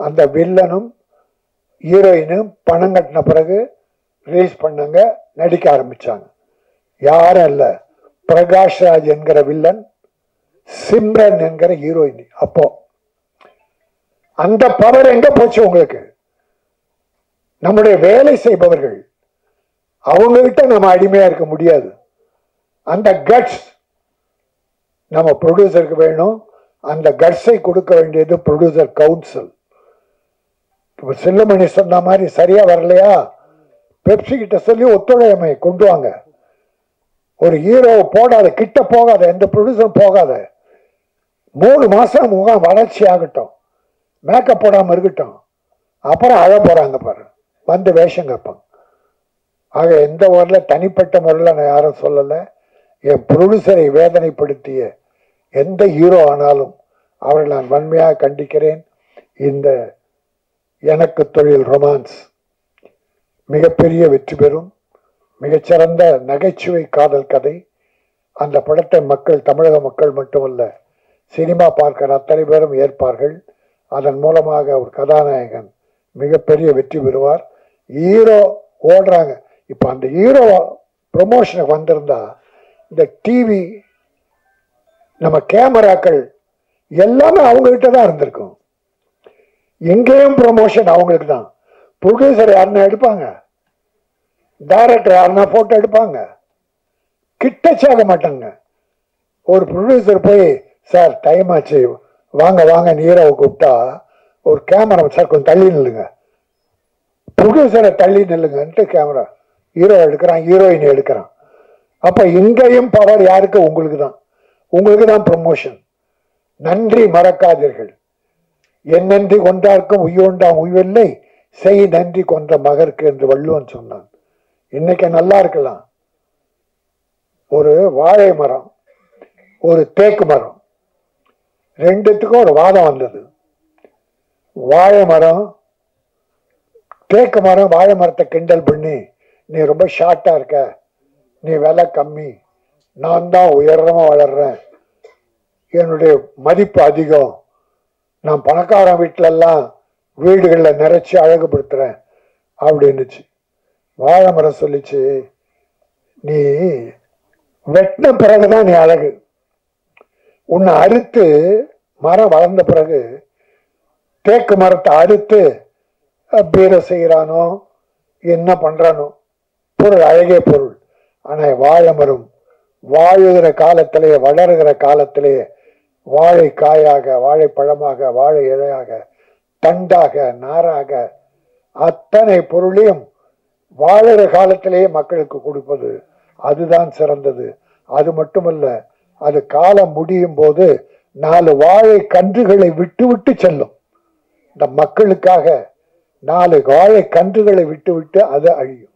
அந்த வில்லனும் ஹீரோயினும் பணம் கட்டின பிறகு ரிலீஸ் பண்ணாங்க, நடிக்க ஆரம்பிச்சாங்க. யாரும் இல்ல, பிரகாஷ் ராஜ் என்கிற வில்லன், சிம்ரன் என்கிற ஹீரோயின். அப்போ அந்த பவர் எங்க போச்சு உங்களுக்கு? நம்முடைய வேலை செய்பவர்கள் அவங்க கிட்ட நம்ம அடிமையா இருக்க முடியாது. அந்த கட்ஸ் நம்ம ப்ரொடியூசருக்கு வேணும். அந்த கட்ஸை கொடுக்க வேண்டியது ப்ரொடியூசர் கவுன்சில். செல்லமணி சொன்ன மாதிரி சரியா வரலையா, பெப்சி கிட்ட சொல்லி ஒத்துழையாமை கொண்டு வாங்க. ஒரு ஹீரோ போடாத, கிட்ட போகாத, எந்த ப்ரொடியூசரும் போகாத. 3 மாசம் முகம் வளர்ச்சி ஆகட்டும். மேக்கப் போடாமல் இருக்கட்டும், அப்புறம் அழ போகிறாங்க பாரு, வந்து வேஷம் கேட்பாங்க. ஆக எந்த ஊரில் தனிப்பட்ட முறையில் நான் யாரும் சொல்லலை. என் ப்ரொடியூசரை வேதனைப்படுத்திய எந்த ஹீரோ ஆனாலும் அவரை நான் வன்மையாக கண்டிக்கிறேன். இந்த எனக்கு தொழில் ரொமான்ஸ் மிகப்பெரிய வெற்றி பெறும். மிகச்சிறந்த நகைச்சுவை காதல் கதை. அந்த படத்தை மக்கள், தமிழக மக்கள் மட்டுமல்ல, சினிமா பார்க்கிற அத்தனை பேரும் ஏற்பார்கள். அதன் மூலமாக ஒரு கதாநாயகன் மிகப்பெரிய வெற்றி பெறுவார். ஹீரோ ஓடுறாங்க. இப்போ அந்த ஹீரோ ப்ரொமோஷனுக்கு வந்திருந்தா இந்த டிவி, நம்ம கேமராக்கள் எல்லாமே அவங்ககிட்ட தான் இருந்திருக்கும். எங்கேயும் ப்ரொமோஷன் அவங்களுக்கு தான். ப்ரொடியூசர் யாருன்னா எடுப்பாங்க, டைரக்டர் யாருன்னா போட்டோ எடுப்பாங்க, கிட்டச்சாக மாட்டாங்க. ஒரு ப்ரொடியூசர் போய் சார் டைம் ஆச்சு வாங்க வாங்க ஹீரோவை கூப்பிட்டா ஒரு கேமரா சார் கொஞ்சம் தள்ளி நில்லுங்க, ப்ரொடியூசரை தள்ளி நில்லுங்கன்ட்டு கேமரா ஹீரோ எடுக்கிறான், ஹீரோயின் எடுக்கிறான். அப்ப இங்கேயும் பவர் யாருக்கு? உங்களுக்கு தான். உங்களுக்கு தான் ப்ரமோஷன். நன்றி மறக்காதீர்கள். என் நன்றி கொண்டார்க்கும் உய்யோண்டாம் உய்வில்லை, செய் நன்றி கொன்ற மகருக்கு என்று வள்ளுவன் சொன்னான். இன்னைக்கு நல்லா இருக்கலாம். ஒரு வாழை மரம், ஒரு தேக்கு மரம், ரெண்டுத்துக்கும் ஒரு வாதம் வந்தது. வாழை மரம், தேக்கு மரம் வாழை மரத்தை கிண்டல் பண்ணி, நீ ரொம்ப ஷார்ட்டா இருக்க, நீ விலை கம்மி, நான் தான் உயரமா வளர்றேன், என்னுடைய மதிப்பு அதிகம், நான் பணக்காரன் வீட்டிலெல்லாம் வீடுகளில் நிறைச்சி அழகுபடுத்துறேன் அப்படின்னுச்சு. வாழை மரம் சொல்லிச்சு, நீ வெட்டின பிறகுதான் நீ அழகு. உன்னை அறுத்து மரம் வளர்ந்த பிறகு தேக்கு மரத்தை அறுத்து பீரை செய்கிறானோ என்ன பண்றானோ, பொருள் அழகிய பொருள். ஆனா வாழை மரம் வாழுகிற காலத்திலேயே, வளருகிற காலத்திலேயே வாழை காயாக, வாழைப்பழமாக, வாழை இலையாக, தண்டாக, நாராக, அத்தனை பொருளையும் வாழுகிற காலத்திலேயே மக்களுக்கு கொடுப்பது அதுதான் சிறந்தது. அது மட்டுமல்ல, அது காலம் முடியும் போது 4 வாழை கன்றுகளை விட்டு விட்டு செல்லும். இந்த மக்களுக்காக 4 வாழை கன்றுகளை விட்டு விட்டு அது அழியும்.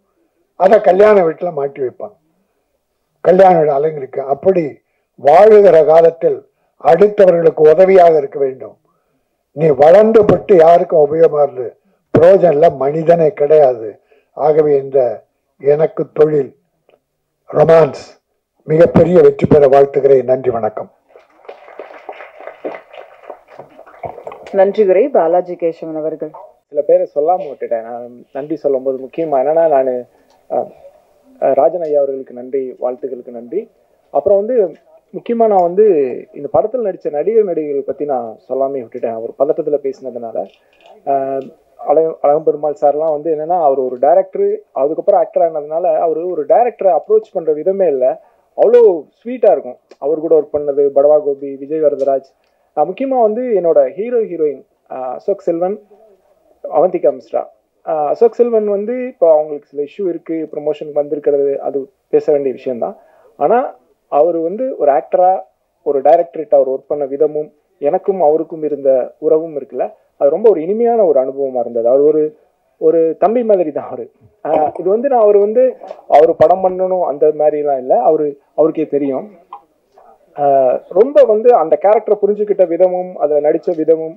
அதை கல்யாண வீட்டில் மாட்டி வைப்பாங்க, கல்யாண வீடு அலங்கரிக்க. அப்படி வாழுகிற காலத்தில் அடுத்தவர்களுக்கு உதவியாக இருக்க வேண்டும். நீ வளர்ந்து பட்டு யாருக்கும் உபயோகமா இருந்து புரோஜன்ல மனிதனே கிடையாது. ஆகவே இந்த எனக்கு தொழில் ரொமான்ஸ் மிகப்பெரிய வெற்றி பெற வாழ்த்துகிறேன். நன்றி, வணக்கம். நன்றி குரை. பாலாஜி கேசவன் அவர்கள். சில பேரை சொல்லாம விட்டுட்டேன். நான் நன்றி சொல்லும் போது முக்கியமா என்னன்னா, நான் ராஜன் ஐயா அவர்களுக்கு நன்றி, வாழ்த்துக்களுக்கு நன்றி. அப்புறம் முக்கியமா நான் இந்த படத்தில் நடித்த நடிகர்கள் பத்தி நான் சொல்லாமே விட்டுட்டேன். ஒரு பதட்டத்துல பேசினதுனால. அழகம்பெருமாள் சார்லாம் என்னன்னா, அவர் ஒரு டைரக்டர், அதுக்கப்புறம் ஆக்டர் ஆனதுனால அவர் ஒரு டைரக்டரை அப்ரோச் பண்ற விதமே இல்லை, அவ்வளோ ஸ்வீட்டா இருக்கும். அவர் கூட ஒர்க் பண்ணது படவா கோபி, விஜய் வரதராஜ், முக்கியமா என்னோட ஹீரோயின் அசோக் செல்வன், அவந்திகா மிஸ்ரா. அசோக் செல்வன் இப்போ அவங்களுக்கு சில இஷ்யூ இருக்கு, ப்ரொமோஷனுக்கு வந்திருக்கிறது, அது பேச வேண்டிய விஷயம்தான். ஆனா அவர் ஒரு ஆக்டரா, ஒரு டைரக்டர்கிட்ட அவர் ஒர்க் பண்ண விதமும் எனக்கும் அவருக்கும் இருந்த உறவும் இருக்குல்ல, அது ரொம்ப ஒரு இனிமையான ஒரு அனுபவமா இருந்தது. அவர் ஒரு தம்பி மாதிரி தான் அவரு. இது நான் அவர் படம் பண்ணணும் அந்த மாதிரிலாம் இல்லை, அவருக்கே தெரியும். ரொம்ப அந்த கேரக்டரை புரிஞ்சுக்கிட்ட விதமும், அதை நடிச்ச விதமும்,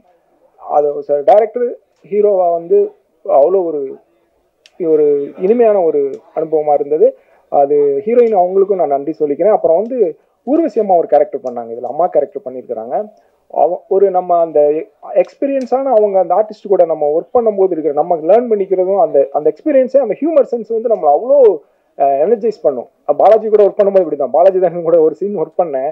அது டைரக்டர் ஹீரோவா அவ்வளோ ஒரு இனிமையான ஒரு அனுபவமா இருந்தது. அது ஹீரோயின் அவங்களுக்கும் நான் நன்றி சொல்லிக்கிறேன். அப்புறம் ஊர்வசி அம்மா ஒரு கேரக்டர் பண்ணாங்க, இதில் அம்மா கேரக்டர் பண்ணியிருக்கிறாங்க. நம்ம அந்த எக்ஸ்பீரியன்ஸான அவங்க அந்த ஆர்டிஸ்ட் கூட நம்ம ஒர்க் பண்ணும்போது இருக்கிற நம்ம லேர்ன் பண்ணிக்கிறதும், அந்த எக்ஸ்பீரியன்ஸே, அந்த ஹியூமர் சென்ஸ் நம்மளை அவ்வளோ எனர்ஜைஸ் பண்ணும். பாலாஜி கூட ஒர்க் பண்ணும்போது இப்படி தான். பாலாஜி தான் கூட ஒரு சீன் ஒர்க் பண்ணேன்,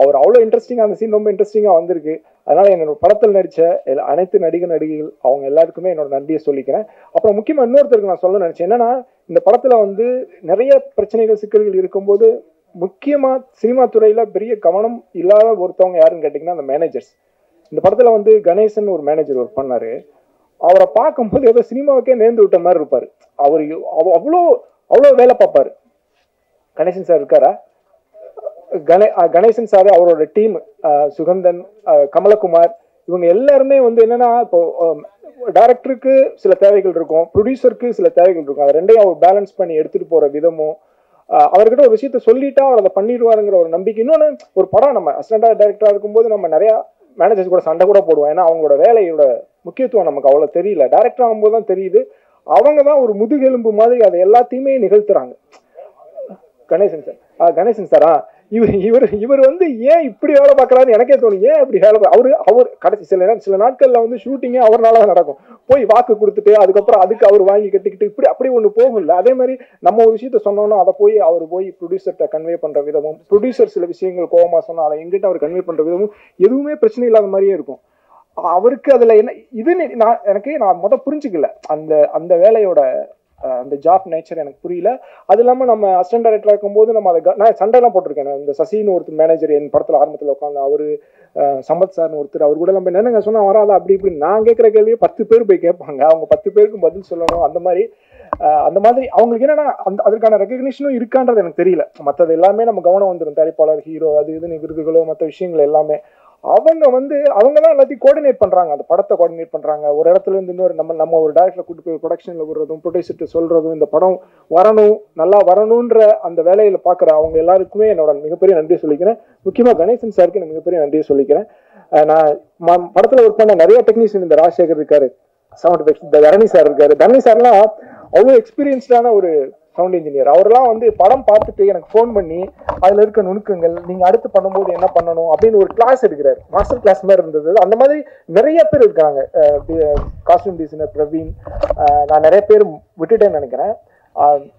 அவர் அவ்வளோ இன்ட்ரெஸ்டிங்காக, அந்த சீன் ரொம்ப இன்ட்ரெஸ்டிங்காக வந்திருக்கு. அதனால என்னோட படத்தில் நடித்த அனைத்து நடிகைகள் அவங்க எல்லாருக்குமே என்னோட நன்றியை சொல்லிக்கிறேன். அப்புறம் முக்கியமாக இன்னொருத்தருக்கு நான் சொல்ல நினைச்சேன். என்னன்னா, இந்த படத்தில் நிறைய பிரச்சனைகள், சிக்கல்கள் இருக்கும்போது முக்கியமா சினிமா துறையில பெரிய கவனம் இல்லாத ஒருத்தவங்க யாருன்னு கேட்டீங்கன்னா அந்த மேனேஜர்ஸ். இந்த படத்துல கணேசன் ஒரு மேனேஜர் ஒர்க் பண்ணாரு. அவரை பார்க்கும்போது ஏதோ சினிமாவுக்கே நேர்ந்து விட்ட மாதிரி இருப்பாரு. அவர் அவ்வளோ வேலை பார்ப்பாரு. கணேசன் சார் இருக்காரா? கணேசன் சார், அவரோட டீம், சுகந்தன், கமலகுமார், இவங்க எல்லாருமே வந்து என்னன்னா இப்போ டைரக்டருக்கு சில தேவைகள் இருக்கும், ப்ரொடியூசருக்கு சில தேவைகள் இருக்கும். அதை ரெண்டையும் அவர் பேலன்ஸ் பண்ணி எடுத்துட்டு போற விதமும் அவர்கிட்ட ஒரு விஷயத்த சொல்லிட்டா அவர் அதை பண்ணிடுவாருங்கிற ஒரு நம்பிக்கை. இன்னொன்று ஒரு படம் நம்ம அசிஸ்டன்ட் டைரக்டரா இருக்கும்போது நம்ம நிறைய மேனேஜர்ஸ் கூட சண்டை கூட போடுவோம். ஏன்னா அவங்களோட வேலையோட முக்கியத்துவம் நமக்கு அவ்வளோ தெரியல. டைரக்டர் ஆகும்போது தான் தெரியுது. அவங்க தான் ஒரு முதுகெலும்பு மாதிரி அதை எல்லாத்தையுமே நிகழ்த்துறாங்க. கணேசன் சாரா இவர் வந்து ஏன் இப்படி வேலை பார்க்கறாரு எனக்கே தோணும். ஏன் இப்படி வேலை அவர் கடைசி சில நாட்கள்ல வந்து ஷூட்டிங்கே அவர்னால தான் நடக்கும். போய் வாக்கு கொடுத்துட்டு அதுக்கப்புறம் அதுக்கு அவர் வாங்கி கட்டிக்கிட்டு இப்படி அப்படி ஒண்ணு போகும் இல்லை. அதே மாதிரி நம்ம ஒரு விஷயத்த சொன்னோம்னா அதை போய் அவர் போய் ப்ரொடியூசர்கிட்ட கன்வே பண்ற விதமும், ப்ரொடியூசர் சில விஷயங்கள் கோவமா சொன்னா அதை எங்கிட்ட அவர் கன்வே பண்ற விதமும் எதுவுமே பிரச்சனை இல்லாத மாதிரியே இருக்கும். அவருக்கு அதுல என்ன இது நான் புரிஞ்சுக்கல அந்த வேலையோட அந்த ஜாப் நேச்சர் எனக்கு புரியல. அது இல்லாம நம்ம அசிஸ்டன்ட் டைரக்டரா இருக்கும்போது நம்ம அதை நான் சண்டைலாம் போட்டிருக்கேன். இந்த சசின்னு ஒருத்தர் மேனேஜர் என் படத்துல ஆரம்பத்தில் உட்காந்து அவரு சம்பத் சார்னு ஒருத்தர் அவர் கூட நம்ம என்னங்க சொன்னா வராதா அப்படி இப்படி நான் கேட்குற கேள்வியை 10 பேர் போய் கேட்பாங்க. அவங்க 10 பேருக்கும் பதில் சொல்லணும். அந்த மாதிரி அவங்களுக்கு என்னன்னா அதற்கான ரெகக்னிஷனும் இருக்கான்றது எனக்கு தெரியல. மற்றது எல்லாமே நம்ம கவனம் வந்துடும், தயாரிப்பாளர் ஹீரோ அது இதுன்னு விருதுகளோ மற்ற விஷயங்கள் எல்லாமே. அவங்க தான் எல்லாத்தையும் கோஆர்டினேட் பண்றாங்க, அந்த படத்தை கோஆர்டினேட் பண்றாங்க. ஒரு இடத்துல இருந்து இன்னொரு நம்ம ஒரு டைரக்டரை கூட்டு போய் ப்ரொடக்ஷன்ல விடுறதும் ப்ரொடியூசர்கிட்ட சொல்றதும் இந்த படம் வரணும் நல்லா வரணும்ன்ற அந்த வேலையில பாக்குற அவங்க எல்லாருக்குமே என்னோட மிகப்பெரிய நன்றியை சொல்லிக்கிறேன். முக்கியமா கணேசன் சாருக்கு எனக்கு மிகப்பெரிய நன்றியை சொல்லிக்கிறேன். நான் படத்துல ஒர்க் பண்ண நிறைய டெக்னீஷியன் இந்த ராஜசேகர் இருக்காரு, சவுண்ட் எஃபெக்ட்ஸ் தரணி சார் இருக்காரு. தரணி சார்லாம் அவ்வளோ எக்ஸ்பீரியன்ஸ்டான ஒரு சவுண்ட் இன்ஜினியர். அவரெல்லாம் வந்து படம் பார்த்துட்டு எனக்கு ஃபோன் பண்ணி அதுல இருக்க நுணுக்கங்கள் நீங்க அடுத்து பண்ணும்போது என்ன பண்ணணும் அப்படின்னு ஒரு கிளாஸ் எடுக்கிறாரு. மாஸ்டர் கிளாஸ் மாதிரி இருந்தது. அந்த மாதிரி நிறைய பேர் இருக்காங்க. காஸ்டியூம் டிசைனர் பிரவீன், நான் நிறைய பேர் விட்டுட்டேன்னு நினைக்கிறேன்.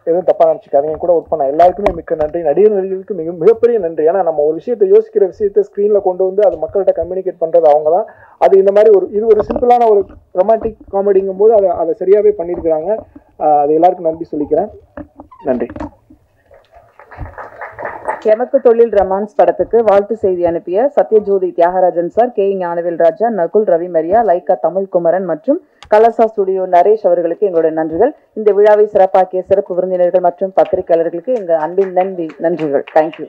எதுவும் தப்பா நினைச்சுக்காதீங்க. கூட ஒர்க் பண்ண எல்லாருக்குமே மிக்க நன்றி. நடிகர்களுக்கு மிகப்பெரிய நன்றி. ஏன்னா நம்ம ஒரு விஷயத்தை யோசிக்கிற விஷயத்தை ஸ்க்ரீன்ல கொண்டு வந்து அது மக்கள்கிட்ட கம்யூனிகேட் பண்றது அவங்க தான். அது இந்த மாதிரி இது ஒரு சிம்பிளான ஒரு ரொமான்டிக் காமெடிங்கும் போது அதை சரியாவே பண்ணியிருக்கிறாங்க. அது எல்லாருக்கும் நன்றி சொல்லிக்கிறேன். நன்றி. எமக்கு தொழில் ரொமான்ஸ் படத்துக்கு வாழ்த்து செய்தி அனுப்பிய சத்யஜோதி தியாகராஜன் சார், கே ஞானவேல் ராஜா, நகுல் ரவி மரியா, லைக்கா தமிழ்குமரன் மற்றும் கலசா ஸ்டுடியோ நரேஷ் அவர்களுக்கு எங்களுடைய நன்றிகள். இந்த விழாவை சிறப்பாக்கிய சிறப்பு விருந்தினர்கள் மற்றும் பத்திரிகையாளர்களுக்கு எங்கள் அன்பின் நன்றிகள். தேங்க்யூ.